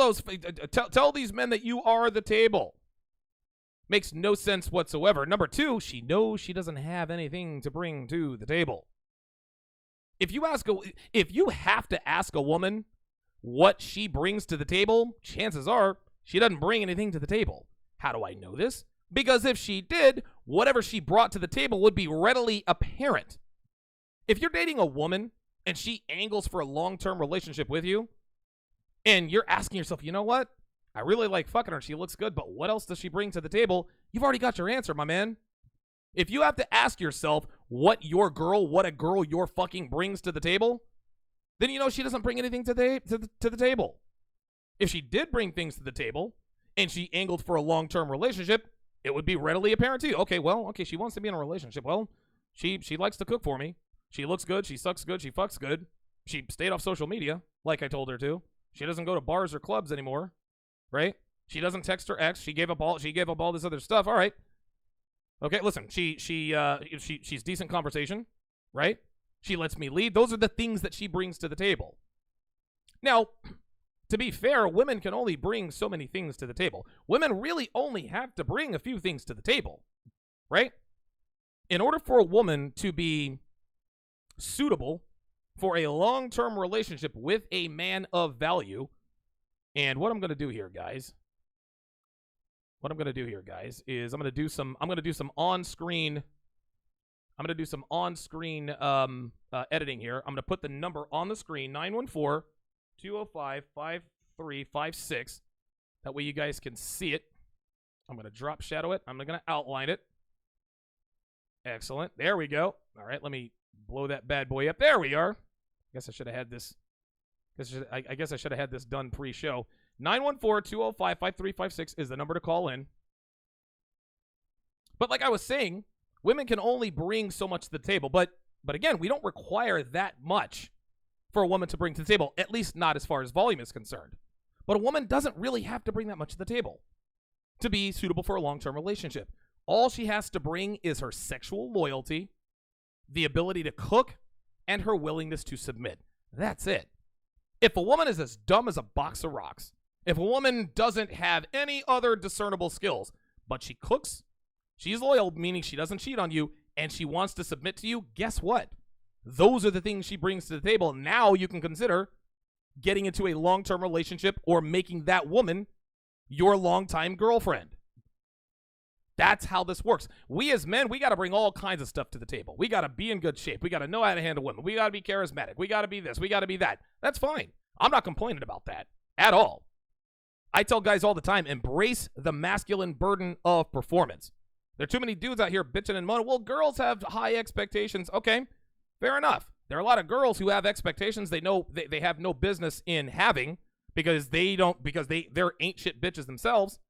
these men that you are the table. Makes no sense whatsoever. Number two, she knows she doesn't have anything to bring to the table. If you have to ask a woman what she brings to the table, chances are she doesn't bring anything to the table. How do I know this? Because if she did, whatever she brought to the table would be readily apparent. If you're dating a woman and she angles for a long-term relationship with you, and you're asking yourself, you know what? I really like fucking her. She looks good, but what else does she bring to the table? You've already got your answer, my man. If you have to ask yourself what a girl you're fucking brings to the table, then you know she doesn't bring anything to the table. If she did bring things to the table and she angled for a long-term relationship, it would be readily apparent to you. Okay, she wants to be in a relationship. Well, she likes to cook for me. She looks good. She sucks good. She fucks good. She stayed off social media, like I told her to. She doesn't go to bars or clubs anymore, right? She doesn't text her ex. She gave up all this other stuff. All right. Okay, listen. She's decent conversation, right? She lets me lead. Those are the things that she brings to the table. Now, To be fair, women can only bring so many things to the table. Women really only have to bring a few things to the table, right? In order for a woman to be suitable for a long-term relationship with a man of value, and what I'm going to do here, guys, is I'm going to do some on-screen editing here. I'm going to put the number on the screen, 914-205-5356. That way you guys can see it. I'm going to drop shadow it. I'm going to outline it. Excellent. There we go. All right, let me blow that bad boy up. There we are. I guess I should have had this. I guess I should have had this done pre-show. 914-205-5356 is the number to call in. But like I was saying, women can only bring so much to the table. But again, we don't require that much for a woman to bring to the table, at least not as far as volume is concerned. But a woman doesn't really have to bring that much to the table to be suitable for a long-term relationship. All she has to bring is her sexual loyalty, the ability to cook, and her willingness to submit. That's it. If a woman is as dumb as a box of rocks, if a woman doesn't have any other discernible skills, but she cooks, she's loyal, meaning she doesn't cheat on you, and she wants to submit to you, guess what? Those are the things she brings to the table. Now you can consider getting into a long-term relationship or making that woman your longtime girlfriend. That's how this works. We as men, we got to bring all kinds of stuff to the table. We got to be in good shape. We got to know how to handle women. We got to be charismatic. We got to be this. We got to be that. That's fine. I'm not complaining about that at all. I tell guys all the time, embrace the masculine burden of performance. There are too many dudes out here bitching and moaning. Well, girls have high expectations. Okay, fair enough. There are a lot of girls who have expectations they know they have no business in having because they're ain't shit bitches themselves.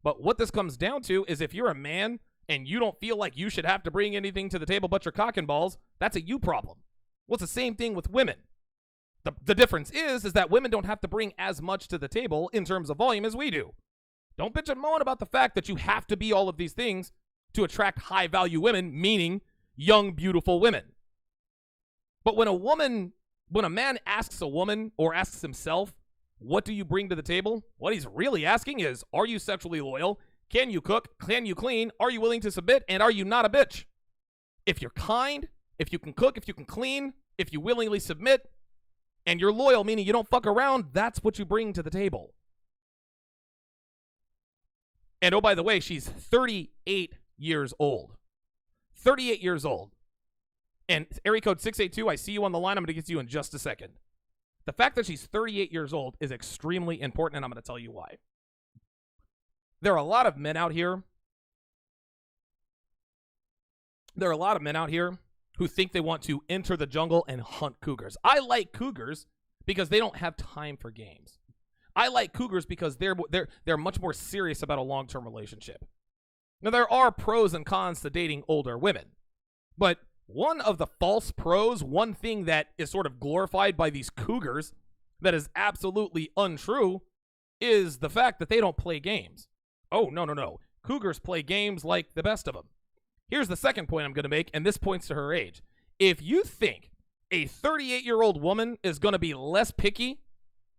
But what this comes down to is if you're a man and you don't feel like you should have to bring anything to the table but your cock and balls, that's a you problem. Well, it's the same thing with women. The difference is that women don't have to bring as much to the table in terms of volume as we do. Don't bitch and moan about the fact that you have to be all of these things to attract high-value women, meaning young, beautiful women. But when a man asks a woman or asks himself, what do you bring to the table? What he's really asking is, are you sexually loyal? Can you cook? Can you clean? Are you willing to submit? And are you not a bitch? If you're kind, if you can cook, if you can clean, if you willingly submit, and you're loyal, meaning you don't fuck around, that's what you bring to the table. And oh, by the way, she's 38 years old. 38 years old. And area code 682, I see you on the line. I'm going to get to you in just a second. The fact that she's 38 years old is extremely important, and I'm going to tell you why. There are a lot of men out here. Who think they want to enter the jungle and hunt cougars. I like cougars because they don't have time for games. I like cougars because they're much more serious about a long-term relationship. Now, there are pros and cons to dating older women, but one of the false pros, one thing that is sort of glorified by these cougars that is absolutely untrue, is the fact that they don't play games. Oh, no. Cougars play games like the best of them. Here's the second point I'm going to make, and this points to her age. If you think a 38-year-old woman is going to be less picky,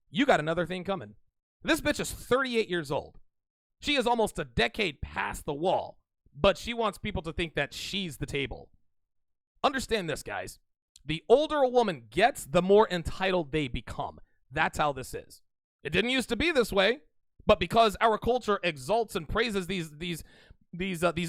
you got another thing coming. This bitch is 38 years old. She is almost a decade past the wall, but she wants people to think that she's the table. Understand this, guys. The older a woman gets, the more entitled they become. That's how this is. It didn't used to be this way, but because our culture exalts and praises these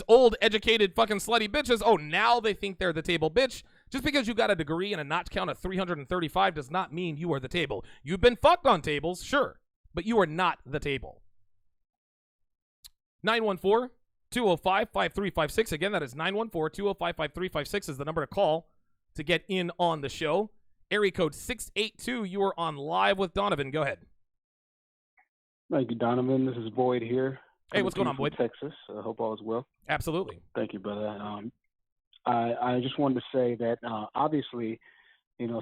old, educated, fucking slutty bitches, oh, now they think they're the table. Bitch, just because you got a degree and a notch count of 335 does not mean you are the table. You've been fucked on tables, sure, but you are not the table. 914-205-5356. Again, that is 914-205-5356 is the number to call to get in on the show. Area code 682, you are on live with Donovan. Go ahead. Thank you, Donovan. This is Boyd here. Hey, what's going on, Boyd? Texas. I hope all is well. Absolutely. Thank you, brother. I just wanted to say that obviously,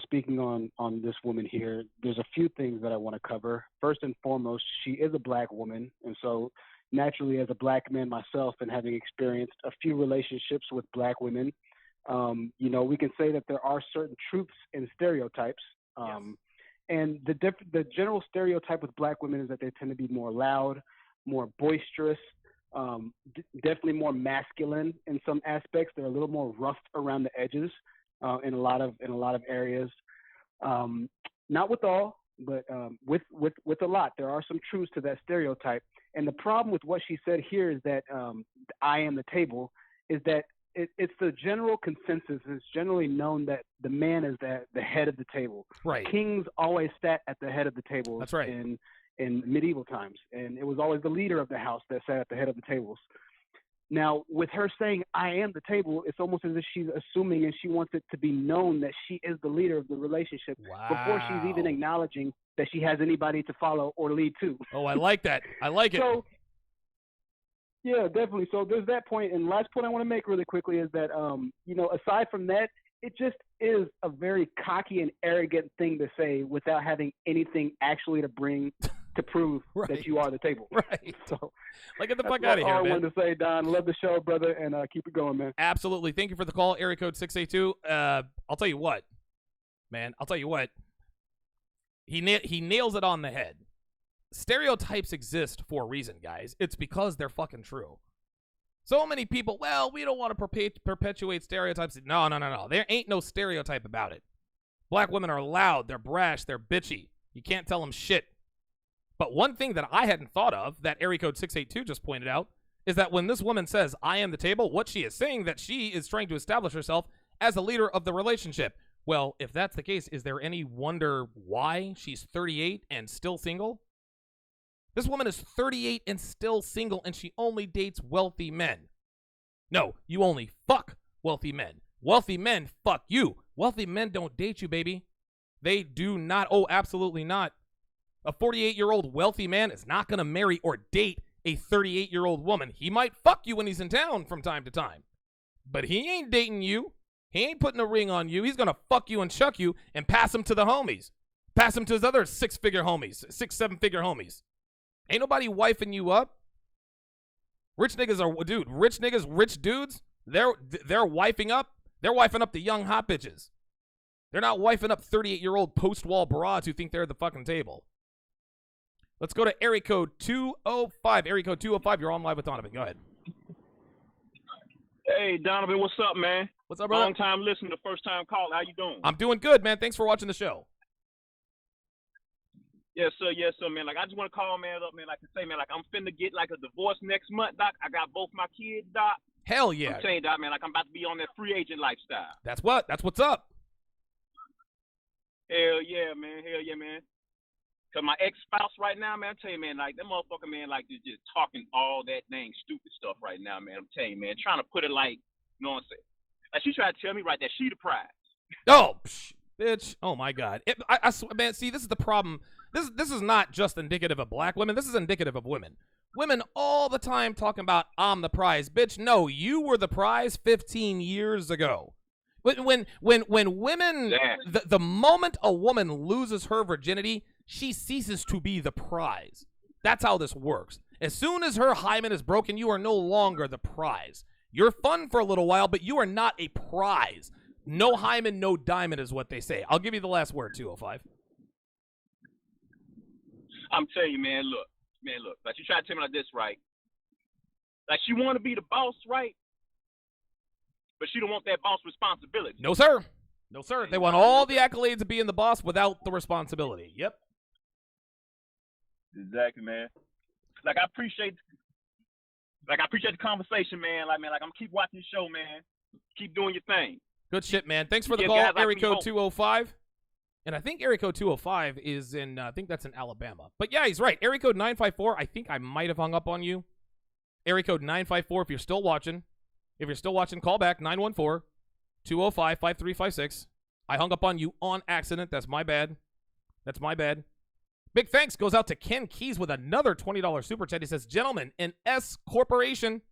speaking on this woman here, there's a few things that I want to cover. First and foremost, she is a black woman, and so naturally, as a black man myself and having experienced a few relationships with black women, we can say that there are certain truths and stereotypes. Yes. And the general stereotype with black women is that they tend to be more loud, more boisterous, definitely more masculine in some aspects. They're a little more rough around the edges in a lot of areas. Not with all, but with a lot. There are some truths to that stereotype. And the problem with what she said here is that I am the table is that it's the general consensus. It's generally known that the man is the head of the table. Right. Kings always sat at the head of the table. That's right. In medieval times, and it was always the leader of the house that sat at the head of the tables. Now, with her saying "I am the table," it's almost as if she's assuming and she wants it to be known that she is the leader of the relationship before she's even acknowledging that she has anybody to follow or lead to. Oh, I like that. I like it. So, yeah, definitely. So there's that point. And last point I want to make really quickly is that, aside from that, it just is a very cocky and arrogant thing to say without having anything actually to bring to prove that you are the table. Right. So, get the fuck out of here, man. man. I wanted to say, Don, love the show, brother, and keep it going, man. Absolutely. Thank you for the call, area code 682. I'll tell you what, man. He nails it on the head. Stereotypes exist for a reason, guys. It's because they're fucking true. So many people, we don't want to perpetuate stereotypes. No. There ain't no stereotype about it. Black women are loud, they're brash, they're bitchy. You can't tell them shit. But one thing that I hadn't thought of, that area code 682 just pointed out, is that when this woman says, I am the table, what she is saying that she is trying to establish herself as a leader of the relationship. Well, if that's the case, is there any wonder why she's 38 and still single? This woman is 38 and still single, and she only dates wealthy men. No, you only fuck wealthy men. Wealthy men fuck you. Wealthy men don't date you, baby. They do not. Oh, absolutely not. A 48-year-old wealthy man is not going to marry or date a 38-year-old woman. He might fuck you when he's in town from time to time, but he ain't dating you. He ain't putting a ring on you. He's going to fuck you and chuck you and pass him to the homies. Pass him to his other 6-figure homies, 7-figure homies. Ain't nobody wifing you up. Rich niggas, rich dudes, they're wifing up. They're wifing up the young hot bitches. They're not wifing up 38-year-old post-wall broads who think they're at the fucking table. Let's go to area code 205. Area code 205, you're on live with Donovan. Go ahead. Hey, Donovan, what's up, man? What's up, brother? Long time listener, first time call. How you doing? I'm doing good, man. Thanks for watching the show. Yes, sir, man. I just want to call, man, up, man. Like I say, man, I'm finna get, a divorce next month, Doc. I got both my kids, Doc. Hell yeah. I'm telling you, Doc, man, I'm about to be on that free agent lifestyle. That's what's up. Hell yeah, man. Because my ex-spouse right now, man, I'm telling you, man, that motherfucker, man, just talking all that dang stupid stuff right now, man. I'm telling you, man, trying to put it you know what I'm saying? She tried to tell me that she the prize. Oh, bitch. Oh, my God. I swear, man, see, this is the problem. This is not just indicative of black women. This is indicative of women. Women all the time talking about, I'm the prize. Bitch, no, you were the prize 15 years ago. When women, the moment a woman loses her virginity, she ceases to be the prize. That's how this works. As soon as her hymen is broken, you are no longer the prize. You're fun for a little while, but you are not a prize. No hymen, no diamond is what they say. I'll give you the last word, 205. I'm telling you, man, look. She tried to tell me this, right? She want to be the boss, right? But she don't want that boss responsibility. No, sir. They want all the accolades of being the boss without the responsibility. Yep. Exactly, man. I appreciate the conversation, man. I'm keep watching the show, man. Keep doing your thing. Good shit, man. Thanks for the call, guys, area code 205. And I think area code 205 is in, I think that's in Alabama. But yeah, he's right. Area code 954, I think I might have hung up on you. Area code 954, if you're still watching. If you're still watching, call back, 914-205-5356. I hung up on you on accident. That's my bad. Big thanks goes out to Ken Keys with another $20 super chat. He says, gentlemen, an S corporation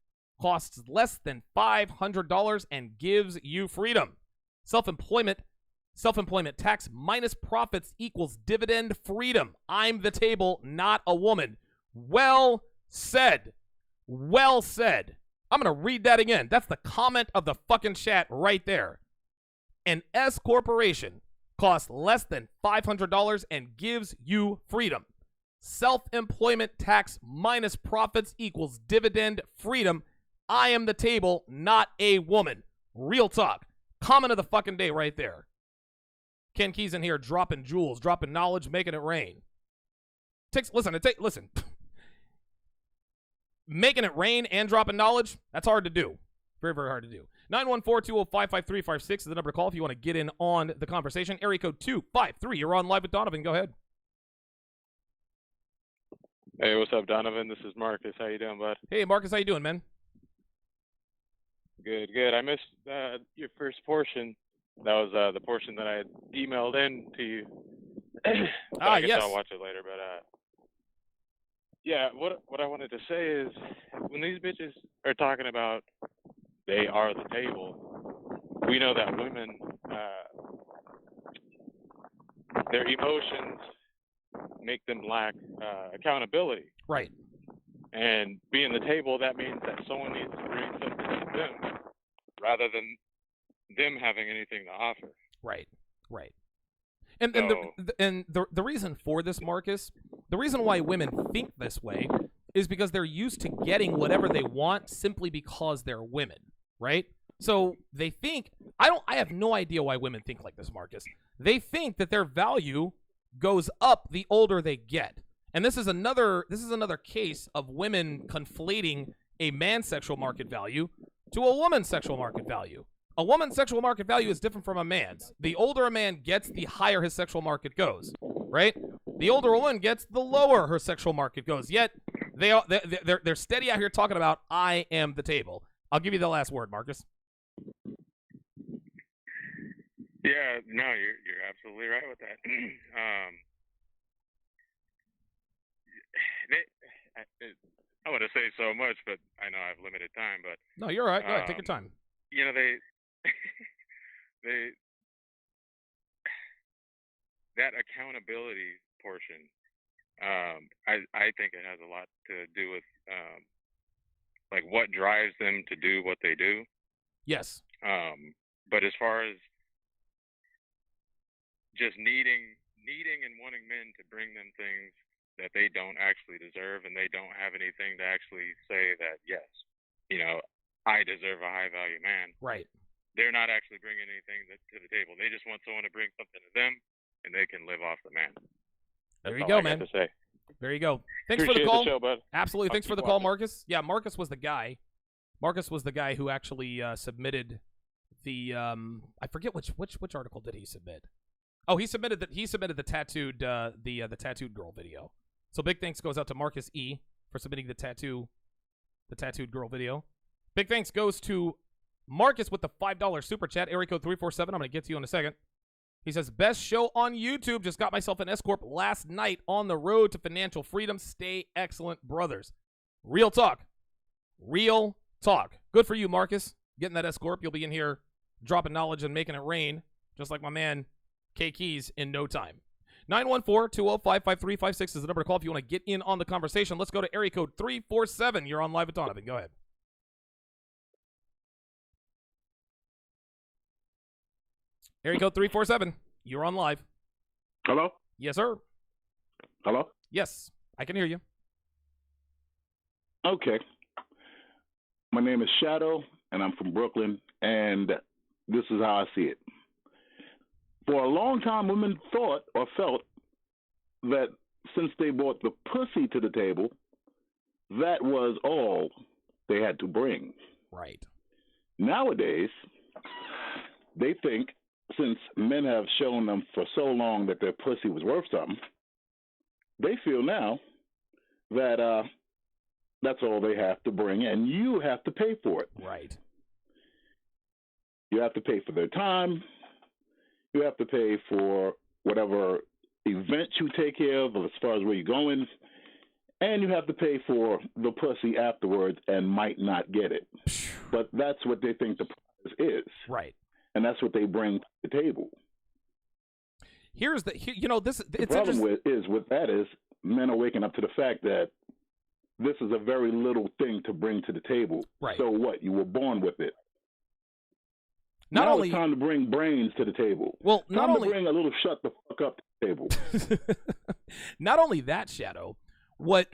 costs less than $500 and gives you freedom. Self-employment tax minus profits equals dividend freedom. I'm the table, not a woman. Well said. I'm going to read that again. That's the comment of the fucking chat right there. An S corporation costs less than $500 and gives you freedom. Self-employment tax minus profits equals dividend freedom. I am the table, not a woman. Real talk. Comment of the fucking day right there. Ken Keys in here dropping jewels, dropping knowledge, making it rain. Listen. Making it rain and dropping knowledge, that's hard to do. Very, very hard to do. 914-205-5356 is the number to call if you want to get in on the conversation. Area code 253. You're on live with Donovan. Go ahead. Hey, what's up, Donovan? This is Marcus. How you doing, bud? Hey, Marcus. How you doing, man? Good, good. I missed your first portion. That was the portion that I had emailed in to you. I guess yes. I'll watch it later, but yeah, what I wanted to say is when these bitches are talking about they are the table, we know that women, their emotions make them lack accountability. Right. And being the table, that means that someone needs to bring something to them rather than them having anything to offer. Right. And the reason for this, Marcus, the reason why women think this way is because they're used to getting whatever they want simply because they're women, right? So they think, I have no idea why women think like this, Marcus. They think that their value goes up the older they get. And this is another case of women conflating a man's sexual market value to a woman's sexual market value. A woman's sexual market value is different from a man's. The older a man gets, the higher his sexual market goes, right? The older a woman gets, the lower her sexual market goes. Yet they're steady out here talking about I am the table. I'll give you the last word, Marcus. Yeah, no, you're absolutely right with that. I want to say so much, but I know I have limited time. But no, you're all right. Go ahead, take your time. You know, they that accountability portion. I think it has a lot to do with like what drives them to do what they do. Yes. But as far as just needing and wanting men to bring them things that they don't actually deserve, and they don't have anything to actually say that, yes, you know, I deserve a high-value man. Right. They're not actually bringing anything to the table. They just want someone to bring something to them, and they can live off the man. There you go, man. There you go. Thanks for the call. The show, bud. Absolutely. Thanks for the call, Marcus. Yeah, Marcus was the guy. Marcus was the guy who actually submitted the I forget which article did he submit. Oh, he submitted the tattooed the tattooed girl video. So big thanks goes out to Marcus E for submitting the tattooed girl video. Big thanks goes to Marcus with the $5 super chat, area code 347. I'm going to get to you in a second. He says, best show on YouTube. Just got myself an S-Corp last night on the road to financial freedom. Stay excellent, brothers. Real talk. Real talk. Good for you, Marcus. Getting that S-Corp. You'll be in here dropping knowledge and making it rain, just like my man K Keys in no time. 914-205-5356 is the number to call if you want to get in on the conversation. Let's go to area code 347. You're on live with Donovan. Go ahead. Area code 347. You're on live. Hello? Yes, sir. Hello? Yes, I can hear you. Okay. My name is Shadow, and I'm from Brooklyn, and this is how I see it. For a long time, women thought or felt that since they brought the pussy to the table, that was all they had to bring. Right. Nowadays, they think since men have shown them for so long that their pussy was worth something, they feel now that that's all they have to bring, and you have to pay for it. Right. You have to pay for their time. You have to pay for whatever event you take care of as far as where you're going, and you have to pay for the pussy afterwards and might not get it. But that's what they think the prize is. Right. And that's what they bring to the table. Here's the, the problem with that is men are waking up to the fact that this is a very little thing to bring to the table. Right. So what? You were born with it. Not now only it's time to bring brains to the table. Well, time not to only bring a little shut the fuck up to the table. not only that, Shadow. What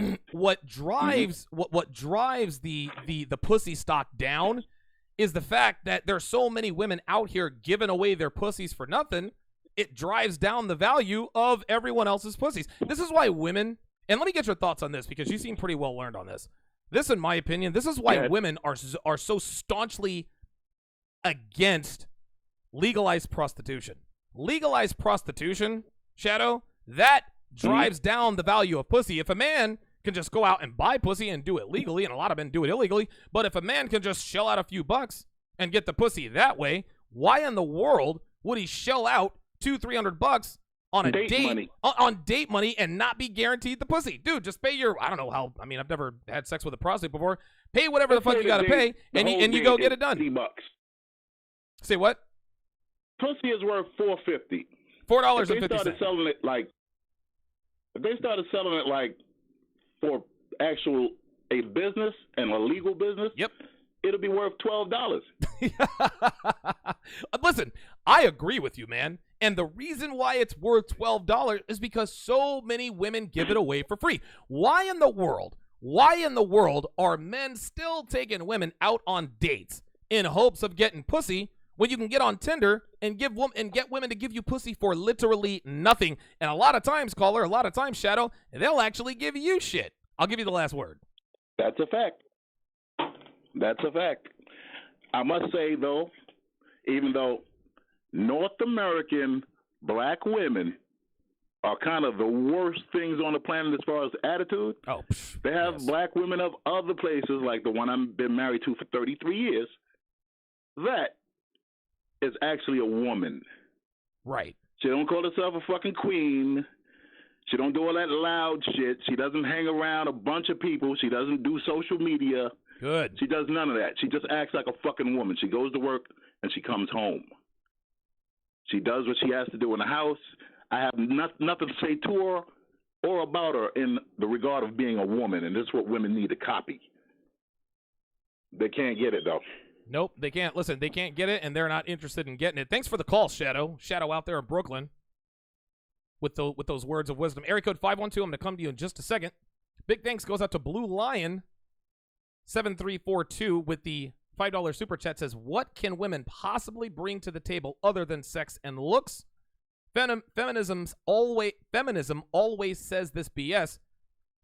drives what drives the pussy stock down is the fact that there's so many women out here giving away their pussies for nothing. It drives down the value of everyone else's pussies. This is why women, and let me get your thoughts on this because you seem pretty well learned on this. This, in my opinion, this is why women are so staunchly against legalized prostitution. Legalized prostitution, Shadow, that drives down the value of pussy. If a man can just go out and buy pussy and do it legally, and a lot of men do it illegally, but if a man can just shell out a few bucks and get the pussy that way, why in the world would he shell out $200-300 on a date on date money and not be guaranteed the pussy? Dude, just pay your, I don't know how, I mean, I've never had sex with a prostitute before. Pay whatever the fuck you gotta pay, and you go get it done. $50. Say what? Pussy is worth $4.50. $4.50. If they started selling it like, for a business and a legal business, it'll be worth $12. Listen, I agree with you, man. And the reason why it's worth $12 is because so many women give it away for free. Why in the world are men still taking women out on dates in hopes of getting pussy when you can get on Tinder and get women to give you pussy for literally nothing? And a lot of times, caller, a lot of times, Shadow, they'll actually give you shit. I'll give you the last word. That's a fact. That's a fact. I must say, though, even though North American black women are kind of the worst things on the planet as far as attitude, they have black women of other places, like the one I've been married to for 33 years, that is actually a woman. Right. She don't call herself a fucking queen. She don't do all that loud shit. She doesn't hang around a bunch of people. She doesn't do social media. Good. She does none of that. She just acts like a fucking woman. She goes to work and she comes home. She does what she has to do in the house. I have nothing to say to her or about her in the regard of being a woman, and this is what women need to copy. They can't get it, though. Nope, they can't. Listen, they can't get it, and they're not interested in getting it. Thanks for the call, Shadow. Shadow out there in Brooklyn with those words of wisdom. Area code 512, I'm going to come to you in just a second. Big thanks goes out to Blue Lion 7342 with the $5 super chat. Says, what can women possibly bring to the table other than sex and looks? Feminism always says this BS,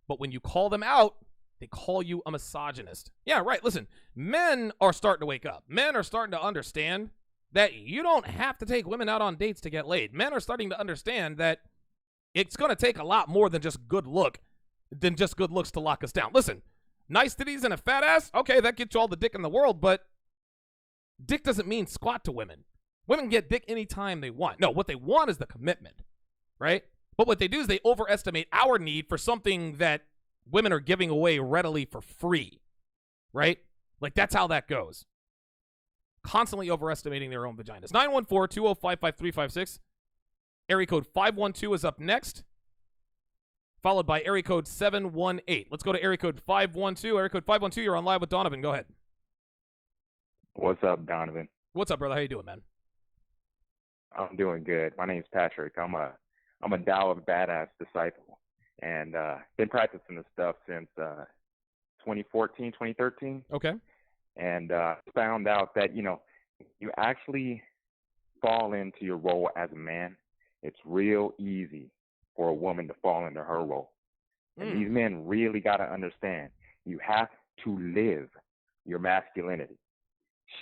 but when you call them out, they call you a misogynist. Yeah, right. Listen, men are starting to wake up. Men are starting to understand that you don't have to take women out on dates to get laid. Men are starting to understand that it's going to take a lot more than just good looks to lock us down. Listen, nice titties and a fat ass, okay, that gets you all the dick in the world, but dick doesn't mean squat to women. Women get dick anytime they want. No, what they want is the commitment, right? But what they do is they overestimate our need for something that women are giving away readily for free, right? Like, that's how that goes. Constantly overestimating their own vaginas. 914-205-5356. Area code 512 is up next, followed by area code 718. Let's go to area code 512. Area code 512, you're on live with Donovan. Go ahead. What's up, Donovan? What's up, brother? How you doing, man? I'm doing good. My name's Patrick. I'm a Tao of Badass disciple, and been practicing this stuff since 2014, 2013. Okay. And found out that, you actually fall into your role as a man. It's real easy for a woman to fall into her role. And these men really got to understand, you have to live your masculinity.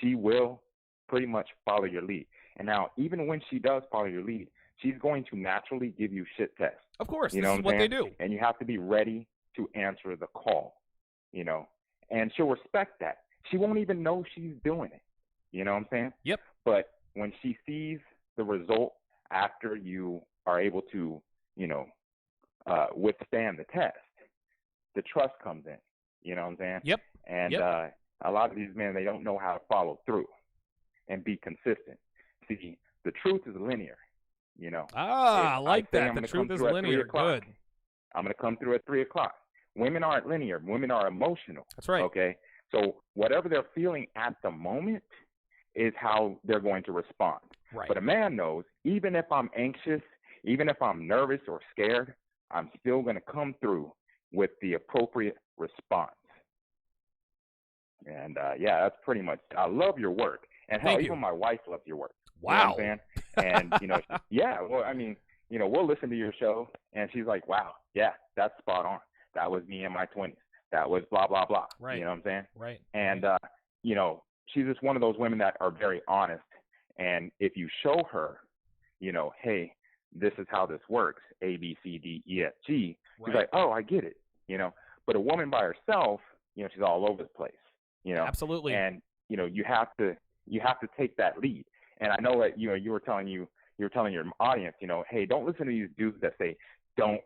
She will pretty much follow your lead. And now, even when she does follow your lead, she's going to naturally give you shit tests. Of course, you this know is what they do. And you have to be ready to answer the call, and she'll respect that. She won't even know she's doing it. You know what I'm saying? Yep. But when she sees the result after you are able to, withstand the test, the trust comes in. You know what I'm saying? Yep. And a lot of these men, they don't know how to follow through and be consistent. See, the truth is linear. I like that. The truth is linear. Good. I'm going to come through at 3 o'clock. Women aren't linear. Women are emotional. That's right. Okay? So whatever they're feeling at the moment, is how they're going to respond. Right. But a man knows, even if I'm anxious, even if I'm nervous or scared, I'm still going to come through with the appropriate response. And yeah, that's pretty much. I love your work, and hell, even my wife loves your work. Wow. You know what I'm saying? And yeah. Well, I mean, we'll listen to your show, and she's like, "Wow, yeah, that's spot on. That was me in my 20s. That was blah blah blah." Right. You know what I'm saying? Right. And she's just one of those women that are very honest. And if you show her, hey, this is how this works, A, B, C, D, E, F, G, she's like, oh, I get it. But a woman by herself, she's all over the place. Absolutely. And you have to take that lead. And I know that you were telling your audience, hey, don't listen to these dudes that say don't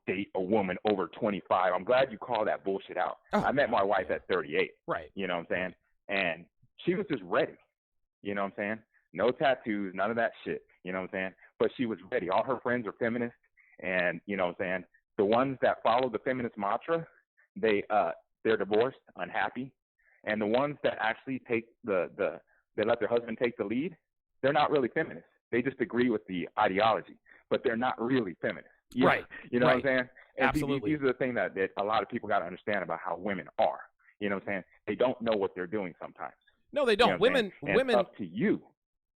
date a woman over 25. I'm glad you called that bullshit out. I met my wife at 38. Right. You know what I'm saying? And she was just ready. You know what I'm saying? No tattoos, none of that shit. You know what I'm saying? But she was ready. All her friends are feminists, and you know what I'm saying? The ones that follow the feminist mantra, they're divorced, unhappy. And the ones that actually take they let their husband take the lead, they're not really feminists. They just agree with the ideology, but they're not really feminists. Right. You know what I'm saying? And Absolutely. These are the things that a lot of people got to understand about how women are. You know what I'm saying? They don't know what they're doing sometimes. No, they don't. You know Women, up to you.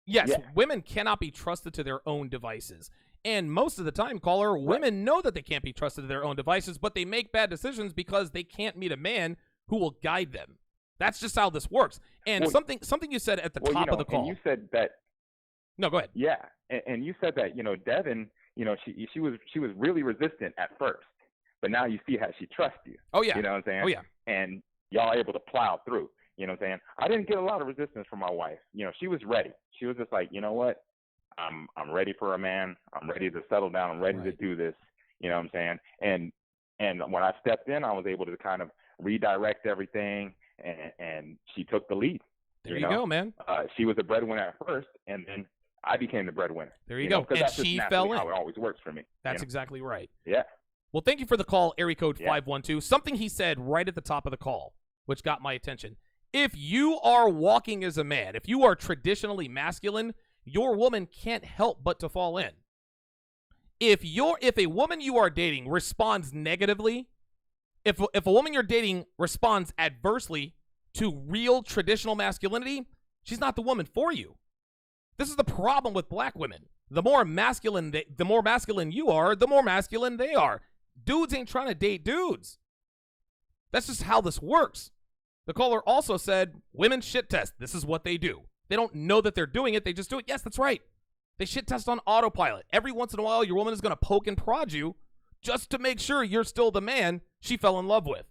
Yes, Yeah. women cannot be trusted to their own devices. And most of the time, caller, women know that they can't be trusted to their own devices, but they make bad decisions because they can't meet a man who will guide them. That's just how this works. And something you said at the top of the call. And you said that. No, go ahead. Yeah, and you said that Devin, she was really resistant at first, but now you see how she trusts you. Oh yeah. You know what I'm saying? Oh yeah. And y'all are able to plow through. You know what I'm saying? I didn't get a lot of resistance from my wife. She was ready. She was just like, you know what? I'm ready for a man. I'm ready to settle down. I'm ready to do this. You know what I'm saying? And when I stepped in, I was able to kind of redirect everything, and she took the lead. There you go, man. She was the breadwinner at first, and then I became the breadwinner. There you go. And that's she just fell in. how it always works for me. That's exactly right. Yeah. Well, thank you for the call, area code 512. Something he said right at the top of the call, which got my attention. If you are walking as a man, if you are traditionally masculine, your woman can't help but to fall in. If a woman you are dating responds negatively, if a woman you're dating responds adversely to real traditional masculinity, she's not the woman for you. This is the problem with black women. The more masculine you are, the more masculine they are. Dudes ain't trying to date dudes. That's just how this works. The caller also said, women shit test. This is what they do. They don't know that they're doing it. They just do it. Yes, that's right. They shit test on autopilot. Every once in a while, your woman is going to poke and prod you just to make sure you're still the man she fell in love with.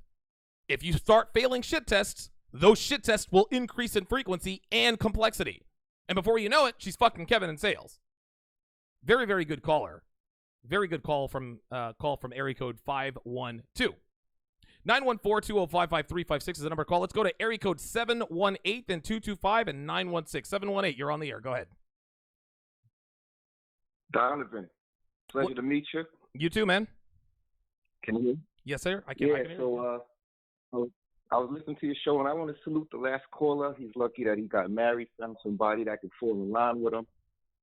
If you start failing shit tests, those shit tests will increase in frequency and complexity. And before you know it, she's fucking Kevin in sales. Very, very good caller. Very good call from area code 512. 914-205-5356 is the number to call. Let's go to area code 718 and 225 and 916. 718, you're on the air. Go ahead. Donovan, pleasure to meet you. You too, man. Can you hear me? Yes, sir. I can hear you. I was listening to your show, and I want to salute the last caller. He's lucky that he got married, found somebody that could fall in line with him.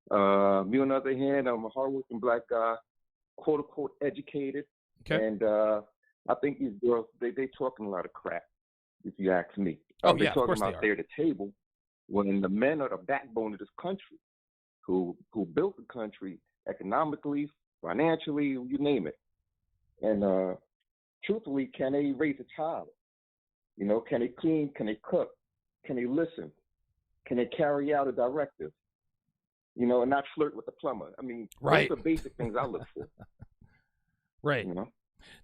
Me, on the other hand, I'm a hardworking black guy, quote-unquote educated. Okay. And I think these girls, they talking a lot of crap, if you ask me. They're talking about there at the table when the men are the backbone of this country, who built the country economically, financially, you name it. And truthfully, can they raise a child? Can they clean? Can they cook? Can they listen? Can they carry out a directive? And not flirt with the plumber. I mean, right. Those are basic things I look for. Right.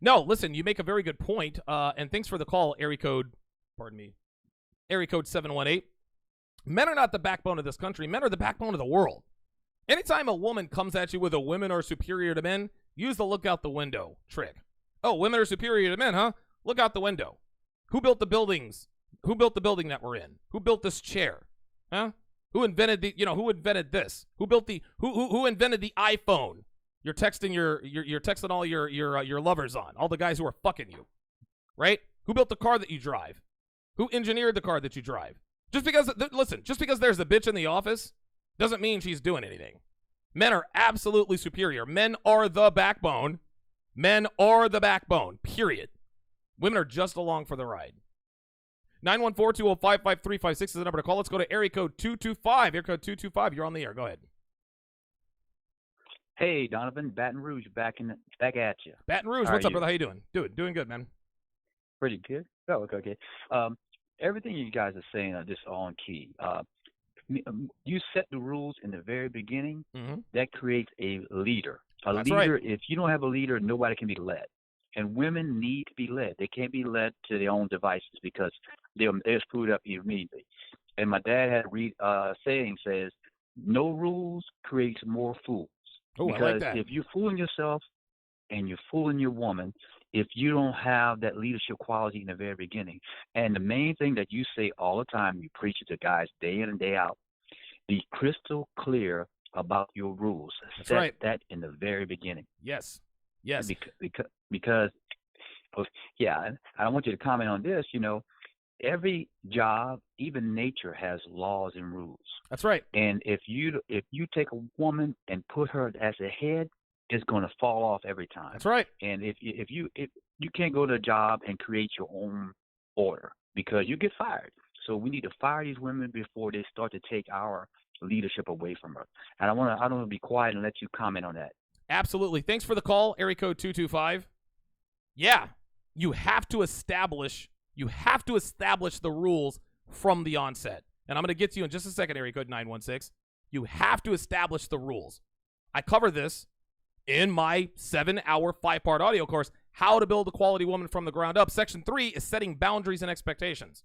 No, listen, you make a very good point. And thanks for the call, area code 718. Men are not the backbone of this country. Men are the backbone of the world. Anytime a woman comes at you with a women are superior to men, use the look out the window trick. Oh, women are superior to men, huh? Look out the window. Who built the buildings? Who built the building that we're in? Who built this chair? Huh? Who invented who invented this? Who built who invented the iPhone? You're texting you're texting all your lovers on, all the guys who are fucking you. Right? Who built the car that you drive? Who engineered the car that you drive? Listen, just because there's a bitch in the office doesn't mean she's doing anything. Men are absolutely superior. Men are the backbone. Men are the backbone, period. Women are just along for the ride. 914-205-5356 is the number to call. Let's go to area code 225. Area code 225, you're on the air. Go ahead. Hey, Donovan, Baton Rouge, back at you. Baton Rouge, what's up, brother? How you doing? Doing good, man. Pretty good. Oh, okay. Everything you guys are saying are just on key. You set the rules in the very beginning. Mm-hmm. That creates a leader. That's leader. right. If you don't have a leader, nobody can be led. And women need to be led. They can't be led to their own devices because they're screwed up immediately. And my dad had a saying says, "No rules creates more fools." Oh, because I like that. if you're fooling yourself and you're fooling your woman, if you don't have that leadership quality in the very beginning, and the main thing that you say all the time, you preach it to guys day in and day out, be crystal clear about your rules. That's Set right. that in the very beginning. Yes. Because yeah, and I want you to comment on this. Every job, even nature, has laws and rules. That's right. And if you take a woman and put her as a head, it's going to fall off every time. That's right. And if you can't go to a job and create your own order because you get fired. So we need to fire these women before they start to take our leadership away from her. And I don't want to be quiet and let you comment on that. Absolutely. Thanks for the call, area code 225. Yeah, you have to establish the rules from the onset. And I'm going to get to you in just a second, area code 916. You have to establish the rules. I cover this in my 7-hour 5-part audio course, How to Build a Quality Woman from the Ground Up. Section 3 is setting boundaries and expectations.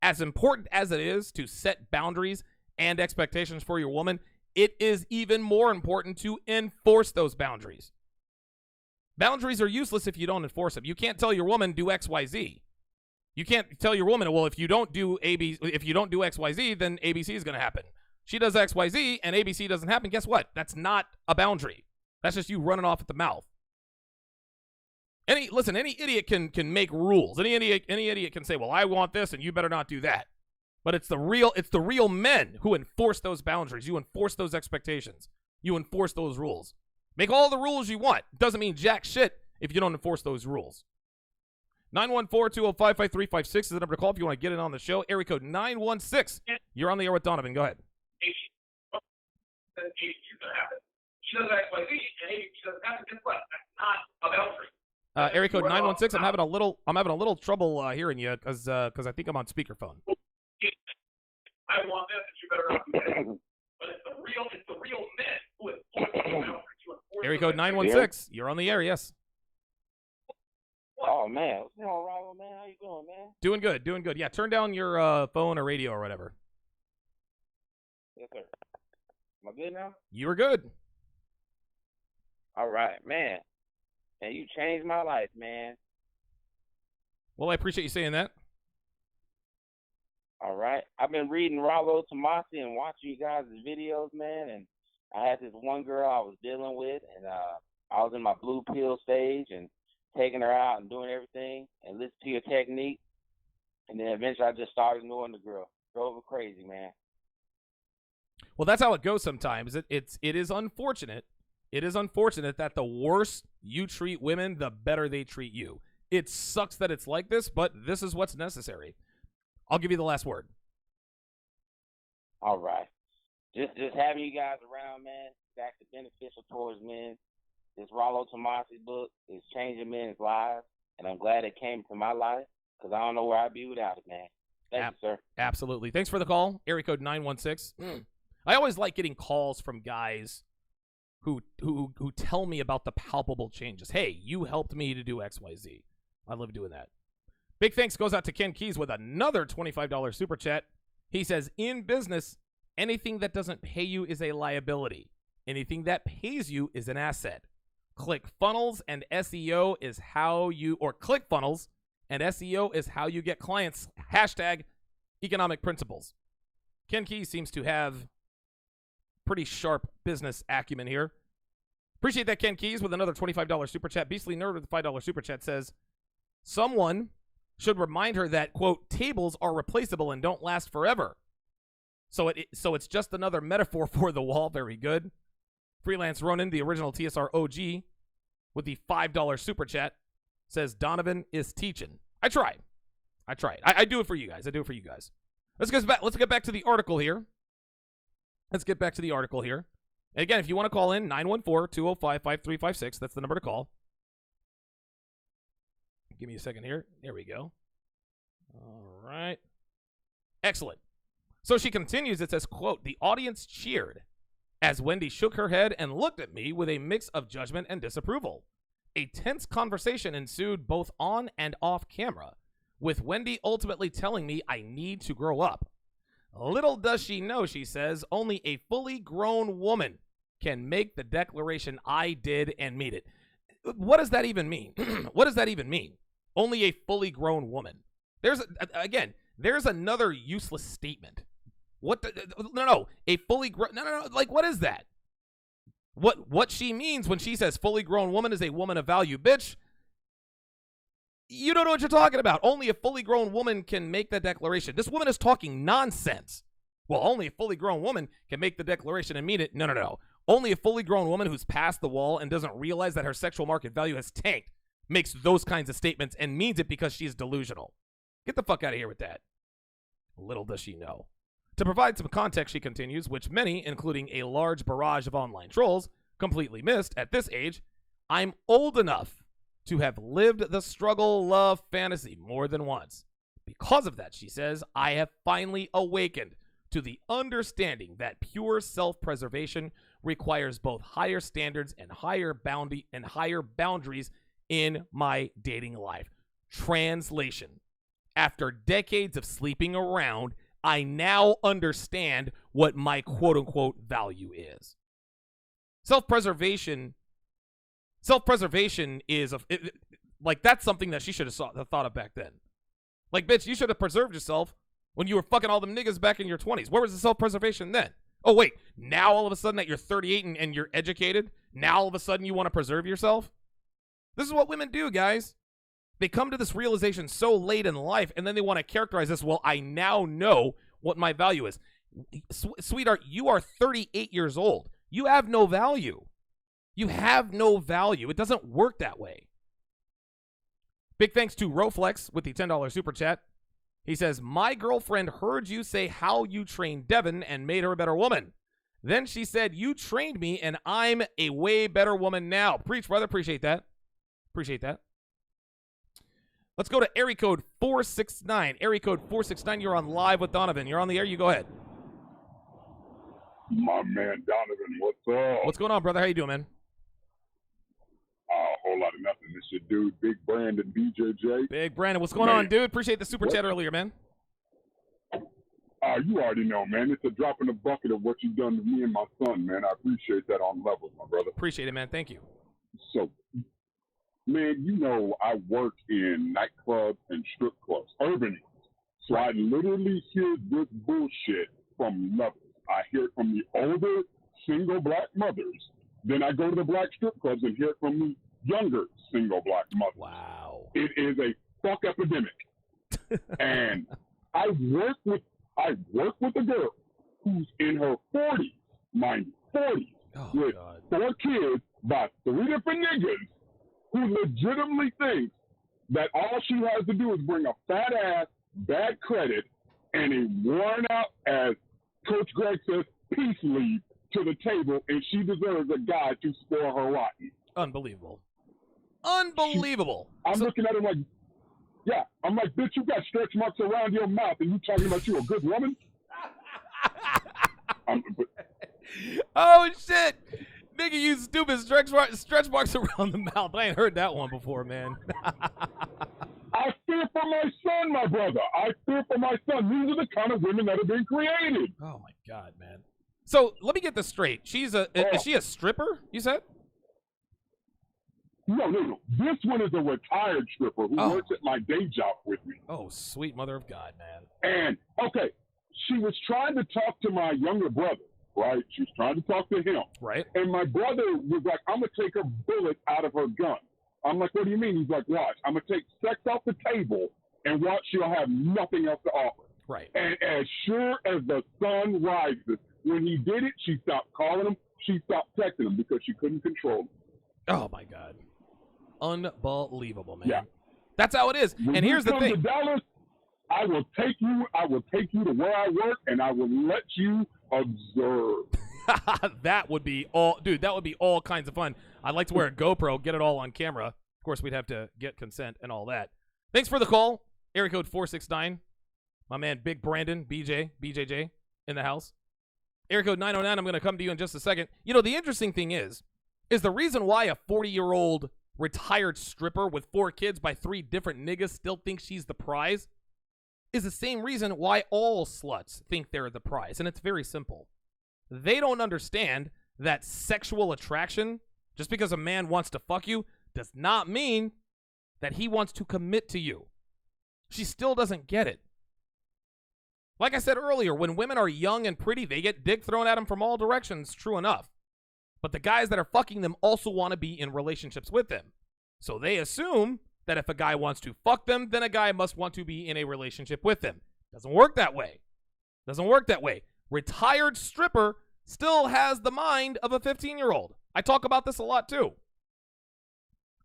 As important as it is to set boundaries and expectations for your woman, it is even more important to enforce those boundaries. Boundaries are useless if you don't enforce them. You can't tell your woman do XYZ. You can't tell your woman, well, if you don't do XYZ, then ABC is going to happen. She does XYZ and ABC doesn't happen. Guess what? That's not a boundary. That's just you running off at the mouth. Any idiot can make rules. Any idiot can say, well, I want this and you better not do that. But it's the real men who enforce those boundaries. You enforce those expectations. You enforce those rules. Make all the rules you want. Doesn't mean jack shit if you don't enforce those rules. 914-205-5356 is the number to call if you want to get in on the show. Area code 916. You're on the air with Donovan. Go ahead. She does XYZ, and she doesn't have to. Guess what? That's not a boundary. Area code 916. I'm having a little trouble hearing you because I think I'm on speakerphone. I want this, and you better not do that. But it's the real men who enforce the boundaries. Area code 916. You're on the air. Yes. Oh man, what's going on, Ryan, man? How you doing, man? Doing good. Yeah, turn down your phone or radio or whatever. Yes, sir. Am I good now? You were good. All right, man. And you changed my life, man. Well, I appreciate you saying that. All right. I've been reading Rollo Tomasi and watching you guys' videos, man. And I had this one girl I was dealing with, and I was in my blue pill stage and taking her out and doing everything and listening to your technique. And then eventually I just started ignoring the girl. Drove her crazy, man. Well, that's how it goes sometimes. It is unfortunate. It is unfortunate that the worse you treat women, the better they treat you. It sucks that it's like this, but this is what's necessary. I'll give you the last word. All right. Just having you guys around, man, it's actually beneficial towards men. This Rollo Tomasi book is changing men's lives, and I'm glad it came to my life because I don't know where I'd be without it, man. Thank you, sir. Absolutely. Thanks for the call. Area code 916. I always like getting calls from guys who tell me about the palpable changes. Hey, you helped me to do XYZ. I love doing that. Big thanks goes out to Ken Keys with another $25 super chat. He says, in business, anything that doesn't pay you is a liability. Anything that pays you is an asset. ClickFunnels and SEO is how you, or ClickFunnels and SEO is how you get clients. Hashtag economic principles. Ken Keys seems to have pretty sharp business acumen here. Appreciate that, Ken Keys, with another $25 super chat. Beastly Nerd with a $5 super chat says, someone should remind her that, quote, tables are replaceable and don't last forever. So it's just another metaphor for the wall. Very good. Freelance Ronan, the original TSR OG, with the $5 super chat, says Donovan is teaching. I try. I do it for you guys. Let's get back to the article here. And again, if you want to call in, 914-205-5356. That's the number to call. Give me a second here. There we go. All right. Excellent. So she continues. It says, quote, the audience cheered as Wendy shook her head and looked at me with a mix of judgment and disapproval. A tense conversation ensued both on and off camera, with Wendy ultimately telling me I need to grow up. Little does she know, she says, only a fully grown woman can make the declaration I did and mean it. What does that even mean? What does that even mean? Only a fully grown woman. There's another useless statement. A fully grown, like, what is that? What she means when she says fully grown woman is a woman of value, bitch. You don't know what you're talking about. Only a fully grown woman can make that declaration. This woman is talking nonsense. Well, only a fully grown woman can make the declaration and mean it. No. Only a fully grown woman who's past the wall and doesn't realize that her sexual market value has tanked makes those kinds of statements and means it because she's delusional. Get the fuck out of here with that. Little does she know. To provide some context, she continues, which many, including a large barrage of online trolls, completely missed at this age, I'm old enough to have lived the struggle love fantasy more than once. Because of that, she says, I have finally awakened to the understanding that pure self-preservation requires both higher standards and higher boundaries in my dating life. Translation. After decades of sleeping around, I now understand what my quote-unquote value is. Self-preservation is, that's something that she should have thought of back then. Like, bitch, you should have preserved yourself when you were fucking all them niggas back in your 20s. Where was the self-preservation then? Oh, wait, now all of a sudden that you're 38 and you're educated, now all of a sudden you want to preserve yourself? This is what women do, guys. They come to this realization so late in life, and then they want to characterize this, well, I now know what my value is. Sweetheart, you are 38 years old. You have no value. You have no value. It doesn't work that way. Big thanks to Roflex with the $10 super chat. He says, my girlfriend heard you say how you trained Devin and made her a better woman. Then she said, you trained me, and I'm a way better woman now. Preach, brother. Appreciate that. Let's go to area code 469. Area code 469, you're on live with Donovan. You're on the air. You go ahead. My man Donovan, what's up? What's going on, brother? How you doing, man? A whole lot of nothing. This your dude, Big Brandon, BJJ. Big Brandon, what's going on, dude? Appreciate the super chat earlier, man. You already know, man. It's a drop in the bucket of what you've done to me and my son, man. I appreciate that on levels, my brother. Appreciate it, man. Thank you. So, man, you know I work in nightclubs and strip clubs, urban ones. So I literally hear this bullshit from levels. I hear it from the older single black mothers. Then I go to the black strip clubs and hear it from the younger single black mothers. Wow. It is a fuck epidemic. And I work with a girl who's in her 40s, mind you, 40s, with 4 kids by 3 different niggas who legitimately thinks that all she has to do is bring a fat ass, bad credit, and a worn out, as Coach Greg says, peace leave to the table, and she deserves a guy to spoil her rotten. Unbelievable. I'm looking at her like, yeah, I'm like, bitch, you got stretch marks around your mouth, and you talking about you a good woman? Oh, shit. Nigga, you stupid stretch marks around the mouth. I ain't heard that one before, man. I fear for my son, my brother. I fear for my son. These are the kind of women that have been created. Oh, my God, man. So, let me get this straight. Is she a stripper, you said? No. This one is a retired stripper who works at my day job with me. Oh, sweet mother of God, man. And, okay, she was trying to talk to my younger brother, right? She was trying to talk to him. Right. And my brother was like, I'm going to take her bullet out of her gun. I'm like, what do you mean? He's like, watch, I'm going to take sex off the table, and what she'll have nothing else to offer. Right. And as sure as the sun rises, when he did it, she stopped calling him. She stopped texting him because she couldn't control him. Oh, my God. Unbelievable, man. Yeah. That's how it is. When and you here's the come thing. to Dallas, I will take you to where I work, and I will let you observe. That would be all kinds of fun. I'd like to wear a GoPro, get it all on camera. Of course, we'd have to get consent and all that. Thanks for the call. Area code 469. My man, Big Brandon, BJJ, in the house. Area code 909, I'm going to come to you in just a second. You know, the interesting thing is the reason why a 40-year-old retired stripper with 4 kids by 3 different niggas still thinks she's the prize is the same reason why all sluts think they're the prize. And it's very simple. They don't understand that sexual attraction, just because a man wants to fuck you, does not mean that he wants to commit to you. She still doesn't get it. Like I said earlier, when women are young and pretty, they get dick thrown at them from all directions, true enough. But the guys that are fucking them also want to be in relationships with them. So they assume that if a guy wants to fuck them, then a guy must want to be in a relationship with them. Doesn't work that way. Doesn't work that way. Retired stripper still has the mind of a 15-year-old. I talk about this a lot too.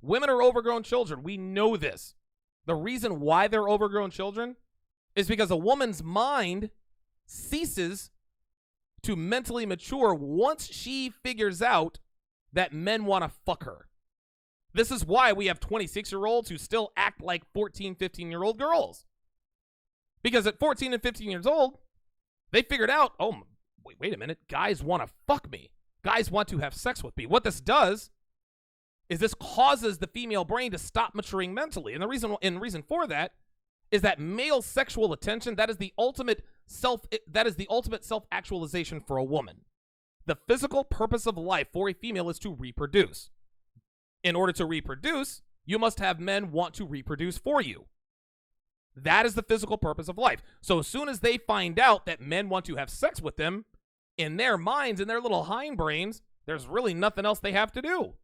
Women are overgrown children. We know this. The reason why they're overgrown children is because a woman's mind ceases to mentally mature once she figures out that men want to fuck her. This is why we have 26-year-olds who still act like 14, 15-year-old girls. Because at 14 and 15 years old, they figured out, oh, wait a minute, guys want to fuck me. Guys want to have sex with me. What this does is this causes the female brain to stop maturing mentally. And the reason for that is that male sexual attention, that is the ultimate self-actualization for a woman. The physical purpose of life for a female is to reproduce. In order to reproduce, you must have men want to reproduce for you. That is the physical purpose of life. So as soon as they find out that men want to have sex with them, in their minds, in their little hindbrains, there's really nothing else they have to do.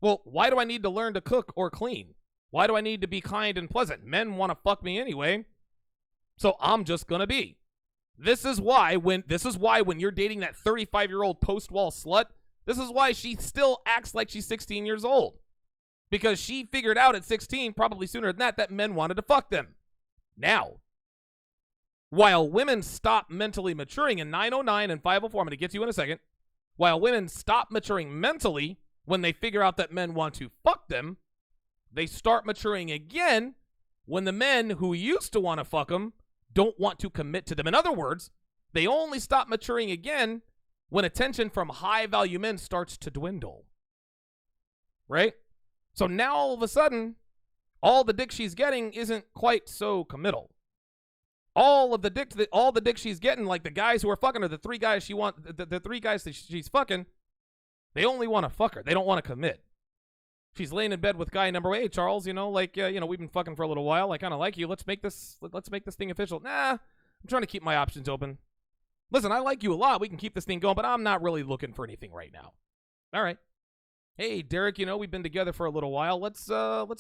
Well, why do I need to learn to cook or clean? Why do I need to be kind and pleasant? Men want to fuck me anyway, so I'm just going to be. This is why when you're dating that 35-year-old post-wall slut, this is why she still acts like she's 16 years old. Because she figured out at 16, probably sooner than that men wanted to fuck them. Now, while women stop mentally maturing in 909 and 504, I'm going to get to you in a second. While women stop maturing mentally when they figure out that men want to fuck them, they start maturing again when the men who used to want to fuck them don't want to commit to them. In other words, they only stop maturing again when attention from high-value men starts to dwindle. Right? So now all of a sudden, all the dick she's getting isn't quite so committal. All the dick she's getting, like the guys who are fucking her, the 3 guys the 3 guys that she's fucking, they only want to fuck her. They don't want to commit. She's laying in bed with guy number 8, Charles, we've been fucking for a little while. I kind of like you. Let's make this thing official. Nah, I'm trying to keep my options open. Listen, I like you a lot. We can keep this thing going, but I'm not really looking for anything right now. All right. Hey, Derek, we've been together for a little while. Let's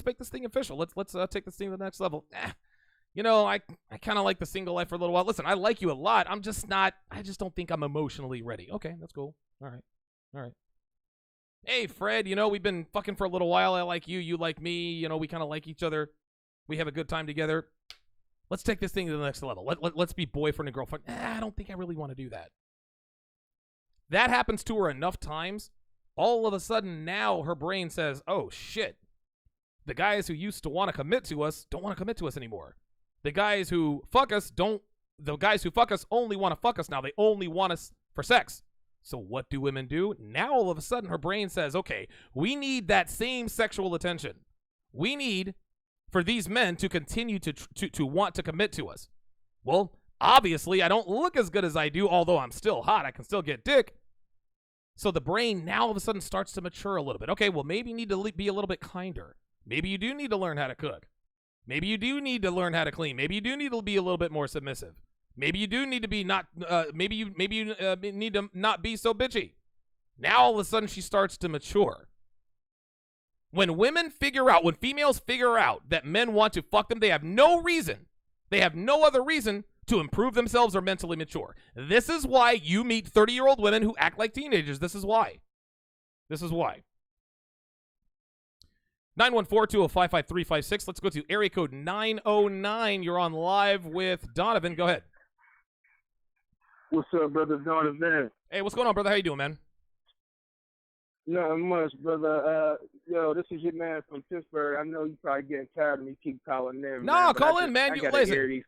make this thing official. Let's take this thing to the next level. I kind of like the single life for a little while. Listen, I like you a lot. I just don't think I'm emotionally ready. Okay, that's cool. All right. Hey, Fred, we've been fucking for a little while. I like you. You like me. We kind of like each other. We have a good time together. Let's take this thing to the next level. Let's be boyfriend and girlfriend. I don't think I really want to do that. That happens to her enough times. All of a sudden now her brain says, oh, shit. The guys who used to want to commit to us don't want to commit to us anymore. The guys who fuck us only want to fuck us now. They only want us for sex. So what do women do? Now all of a sudden her brain says, okay, we need that same sexual attention. We need for these men to continue to want to commit to us. Well, obviously I don't look as good as I do, although I'm still hot. I can still get dick. So the brain now all of a sudden starts to mature a little bit. Okay, well, maybe you need to be a little bit kinder. Maybe you do need to learn how to cook. Maybe you do need to learn how to clean. Maybe you do need to be a little bit more submissive. Maybe you do need to be maybe you need to not be so bitchy. Now all of a sudden she starts to mature. When females figure out that men want to fuck them, they have no other reason to improve themselves or mentally mature. This is why you meet 30-year-old women who act like teenagers. This is why. 914-205-5356. Let's go to area code 909. You're on live with Donovan. Go ahead. What's up, brother Donovan? Hey, what's going on, brother? How you doing, man? Not much, brother. Yo, this is your man from Pittsburgh. I know you probably getting tired of me keep calling them. No, call in, man. Listen,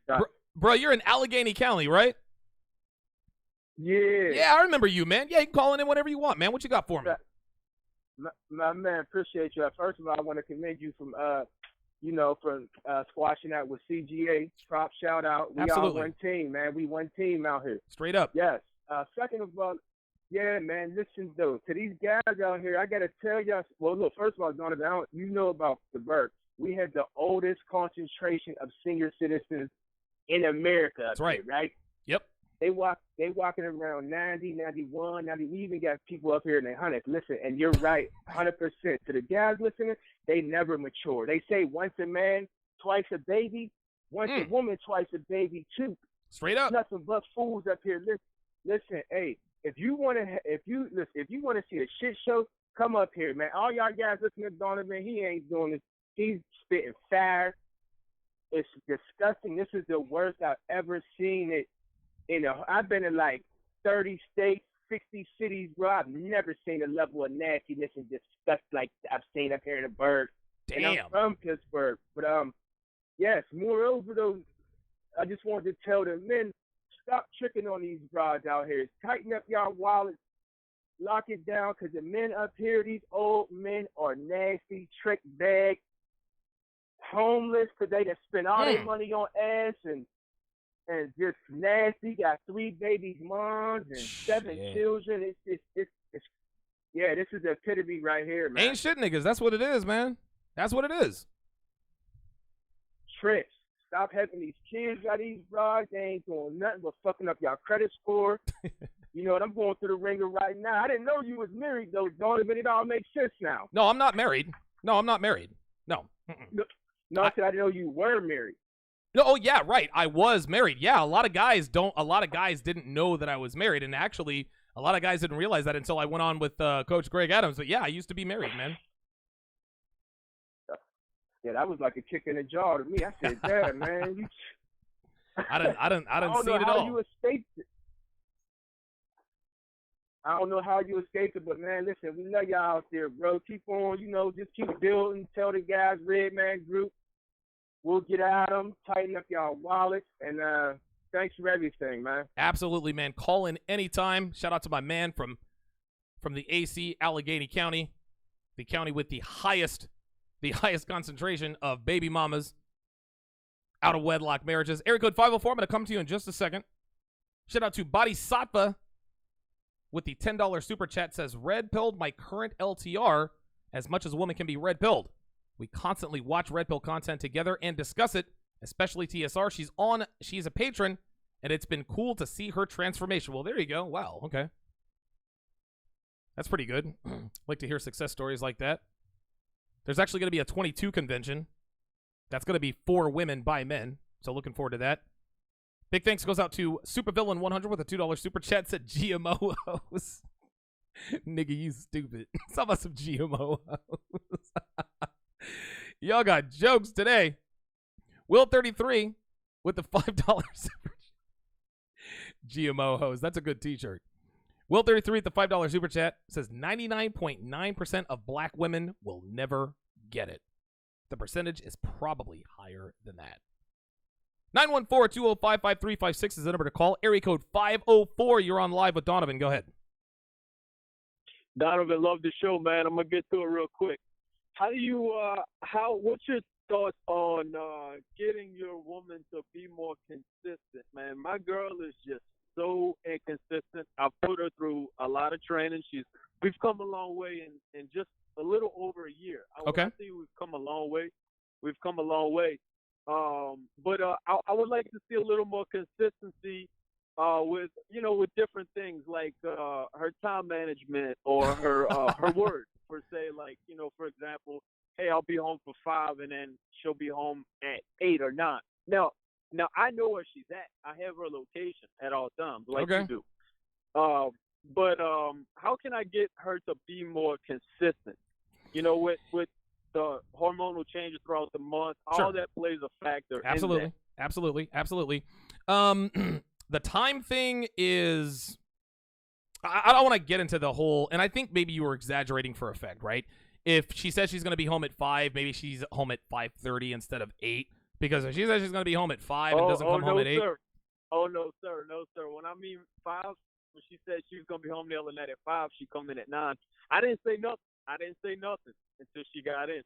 bro, you're in Allegheny County, right? Yeah. Yeah, I remember you, man. Yeah, you can call in whenever you want, man. What you got for me? My man, appreciate you. First of all, I want to commend you from squashing out with CGA. Prop shout out. We all one team, man. We one team out here. Straight up. Yes. Second of all, yeah, man, listen, though, to these guys out here, I got to tell y'all, well, look, first of all, Donovan, you know about the birth. We had the oldest concentration of senior citizens in America. That's right. Here, right? Yep. They walking around 90, 91, 90. We even got people up here in the hundreds. Listen, and you're right, 100%. To the guys listening, they never mature. They say once a man, twice a baby. Once a woman, twice a baby, too. Straight up. Nothing but fools up here. Listen, hey. If you want to see a shit show, come up here, man. All y'all guys listening to Donovan, he ain't doing this. He's spitting fire. It's disgusting. This is the worst I've ever seen it. I've been in like 30 states, 60 cities, bro. I've never seen a level of nastiness and disgust like I've seen up here in the Burgh. Damn. And I'm from Pittsburgh, but yes. Moreover, though, I just wanted to tell the men. Stop tricking on these broads out here. Tighten up y'all wallets. Lock it down, because the men up here, these old men are nasty, trick bag, homeless, because they just spend all their money on ass and just nasty. Got 3 babies, moms, and 7 children. It's this is the epitome right here, man. Ain't shit niggas. That's what it is, man. That's what it is. Tricks. Stop having these kids got these broads. They ain't doing nothing but fucking up y'all credit score. You know what? I'm going through the ringer right now. I didn't know you was married, though, Donovan. It all makes sense now. No, I'm not married. No. No, I said I didn't know you were married. No, oh yeah, right. I was married. Yeah, a lot of guys didn't know that I was married, and actually, a lot of guys didn't realize that until I went on with Coach Greg Adams. But yeah, I used to be married, man. Yeah, that was like a kick in the jaw to me. I said, "Damn, man." I didn't see it at all. You escaped it. I don't know how you escaped it, but man, listen, we love y'all out there, bro. Keep on, just keep building. Tell the guys, Red Man Group, we'll get at them, tighten up y'all wallets, and thanks for everything, man. Absolutely, man. Call in anytime. Shout out to my man from the AC, Allegheny County, the county with the highest concentration of baby mamas out of wedlock marriages. Area code 504. I'm going to come to you in just a second. Shout out to Bodhisattva with the $10 super chat. Says, red pilled my current LTR as much as a woman can be red pilled. We constantly watch red pill content together and discuss it, especially TSR. She's a patron, and it's been cool to see her transformation. Well, there you go. Wow. Okay. That's pretty good. Like to hear success stories like that. There's actually going to be a 22 convention. That's going to be for women by men. So looking forward to that. Big thanks goes out to Supervillain100 with a $2 super chat. Said GMOs. Nigga, you stupid. Talk about some GMOs. Y'all got jokes today. Will33 with the $5 super GMO hoes. That's a good t-shirt. Will33 with the $5 super chat says 99.9% of black women will never get it. The percentage is probably higher than that. 914-205-5356 is the number to call. Area code 504. You're on live with Donovan. Go ahead. Donovan, love the show, man. I'm gonna get through it real quick. What's your thoughts on getting your woman to be more consistent, man? My girl is just so inconsistent. I've put her through a lot of training. We've come a long way in just a little over a year. I think we've come a long way. But I would like to see a little more consistency with different things like her time management or her her words. For say, like, for example, okay, I'll be home for 5, and then she'll be home at 8 or 9. Now I know where she's at. I have her location at all times, like you do. But how can I get her to be more consistent? You know, with the hormonal changes throughout the month, all that plays a factor. Absolutely. The time thing is, I don't want to get into the whole, and I think maybe you were exaggerating for effect, right? If she says she's going to be home at 5, maybe she's home at 5:30 instead of 8, because if she says she's going to be home at 5 and doesn't come home at 8. Sir. Oh, no, sir. When I mean 5, when she said she was going to be home the other night at 5, she come in at 9. I didn't say nothing until she got in.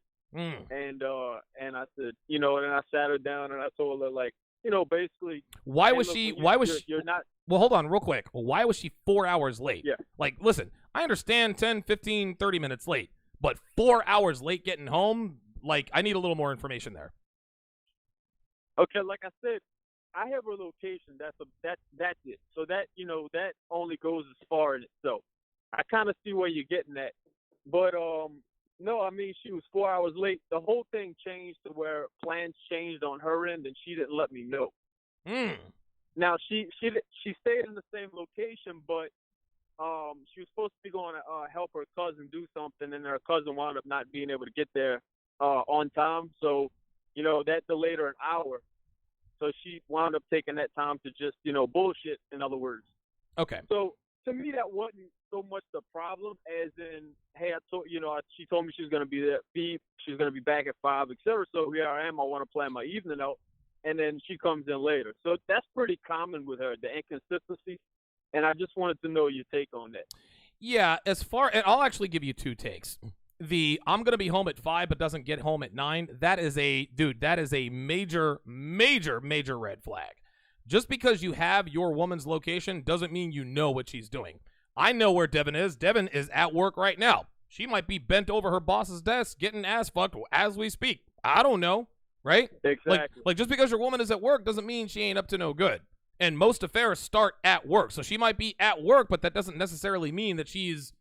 And I said, you know, and I sat her down and I told her, like, you know, basically. Why hey, was look, she? You're not. Well, hold on real quick. Why was she 4 hours late? Yeah. Like, listen, I understand 10, 15, 30 minutes late, but 4 hours late getting home, like, I need a little more information there. Okay, like I said, I have her location. That's it. So that, you know, that only goes as far in itself. I kind of see where you're getting at, but no, I mean, she was 4 hours late. The whole thing changed to where plans changed on her end, and she didn't let me know. Now she stayed in the same location, but she was supposed to be going to help her cousin do something, and her cousin wound up not being able to get there on time. So, you know, that delayed her an hour. So she wound up taking that time to just, you know, bullshit, in other words. Okay. So to me, that wasn't so much the problem as in, hey, I told, you know, she told me she was going to be there, she's going to be back at 5, etc. So here I am. I want to plan my evening out, and then she comes in later. So that's pretty common with her, the inconsistency. And I just wanted to know your take on that. Yeah, and I'll actually give you 2 takes. I'm going to be home at 5 but doesn't get home at 9, that is a major, major, major red flag. Just because you have your woman's location doesn't mean you know what she's doing. I know where Devin is. Devin is at work right now. She might be bent over her boss's desk getting ass fucked as we speak. I don't know, right? Exactly. Like just because your woman is at work doesn't mean she ain't up to no good. And most affairs start at work. So she might be at work, but that doesn't necessarily mean that she's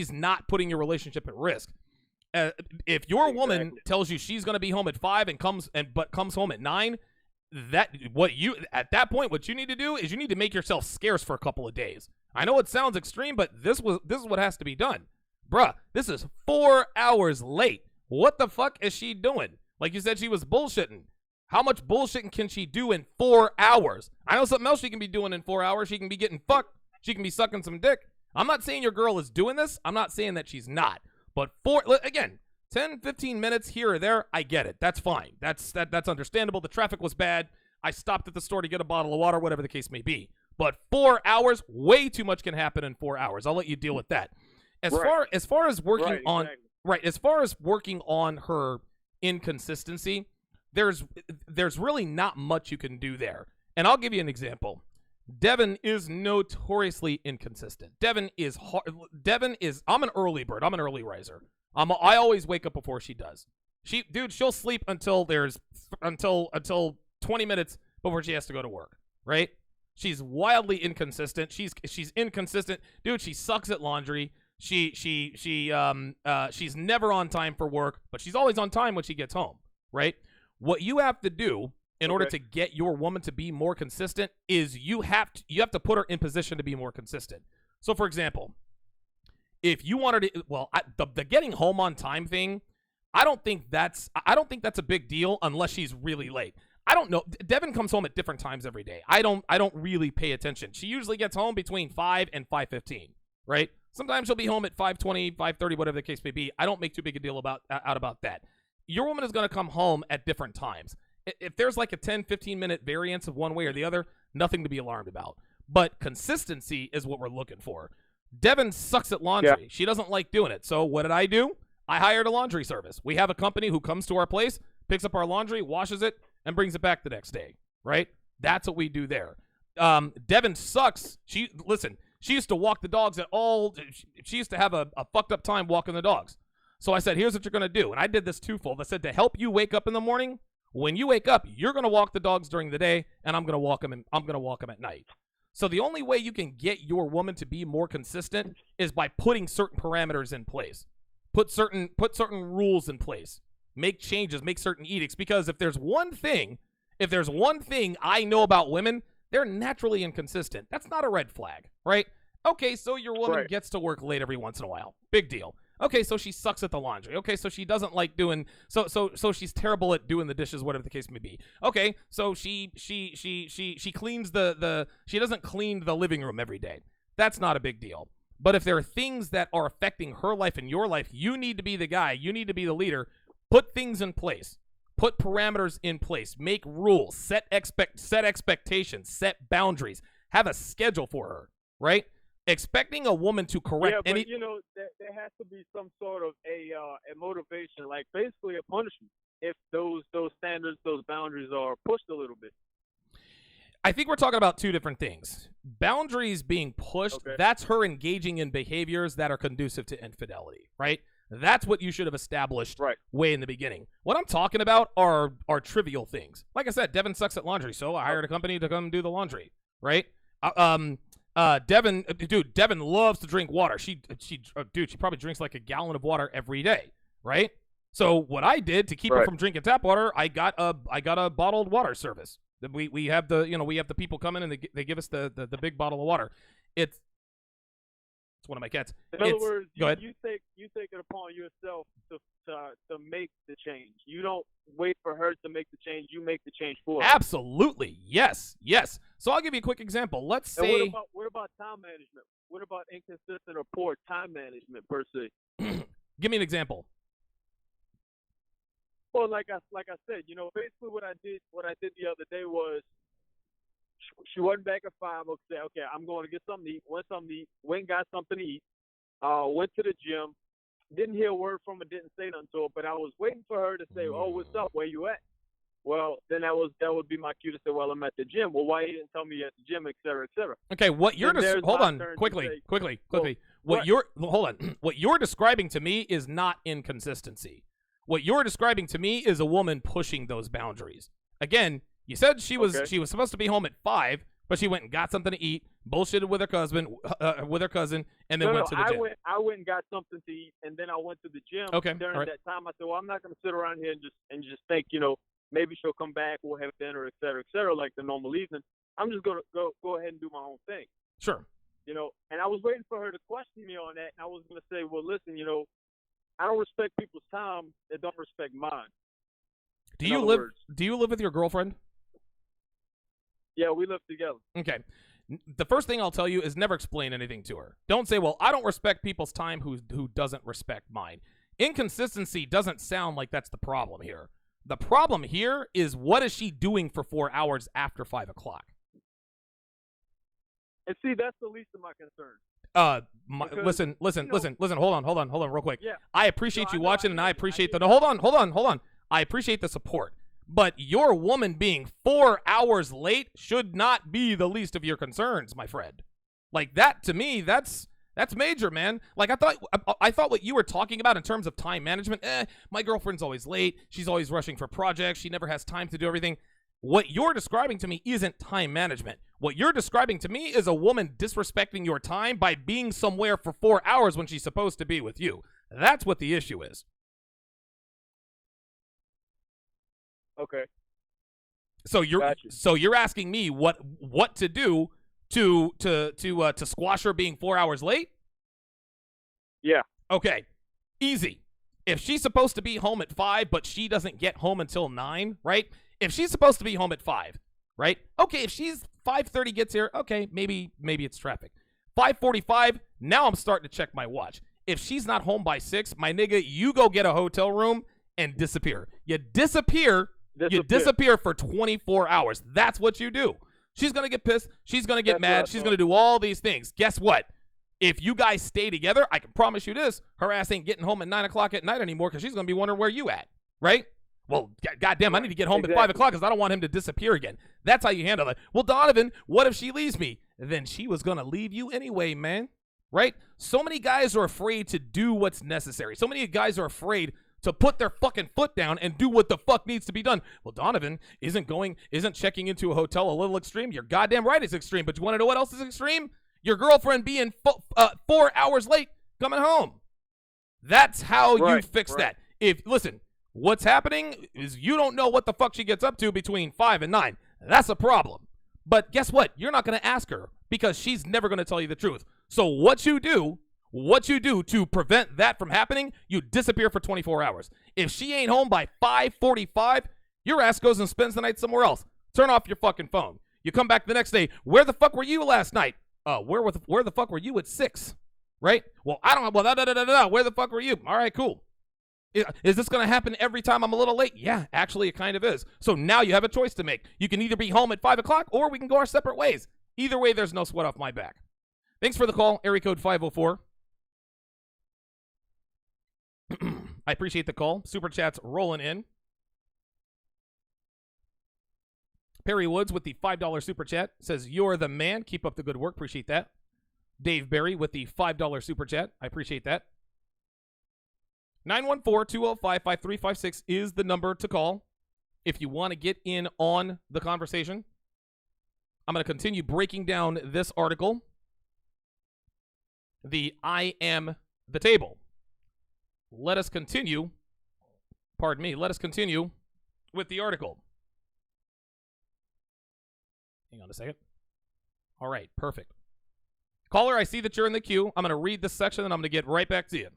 not putting your relationship at risk. If your woman tells you she's going to be home at 5 and comes home at 9, at that point what you need to do is you need to make yourself scarce for a couple of days. I know it sounds extreme, but this is what has to be done. Bruh, this is 4 hours late. What the fuck is she doing? Like you said, she was bullshitting. How much bullshitting can she do in 4 hours? I know something else she can be doing in 4 hours. She can be getting fucked. She can be sucking some dick. I'm not saying your girl is doing this. I'm not saying that she's not. But 10, 15 minutes here or there, I get it. That's fine. That's understandable. The traffic was bad. I stopped at the store to get a bottle of water, whatever the case may be. But 4 hours, way too much can happen in 4 hours. I'll let you deal with that. As far as working on her inconsistency, there's really not much you can do there. And I'll give you an example. Devin is notoriously inconsistent. I'm an early bird. I'm an early riser. I always wake up before she does. She'll sleep until 20 minutes before she has to go to work, right? She's wildly inconsistent. She's inconsistent. Dude, she sucks at laundry. She's never on time for work, but she's always on time when she gets home, right? What you have to do in order to get your woman to be more consistent is you have to put her in position to be more consistent. So, for example, if you want her to, the getting home on time thing, I don't think that's a big deal unless she's really late. I don't know. Devin comes home at different times every day. I don't really pay attention. She usually gets home between 5 and 5:15, right? Sometimes she'll be home at 5:20, 5:30, whatever the case may be. I don't make too big a deal about that. Your woman is going to come home at different times. If there's like a 10, 15-minute variance of one way or the other, nothing to be alarmed about. But consistency is what we're looking for. Devin sucks at laundry. Yeah. She doesn't like doing it. So what did I do? I hired a laundry service. We have a company who comes to our place, picks up our laundry, washes it, and brings it back the next day, right? That's what we do there. Devin sucks. She used to walk the dogs she used to have a fucked up time walking the dogs. So I said, here's what you're going to do. And I did this twofold. I said, to help you wake up in the morning, when you wake up, you're going to walk the dogs during the day, and I'm going to walk them at night. So the only way you can get your woman to be more consistent is by putting certain parameters in place. Put certain rules in place. make changes, make certain edicts. Because if there's one thing I know about women, they're naturally inconsistent. That's not a red flag, right? Okay, so your woman gets to work late every once in a while. Big deal. Okay, so she sucks at the laundry. Okay, so she doesn't like doing so she's terrible at doing the dishes, whatever the case may be. Okay, so she cleans she doesn't clean the living room every day. That's not a big deal. But if there are things that are affecting her life and your life, you need to be the guy, you need to be the leader. Put things in place. Put parameters in place. Make rules. Set expectations. Set boundaries. Have a schedule for her, right? Expecting a woman to correct any. You know, there has to be some sort of a motivation, like basically a punishment, if those standards, those boundaries are pushed a little bit. I think we're talking about two different things. Boundaries being pushed, that's her engaging in behaviors that are conducive to infidelity, right? That's what you should have established way in the beginning. What I'm talking about are trivial things. Like I said, Devin sucks at laundry, so I hired a company to come do the laundry, right? Devin loves to drink water. She probably drinks like a gallon of water every day, right? So what I did to keep her from drinking tap water, I got a bottled water service. We have the people come in and they give us the big bottle of water. It's one of my cats. In other words, go ahead. You take it upon yourself to make the change. You don't wait for her to make the change. You make the change for her. Absolutely, yes. So I'll give you a quick example. Let's say. What about time management? What about inconsistent or poor time management per se? Give me an example. Well, like I said, you know, basically what I did the other day was she wasn't back at 5. I'll say, okay, I'm going to get something to eat. Went and got something to eat. Went to the gym. Didn't hear a word from her. Didn't say nothing to her. But I was waiting for her to say, "Oh, what's up? Where you at?" Well, then that would be my cue to say, "Well, I'm at the gym." Well, why you didn't tell me you're at the gym, et cetera, et cetera. Okay, what you're hold on, quickly. What you're describing to me is not inconsistency. What you're describing to me is a woman pushing those boundaries. Again, you said she was supposed to be home at 5, but she went and got something to eat, bullshitted with her cousin, and then went to the gym. I went and got something to eat, and then I went to the gym. Okay, during that time, I said, "Well, I'm not going to sit around here and just think, you know, maybe she'll come back, we'll have dinner, et cetera, like the normal evening. I'm just going to go ahead and do my own thing." Sure. You know, and I was waiting for her to question me on that, and I was going to say, "Well, listen, you know, I don't respect people's time that don't respect mine." Do you live with your girlfriend? Yeah, we live together. Okay. The first thing I'll tell you is never explain anything to her. Don't say, "Well, I don't respect people's time who doesn't respect mine." Inconsistency doesn't sound like that's the problem here. The problem here is, what is she doing for 4 hours after 5 o'clock? And see, that's the least of my concerns. Listen, hold on real quick. Yeah. I appreciate you watching, and I appreciate hold on. I appreciate the support. But your woman being 4 hours late should not be the least of your concerns, my friend. Like, that, to me, that's major, man. Like, I thought what you were talking about in terms of time management, my girlfriend's always late. She's always rushing for projects. She never has time to do everything. What you're describing to me isn't time management. What you're describing to me is a woman disrespecting your time by being somewhere for 4 hours when she's supposed to be with you. That's what the issue is. Okay. So you're asking me what to do to squash her being 4 hours late? Yeah. Okay. Easy. If she's supposed to be home at 5, but she doesn't get home until 9, right? If she's supposed to be home at 5, right? Okay, if she's 5:30 gets here, okay, maybe it's traffic. 5:45, now I'm starting to check my watch. If she's not home by 6, my nigga, you go get a hotel room and disappear. You disappear for 24 hours. That's what you do. She's going to get pissed. She's going to get mad. She's going to do all these things. Guess what? If you guys stay together, I can promise you this, her ass ain't getting home at 9 o'clock at night anymore because she's going to be wondering where you at, right? Well, goddamn, I need to get home at 5 o'clock because I don't want him to disappear again. That's how you handle it. Well, Donovan, what if she leaves me? Then she was going to leave you anyway, man, right? So many guys are afraid to do what's necessary. So many guys are afraid to put their fucking foot down and do what the fuck needs to be done. Well, Donovan isn't checking into a hotel a little extreme. You're goddamn right it's extreme, but you want to know what else is extreme? Your girlfriend being 4 hours late coming home. That's how you fix that. Listen, What's happening is you don't know what the fuck she gets up to between 5 and 9. That's a problem. But guess what? You're not going to ask her because she's never going to tell you the truth. So what you do to prevent that from happening, you disappear for 24 hours. If she ain't home by 5:45, your ass goes and spends the night somewhere else. Turn off your fucking phone. You come back the next day. Where the fuck were you last night? Where the fuck were you at 6? Right? Well, I don't know. Well, where the fuck were you? All right, cool. Is this going to happen every time I'm a little late? Yeah, actually, it kind of is. So now you have a choice to make. You can either be home at 5 o'clock or we can go our separate ways. Either way, there's no sweat off my back. Thanks for the call, area code 504. I appreciate the call. Super chats rolling in. Perry Woods with the $5 super chat says, "You're the man. Keep up the good work." Appreciate that. Dave Berry with the $5 super chat. I appreciate that. 914-205-5356 is the number to call if you want to get in on the conversation. I'm going to continue breaking down this article. The I Am the Table. Let us continue with the article. Hang on a second. All right, perfect. Caller, I see that you're in the queue. I'm going to read this section and I'm going to get right back to you.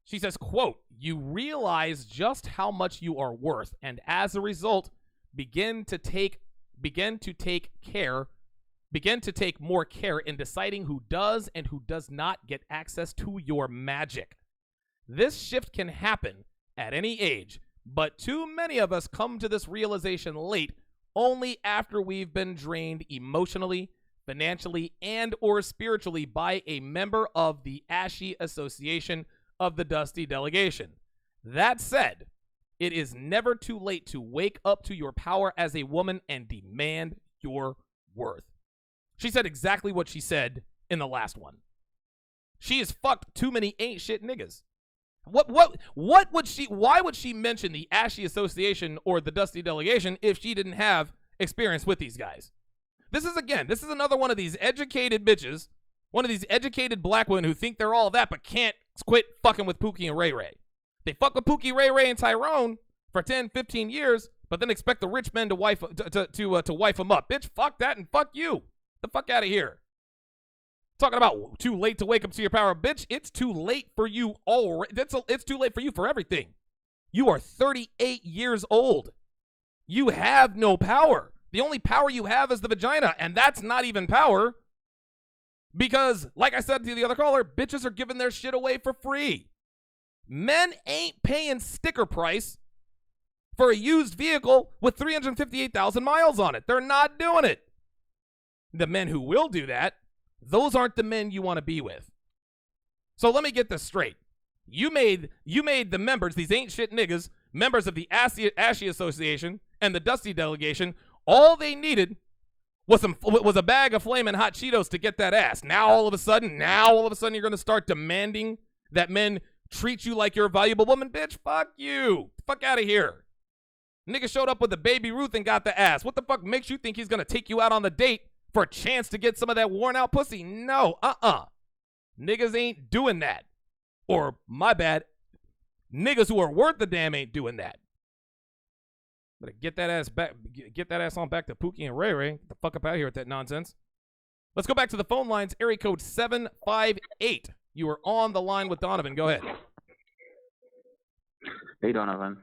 She says, quote, "You realize just how much you are worth, and as a result, begin to take more care in deciding who does and who does not get access to your magic. This shift can happen at any age, but too many of us come to this realization late, only after we've been drained emotionally, financially, and or spiritually by a member of the Ashy Association of the Dusty Delegation. That said, it is never too late to wake up to your power as a woman and demand your worth." She said exactly what she said in the last one. She has fucked too many ain't shit niggas. Why would she mention the Ashy Association or the Dusty Delegation if she didn't have experience with these guys? This is another one of these educated bitches, one of these educated black women who think they're all that but can't quit fucking with Pookie and Ray Ray. They fuck with Pookie, Ray Ray, and Tyrone for 10, 15 years, but then expect the rich men to wife them up. Bitch, fuck that and fuck you. The fuck out of here. Talking about too late to wake up to your power. Bitch, it's too late for you already. It's too late for you for everything. You are 38 years old. You have no power. The only power you have is the vagina, and that's not even power. Because, like I said to the other caller, bitches are giving their shit away for free. Men ain't paying sticker price for a used vehicle with 358,000 miles on it. They're not doing it. The men who will do that, those aren't the men you want to be with. So let me get this straight. You made the members, these ain't shit niggas, members of the Ashy Association and the Dusty Delegation, all they needed was a bag of flaming hot Cheetos to get that ass. Now all of a sudden you're going to start demanding that men treat you like you're a valuable woman. Bitch, fuck you. Fuck out of here. Nigga showed up with a Baby Ruth and got the ass. What the fuck makes you think he's going to take you out on the date for a chance to get some of that worn out pussy? No, Niggas ain't doing that. Or, my bad, niggas who are worth the damn ain't doing that. Better get that ass on back to Pookie and Ray Ray. Get the fuck up out of here with that nonsense. Let's go back to the phone lines. Area code 758. You are on the line with Donovan. Go ahead. Hey, Donovan.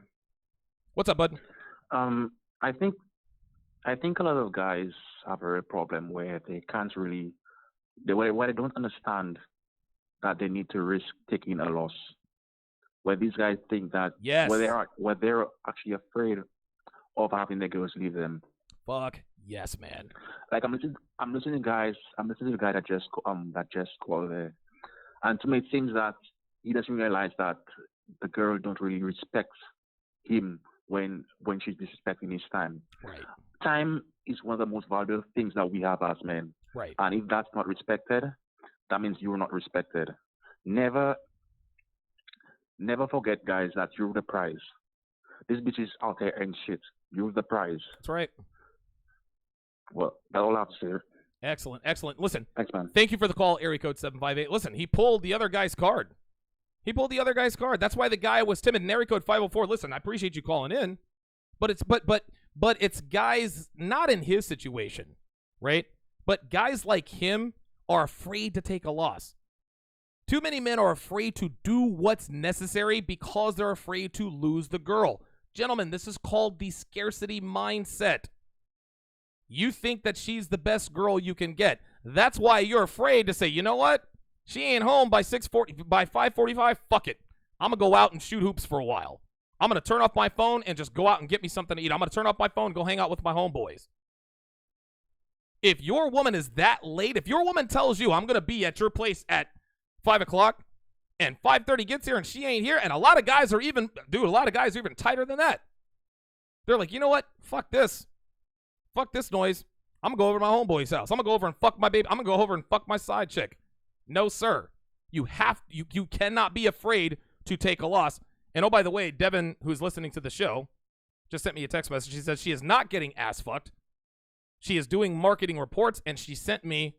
What's up, bud? I think a lot of guys have a problem where they can't really, where they don't understand that they need to risk taking a loss. Where these guys think that, yes, where they're actually afraid of having their girls leave them. Fuck yes, man. Like I'm listening to the guy that just called there, and to me it seems that he doesn't realize that the girl don't really respect him when she's disrespecting his time. Right. Time is one of the most valuable things that we have as men. Right. And if that's not respected, that means you're not respected. Never forget, guys, that you're the prize. This bitch is out there and shit. You're the prize. That's right. Well, that's all I have to say. Excellent. Listen, thanks, man. Thank you for the call, area code 758. Listen, he pulled the other guy's card. He pulled the other guy's card. That's why the guy was timid. And area code 504. Listen, I appreciate you calling in, but it's guys not in his situation, right? But guys like him are afraid to take a loss. Too many men are afraid to do what's necessary because they're afraid to lose the girl. Gentlemen, this is called the scarcity mindset. You think that she's the best girl you can get. That's why you're afraid to say, you know what? She ain't home by 5:45. Fuck it. I'm going to go out and shoot hoops for a while. I'm going to turn off my phone and just go out and get me something to eat. I'm going to turn off my phone and go hang out with my homeboys. If your woman is that late, if your woman tells you, I'm going to be at your place at 5 o'clock, and 5:30 gets here and she ain't here, and a lot of guys are even tighter than that. They're like, you know what? Fuck this. Fuck this noise. I'm going to go over to my homeboy's house. I'm going to go over and fuck my baby. I'm going to go over and fuck my side chick. No, sir. You cannot be afraid to take a loss. And oh, by the way, Devin, who's listening to the show, just sent me a text message. She says she is not getting ass fucked. She is doing marketing reports, and she sent me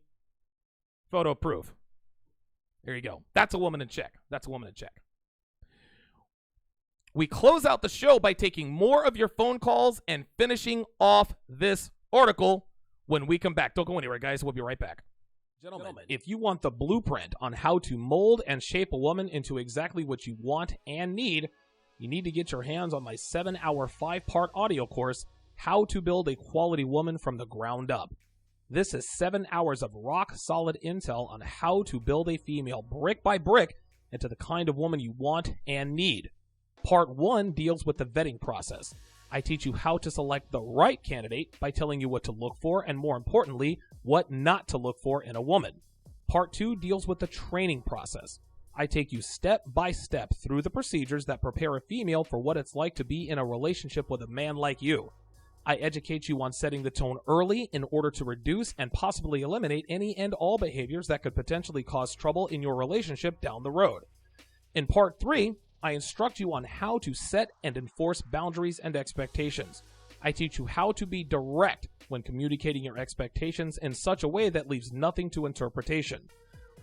photo proof. There you go. That's a woman in check. That's a woman in check. We close out the show by taking more of your phone calls and finishing off this article when we come back. Don't go anywhere, guys. We'll be right back. Gentlemen, if you want the blueprint on how to mold and shape a woman into exactly what you want and need, you need to get your hands on my 7-hour 5-part audio course, How to Build a Quality Woman from the Ground Up. This is 7 hours of rock-solid intel on how to build a female brick by brick into the kind of woman you want and need. Part 1 deals with the vetting process. I teach you how to select the right candidate by telling you what to look for and, more importantly, what not to look for in a woman. Part 2 deals with the training process. I take you step by step through the procedures that prepare a female for what it's like to be in a relationship with a man like you. I educate you on setting the tone early in order to reduce and possibly eliminate any and all behaviors that could potentially cause trouble in your relationship down the road. In Part 3, I instruct you on how to set and enforce boundaries and expectations. I teach you how to be direct when communicating your expectations in such a way that leaves nothing to interpretation.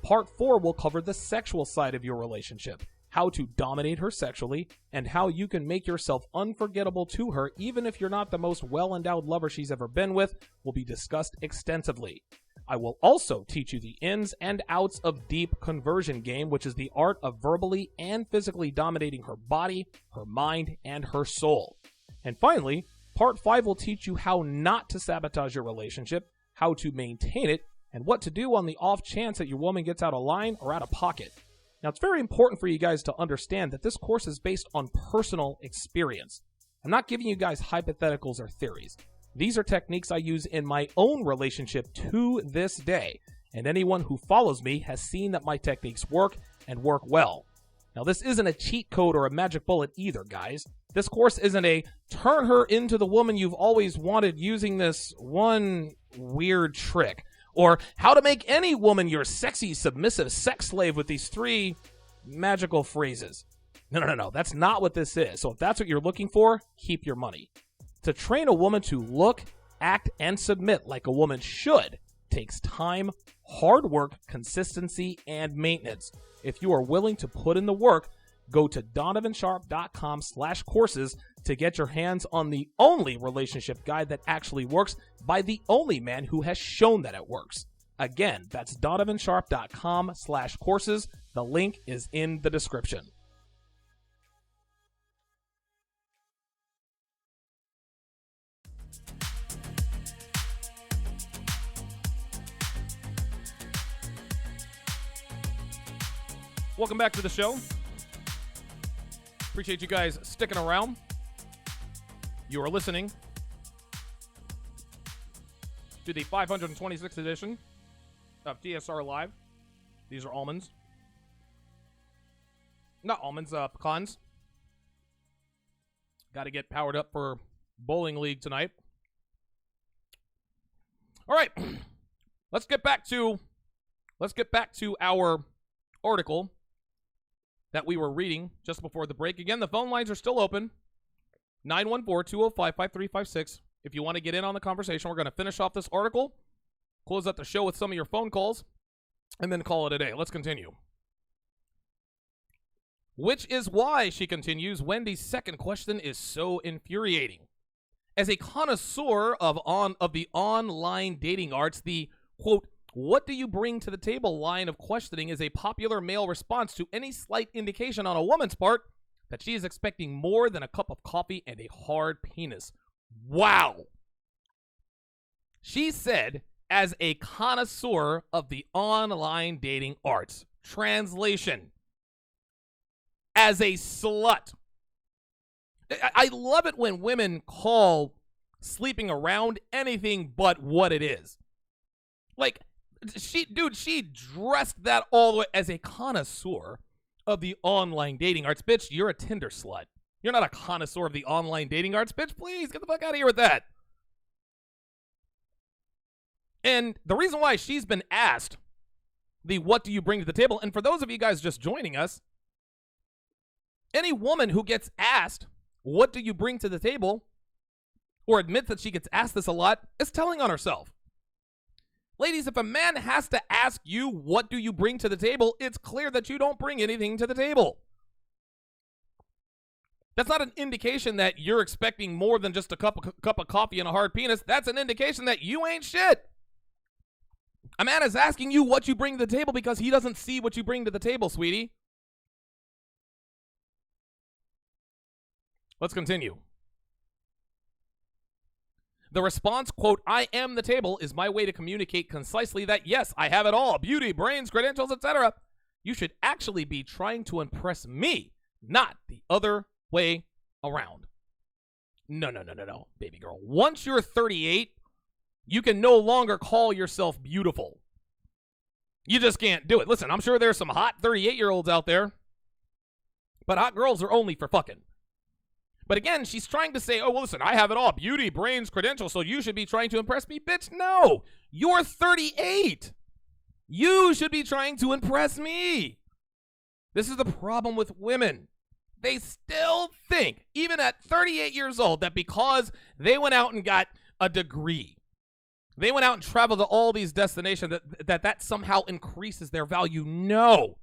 Part 4 will cover the sexual side of your relationship, how to dominate her sexually, and how you can make yourself unforgettable to her even if you're not the most well-endowed lover she's ever been with, will be discussed extensively. I will also teach you the ins and outs of deep conversion game, which is the art of verbally and physically dominating her body, her mind, and her soul. And finally, Part 5 will teach you how not to sabotage your relationship, how to maintain it, and what to do on the off chance that your woman gets out of line or out of pocket. Now, it's very important for you guys to understand that this course is based on personal experience. I'm not giving you guys hypotheticals or theories. These are techniques I use in my own relationship to this day, and anyone who follows me has seen that my techniques work and work well. Now, this isn't a cheat code or a magic bullet either, guys. This course isn't a turn her into the woman you've always wanted using this one weird trick, or how to make any woman your sexy, submissive sex slave with these 3 magical phrases. No. That's not what this is. So if that's what you're looking for, keep your money. To train a woman to look, act, and submit like a woman should takes time, hard work, consistency, and maintenance. If you are willing to put in the work, go to donovansharpe.com/courses to get your hands on the only relationship guide that actually works by the only man who has shown that it works. Again, that's donovansharpe.com/courses. The link is in the description. Welcome back to the show. Appreciate you guys sticking around. You are listening to the 526th edition of TSR Live. These are almonds. Not almonds, pecans. Got to get powered up for bowling league tonight. All right. Let's get back to our article that we were reading just before the break. Again, the phone lines are still open. 914-205-5356. If you want to get in on the conversation, we're going to finish off this article, close out the show with some of your phone calls, and then call it a day. Let's continue. Which is why, she continues, Wendy's second question is so infuriating. As a connoisseur of the online dating arts, the, quote, what do you bring to the table line of questioning is a popular male response to any slight indication on a woman's part that she is expecting more than a cup of coffee and a hard penis. Wow. She said, as a connoisseur of the online dating arts. Translation. As a slut. I love it when women call sleeping around anything but what it is. Like, she dressed that all the way as a connoisseur of the online dating arts. Bitch, you're a Tinder slut. You're not a connoisseur of the online dating arts. Bitch, please get the fuck out of here with that. And the reason why she's been asked the what do you bring to the table, and for those of you guys just joining us, any woman who gets asked what do you bring to the table or admits that she gets asked this a lot is telling on herself. Ladies, if a man has to ask you what do you bring to the table, it's clear that you don't bring anything to the table. That's not an indication that you're expecting more than just a cup of coffee and a hard penis. That's an indication that you ain't shit. A man is asking you what you bring to the table because he doesn't see what you bring to the table, sweetie. Let's continue. The response, quote, I am the table is my way to communicate concisely that, yes, I have it all. Beauty, brains, credentials, etc. You should actually be trying to impress me, not the other way around. No, baby girl. Once you're 38, you can no longer call yourself beautiful. You just can't do it. Listen, I'm sure there's some hot 38-year-olds out there, but hot girls are only for fucking. But again, she's trying to say, oh, well, listen, I have it all. Beauty, brains, credentials, so you should be trying to impress me. Bitch, no. You're 38. You should be trying to impress me. This is the problem with women. They still think, even at 38 years old, that because they went out and got a degree, they went out and traveled to all these destinations, that somehow increases their value. No.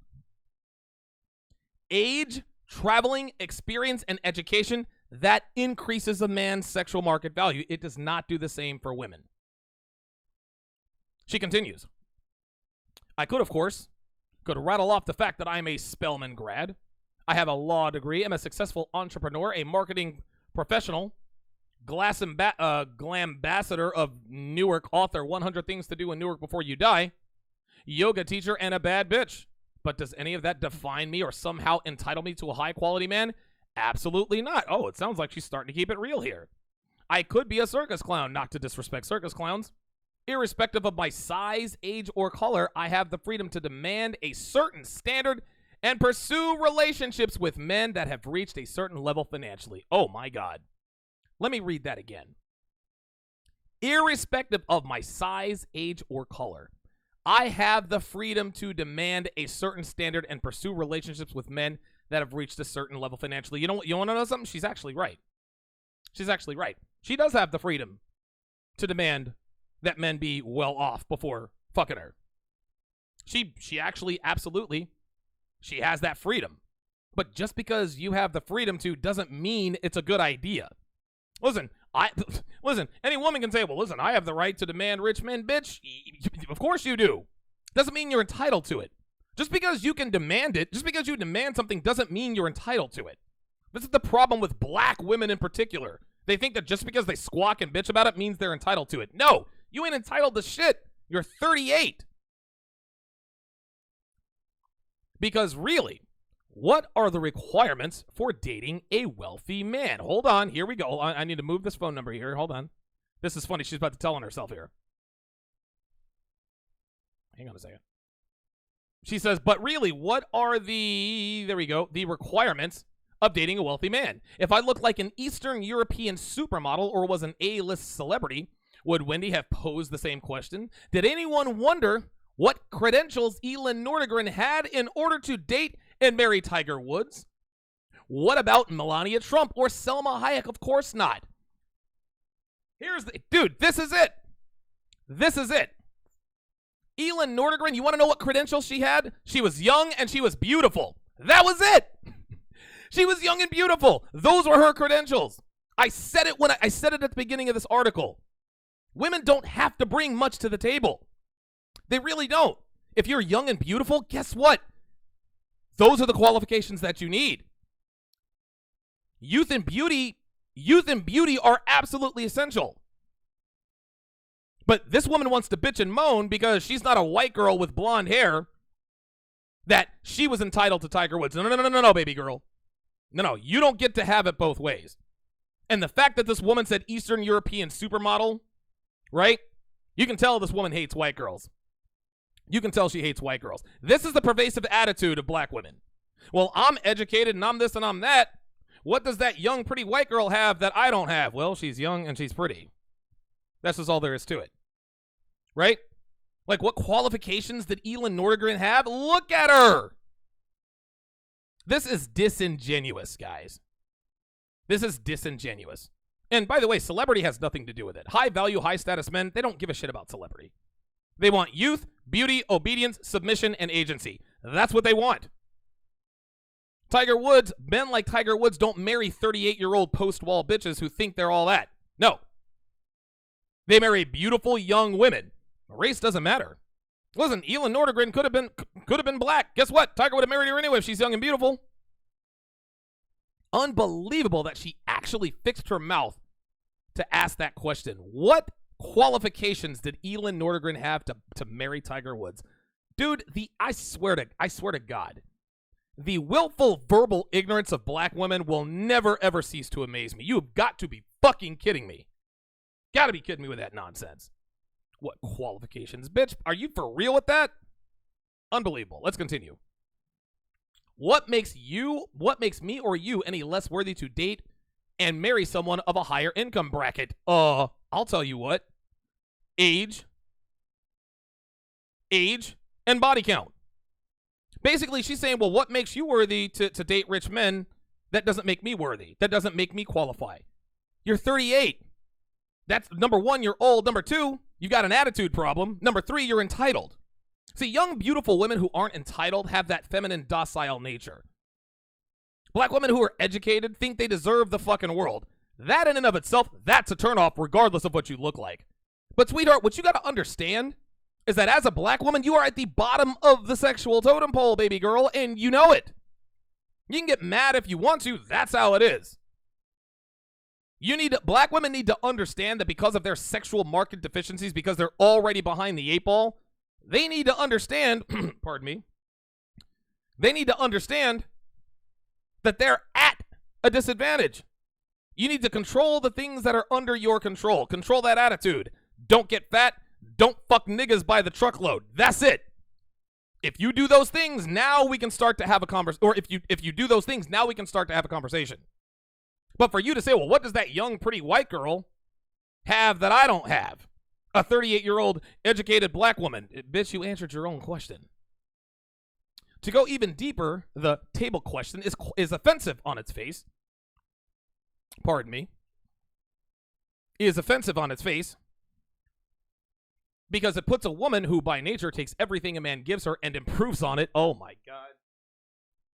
Age, traveling, experience, and education, that increases a man's sexual market value. It does not do the same for women. She continues. I could, of course, rattle off the fact that I'm a Spelman grad. I have a law degree. I'm a successful entrepreneur, a marketing professional, glambassador of Newark, author, 100 Things to Do in Newark Before You Die, yoga teacher, and a bad bitch. But does any of that define me or somehow entitle me to a high-quality man? Absolutely not. Oh, it sounds like she's starting to keep it real here. I could be a circus clown, not to disrespect circus clowns. Irrespective of my size, age, or color, I have the freedom to demand a certain standard and pursue relationships with men that have reached a certain level financially. Oh, my God. Let me read that again. Irrespective of my size, age, or color, I have the freedom to demand a certain standard and pursue relationships with men that have reached a certain level financially. You want to know something? She's actually right. She's actually right. She does have the freedom to demand that men be well off before fucking her. She actually absolutely, she has that freedom. But just because you have the freedom to doesn't mean it's a good idea. Listen, any woman can say, well, listen, I have the right to demand rich men, bitch. Of course you do. Doesn't mean you're entitled to it. Just because you can demand it, just because you demand something doesn't mean you're entitled to it. This is the problem with black women in particular. They think that just because they squawk and bitch about it means they're entitled to it. No, you ain't entitled to shit. You're 38. Because really, what are the requirements for dating a wealthy man? Hold on, here we go. I need to move this phone number here. Hold on. This is funny. She's about to tell on herself here. Hang on a second. She says, but really, what are the requirements of dating a wealthy man? If I looked like an Eastern European supermodel or was an A-list celebrity, would Wendy have posed the same question? Did anyone wonder what credentials Elin Nordegren had in order to date and marry Tiger Woods? What about Melania Trump or Selma Hayek? Of course not. Dude, this is it. This is it. Elin Nordegren, you want to know what credentials she had? She was young and she was beautiful. That was it. She was young and beautiful. Those were her credentials. I said it I said it at the beginning of this article. Women don't have to bring much to the table. They really don't. If you're young and beautiful, guess what? Those are the qualifications that you need. Youth and beauty are absolutely essential. But this woman wants to bitch and moan because she's not a white girl with blonde hair that she was entitled to Tiger Woods. No, baby girl. No, you don't get to have it both ways. And the fact that this woman said Eastern European supermodel, right? You can tell this woman hates white girls. You can tell she hates white girls. This is the pervasive attitude of black women. Well, I'm educated and I'm this and I'm that. What does that young, pretty white girl have that I don't have? Well, she's young and she's pretty. That's just all there is to it. Right? Like, what qualifications did Elin Nordegren have? Look at her. This is disingenuous, guys. This is disingenuous. And by the way, celebrity has nothing to do with it. High value, high status men, they don't give a shit about celebrity. They want youth, beauty, obedience, submission, and agency. That's what they want. Tiger Woods, men like Tiger Woods don't marry 38-year-old post-wall bitches who think they're all that. No. They marry beautiful young women. Race doesn't matter. Listen, Elin Nordegren could have been black. Guess what? Tiger would have married her anyway if she's young and beautiful. Unbelievable that she actually fixed her mouth to ask that question. What qualifications did Elin Nordegren have to marry Tiger Woods? Dude, I swear to God, the willful verbal ignorance of black women will never ever cease to amaze me. You have got to be fucking kidding me. Gotta be kidding me with that nonsense. What qualifications, bitch? Are you for real with that? Unbelievable. Let's continue. What makes me or you any less worthy to date and marry someone of a higher income bracket? I'll tell you what. Age, and body count. Basically, she's saying, well, what makes you worthy to date rich men? That doesn't make me worthy. That doesn't make me qualify. You're 38. That's number one, you're old. Number two, you've got an attitude problem. Number three, you're entitled. See, young, beautiful women who aren't entitled have that feminine, docile nature. Black women who are educated think they deserve the fucking world. That in and of itself, that's a turnoff regardless of what you look like. But sweetheart, what you got to understand is that as a black woman, you are at the bottom of the sexual totem pole, baby girl, and you know it. You can get mad if you want to. That's how it is. Black women need to understand that because of their sexual market deficiencies, because they're already behind the 8 ball, they need to understand, pardon me, they need to understand that they're at a disadvantage. You need to control the things that are under your control. Control that attitude. Don't get fat. Don't fuck niggas by the truckload. That's it. If you do those things, now we can start to have a conversation. Or if you do those things, now we can start to have a conversation. But for you to say, well, what does that young, pretty white girl have that I don't have? A 38-year-old educated black woman. Bitch, you answered your own question. To go even deeper, the table question is offensive on its face. Pardon me. Is offensive on its face because it puts a woman who by nature takes everything a man gives her and improves on it. Oh my God.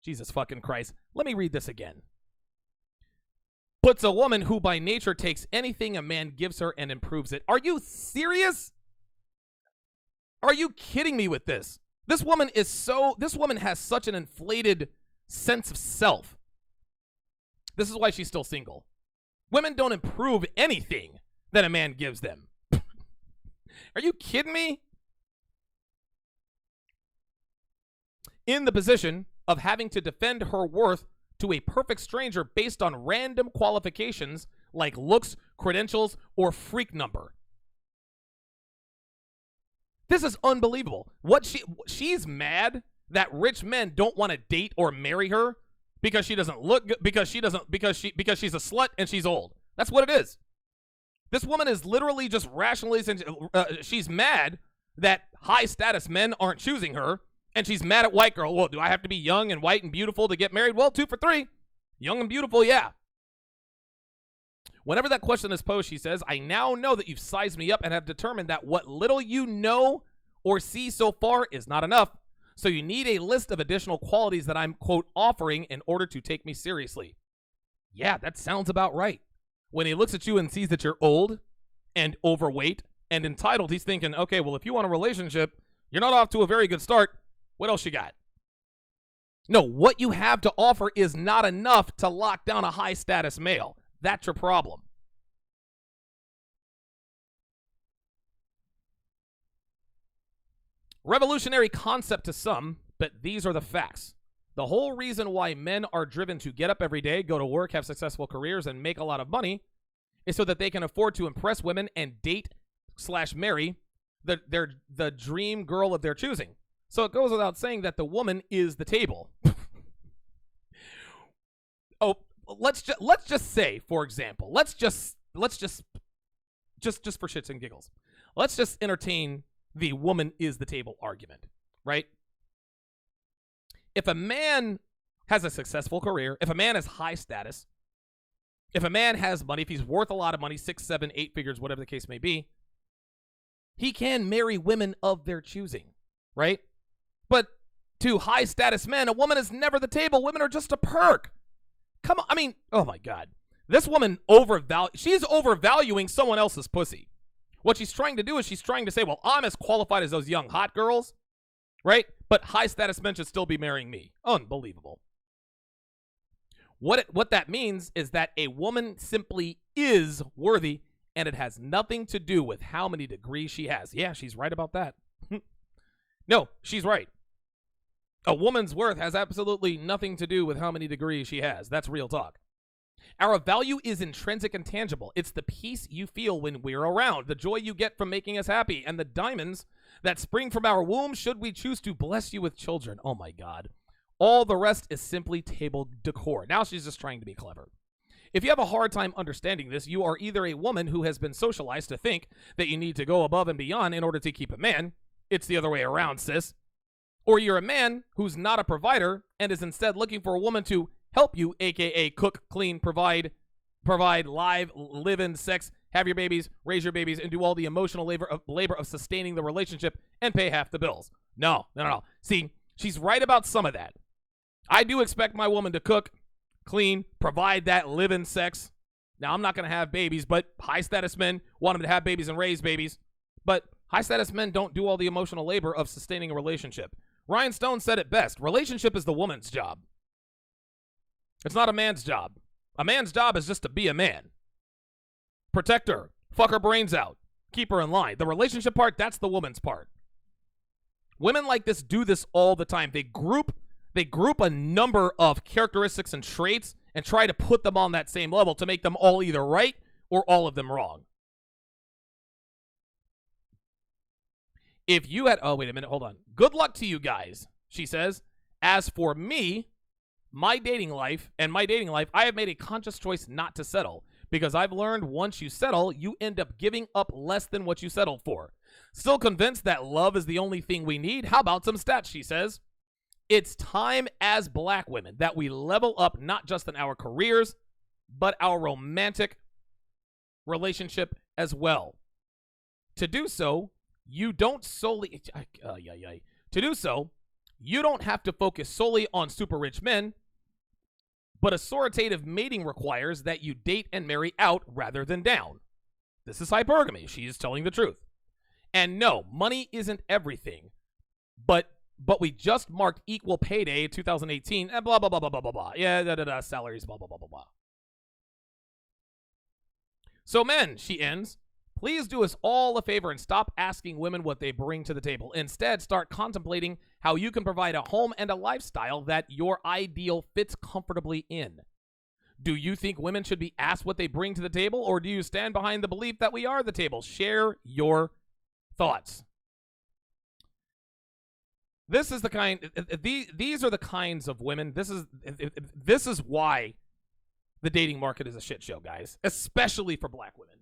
Jesus fucking Christ. Let me read this again. Puts a woman who by nature takes anything a man gives her and improves it. Are you serious? Are you kidding me with this? This woman has such an inflated sense of self. This is why she's still single. Women don't improve anything that a man gives them. Are you kidding me? In the position of having to defend her worth to a perfect stranger based on random qualifications like looks, credentials, or freak number. This is unbelievable. She's mad that rich men don't want to date or marry her because she doesn't look good, because she's a slut and she's old. That's what it is. This woman is literally just rationalizing. She's mad that high status men aren't choosing her. And she's mad at white girl. Well, do I have to be young and white and beautiful to get married? Well, 2 for 3. Young and beautiful, yeah. Whenever that question is posed, she says, I now know that you've sized me up and have determined that what little you know or see so far is not enough. So you need a list of additional qualities that I'm, quote, offering in order to take me seriously. Yeah, that sounds about right. When he looks at you and sees that you're old and overweight and entitled, he's thinking, okay, well, if you want a relationship, you're not off to a very good start. What else you got? No, what you have to offer is not enough to lock down a high-status male. That's your problem. Revolutionary concept to some, but these are the facts. The whole reason why men are driven to get up every day, go to work, have successful careers, and make a lot of money is so that they can afford to impress women and date/marry the dream girl of their choosing. So it goes without saying that the woman is the table. Oh, let's just say, for example, let's just for shits and giggles, let's just entertain the woman is the table argument, right? If a man has a successful career, if a man has high status, if a man has money, if he's worth a lot of money, 6, 7, 8 figures, whatever the case may be, he can marry women of their choosing, right? But to high status men, a woman is never the table. Women are just a perk. Come on. I mean, oh my God. This woman she's overvaluing someone else's pussy. What she's trying to do is she's trying to say, well, I'm as qualified as those young hot girls, right? But high status men should still be marrying me. Unbelievable. What that means is that a woman simply is worthy, and it has nothing to do with how many degrees she has. Yeah, she's right about that. No, she's right. A woman's worth has absolutely nothing to do with how many degrees she has. That's real talk. Our value is intrinsic and tangible. It's the peace you feel when we're around, the joy you get from making us happy, and the diamonds that spring from our womb should we choose to bless you with children. Oh my God. All the rest is simply table decor. Now she's just trying to be clever. If you have a hard time understanding this, you are either a woman who has been socialized to think that you need to go above and beyond in order to keep a man. It's the other way around, sis. Or you're a man who's not a provider and is instead looking for a woman to help you, aka cook, clean, provide live-in sex, have your babies, raise your babies, and do all the emotional labor of sustaining the relationship and pay half the bills. No. See, she's right about some of that. I do expect my woman to cook, clean, provide that live-in sex. Now, I'm not going to have babies, but high-status men want them to have babies and raise babies. But high-status men don't do all the emotional labor of sustaining a relationship. Ryan Stone said it best. Relationship is the woman's job. It's not a man's job. A man's job is just to be a man. Protect her. Fuck her brains out. Keep her in line. The relationship part, that's the woman's part. Women like this do this all the time. They group a number of characteristics and traits and try to put them on that same level to make them all either right or all of them wrong. If you had, oh, wait a minute, hold on. Good luck to you guys, she says. As for me, my dating life, I have made a conscious choice not to settle because I've learned once you settle, you end up giving up less than what you settled for. Still convinced that love is the only thing we need? How about some stats, she says. It's time as black women that we level up not just in our careers, but our romantic relationship as well. To do so, you don't have to focus solely on super rich men, but authoritative mating requires that you date and marry out rather than down. This is hypergamy. She is telling the truth. And no, money isn't everything, but we just marked equal pay day 2018 and blah, blah, blah, blah, blah, blah, blah. Yeah, salaries, blah, blah, blah, blah, blah. So men, she ends, please do us all a favor and stop asking women what they bring to the table. Instead, start contemplating how you can provide a home and a lifestyle that your ideal fits comfortably in. Do you think women should be asked what they bring to the table, or do you stand behind the belief that we are the table? Share your thoughts. This is the kind, these are the kinds of women, this is why the dating market is a shit show, guys, especially for black women.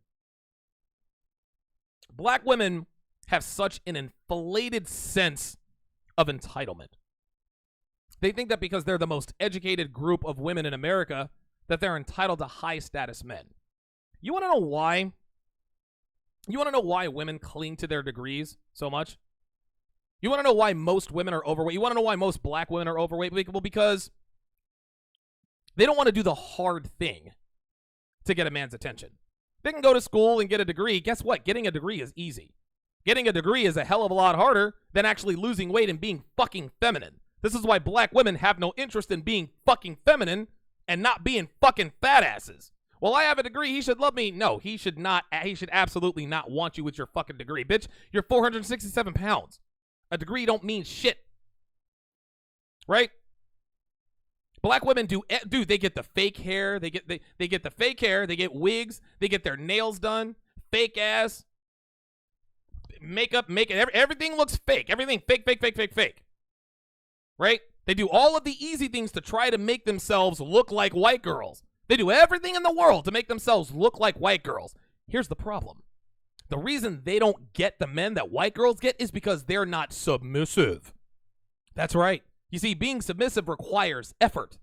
Black women have such an inflated sense of entitlement. They think that because they're the most educated group of women in America, that they're entitled to high status men. You want to know why? You want to know why women cling to their degrees so much? You want to know why most women are overweight? You want to know why most black women are overweight? Well, because they don't want to do the hard thing to get a man's attention. They can go to school and get a degree. Guess what? Getting a degree is easy. Getting a degree is a hell of a lot harder than actually losing weight and being fucking feminine. This is why black women have no interest in being fucking feminine and not being fucking fat asses. Well, I have a degree. He should love me. No, he should not. He should absolutely not want you with your fucking degree. Bitch, you're 467 pounds. A degree don't mean shit. Right? Black women dude, they get the fake hair. They get the fake hair. They get wigs. They get their nails done. Fake ass. Makeup, everything looks fake. Everything fake. Right? They do all of the easy things to try to make themselves look like white girls. They do everything in the world to make themselves look like white girls. Here's the problem. The reason they don't get the men that white girls get is because they're not submissive. That's right. You see, being submissive requires effort.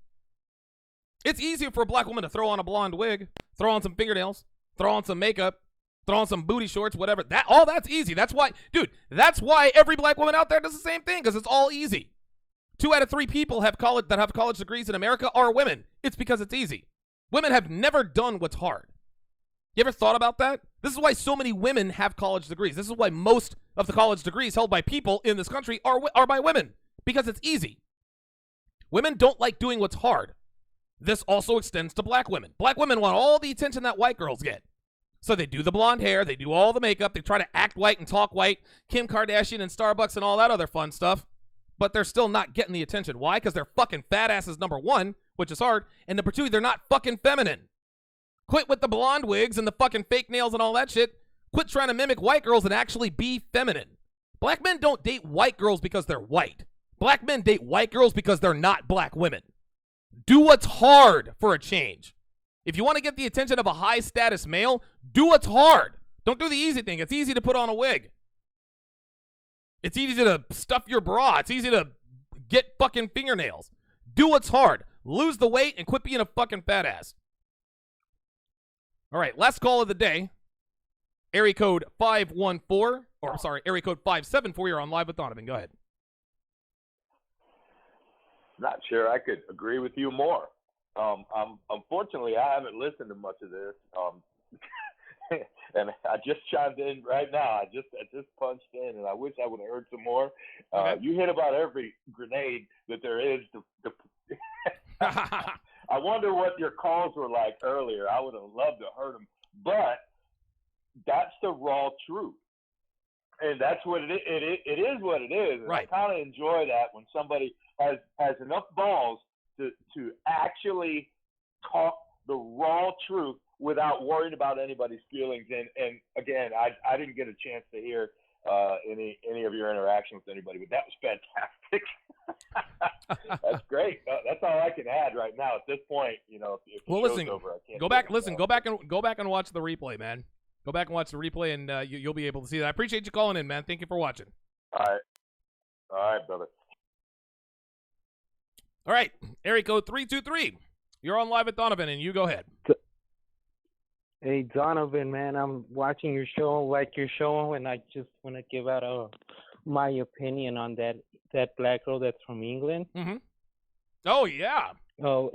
It's easier for a black woman to throw on a blonde wig, throw on some fingernails, throw on some makeup, throw on some booty shorts, whatever. That's easy. That's why, dude, that's why every black woman out there does the same thing, because it's all easy. 2 out of 3 people that have college degrees in America are women. It's because it's easy. Women have never done what's hard. You ever thought about that? This is why so many women have college degrees. This is why most of the college degrees held by people in this country are by women, because it's easy. Women don't like doing what's hard. This also extends to black women. Black women want all the attention that white girls get. So they do the blonde hair, they do all the makeup, they try to act white and talk white, Kim Kardashian and Starbucks and all that other fun stuff, but they're still not getting the attention. Why? Because they're fucking fat asses, number 1, which is hard, and number 2, they're not fucking feminine. Quit with the blonde wigs and the fucking fake nails and all that shit. Quit trying to mimic white girls and actually be feminine. Black men don't date white girls because they're white. Black men date white girls because they're not black women. Do what's hard for a change. If you want to get the attention of a high-status male, do what's hard. Don't do the easy thing. It's easy to put on a wig. It's easy to stuff your bra. It's easy to get fucking fingernails. Do what's hard. Lose the weight and quit being a fucking fat ass. All right, last call of the day. Area code 574. You're on Live with Donovan. Go ahead. Not sure I could agree with you more. Unfortunately, I haven't listened to much of this, and I just chimed in right now. I just punched in, and I wish I would have heard some more. Okay. You hit about every grenade that there is. I wonder what your calls were like earlier. I would have loved to have heard them, but that's the raw truth. And that's what it is. It is what it is. And right. I kind of enjoy that when somebody has enough balls to actually talk the raw truth without worrying about anybody's feelings. And again, I didn't get a chance to hear any of your interaction with anybody, but that was fantastic. That's great. That's all I can add right now at this point. If the show's over, I can't. Go back and watch the replay, man. Go back and watch the replay, and you'll be able to see that. I appreciate you calling in, man. Thank you for watching. All right, brother. All right, area code 323. You're on Live with Donovan, and you go ahead. Hey, Donovan, man, I'm watching your show, and I just want to give out my opinion on that black girl that's from England. Mm-hmm. Oh, yeah. Oh,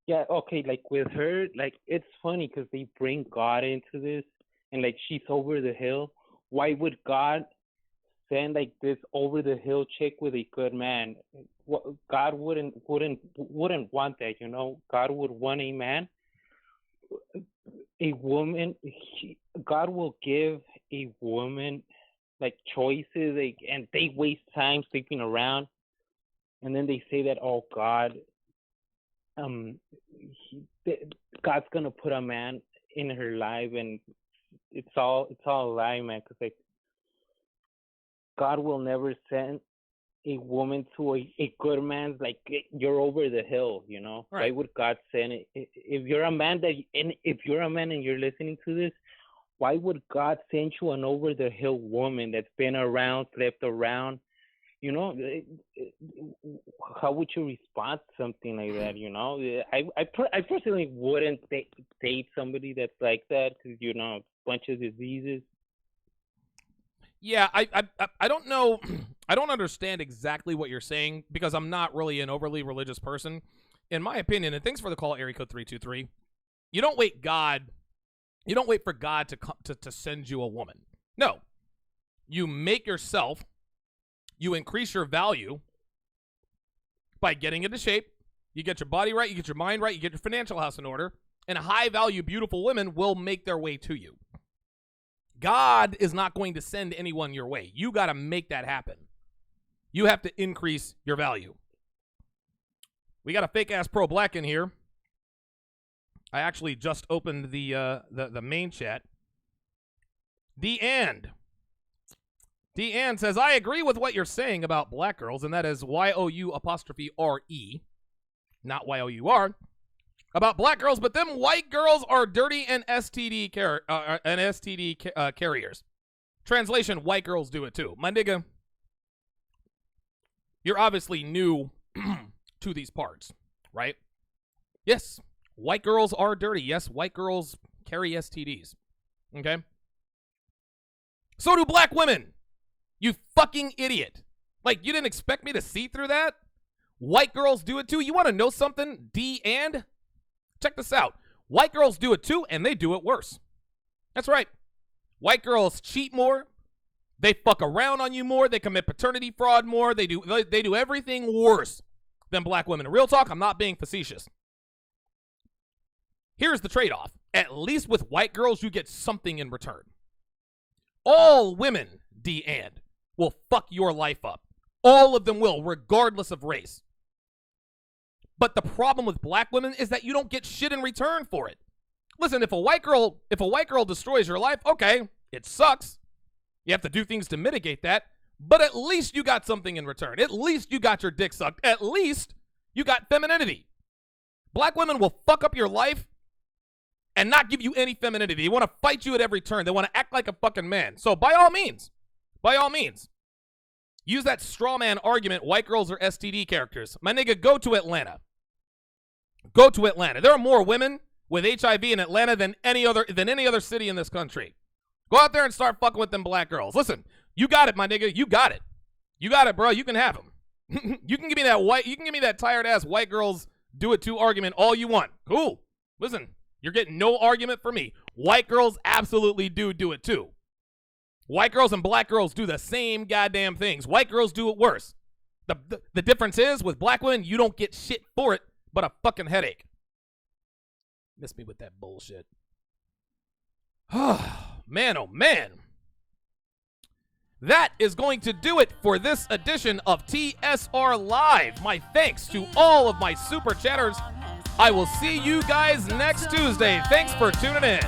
yeah, okay, like with her, like it's funny because they bring God into this, and like she's over the hill. Why would God send like this over the hill chick with a good man? God wouldn't want that, God would want a man. A woman, God will give a woman like choices, and they waste time sleeping around, and then they say that, oh, God, God's gonna put a man in her life, and it's all a lie, man. Because like God will never send a woman to a good man's, like, you're over the hill, Right. Why would God send it? If you're a man and you're listening to this, why would God send you an over the hill woman that's been around, slept around? How would you respond to something like that? I personally wouldn't date somebody that's like that because, a bunch of diseases. Yeah, I don't know. I don't understand exactly what you're saying because I'm not really an overly religious person. In my opinion, and thanks for the call, area code 323. You don't wait for God to send you a woman. No. You make yourself, you increase your value by getting into shape. You get your body right, you get your mind right, you get your financial house in order, and high-value, beautiful women will make their way to you. God is not going to send anyone your way. You got to make that happen. You have to increase your value. We got a fake-ass pro-black in here. I actually just opened the main chat. Deanne says, I agree with what you're saying about black girls, and that is YOU''RE, not YOUR, about black girls, but them white girls are dirty and STD carriers. Translation, white girls do it too. My nigga, you're obviously new to these parts, right? Yes, white girls are dirty. Yes, white girls carry STDs. Okay? So do black women. You fucking idiot. Like, you didn't expect me to see through that? White girls do it too. You want to know something? Check this out. White girls do it too, and they do it worse. That's right. White girls cheat more. They fuck around on you more. They commit paternity fraud more. They do everything worse than black women. Real talk, I'm not being facetious. Here's the trade-off. At least with white girls, you get something in return. All women, Deanne, will fuck your life up. All of them will, regardless of race. But the problem with black women is that you don't get shit in return for it. Listen, if a white girl destroys your life, okay, it sucks. You have to do things to mitigate that, but at least you got something in return. At least you got your dick sucked. At least you got femininity. Black women will fuck up your life and not give you any femininity. They want to fight you at every turn. They want to act like a fucking man. So by all means, use that straw man argument, white girls are STD characters. My nigga, go to Atlanta. Go to Atlanta. There are more women with HIV in Atlanta than any other city in this country. Go out there and start fucking with them black girls. Listen, you got it, my nigga. You got it. You got it, bro. You can have them. You can give me that tired ass white girls do it too argument all you want. Cool. Listen, you're getting no argument for me. White girls absolutely do it too. White girls and black girls do the same goddamn things. White girls do it worse. The difference is with black women, you don't get shit for it but a fucking headache. Miss me with that bullshit. Man, oh man. That is going to do it for this edition of TSR Live. My thanks to all of my super chatters. I will see you guys next Tuesday. Thanks for tuning in.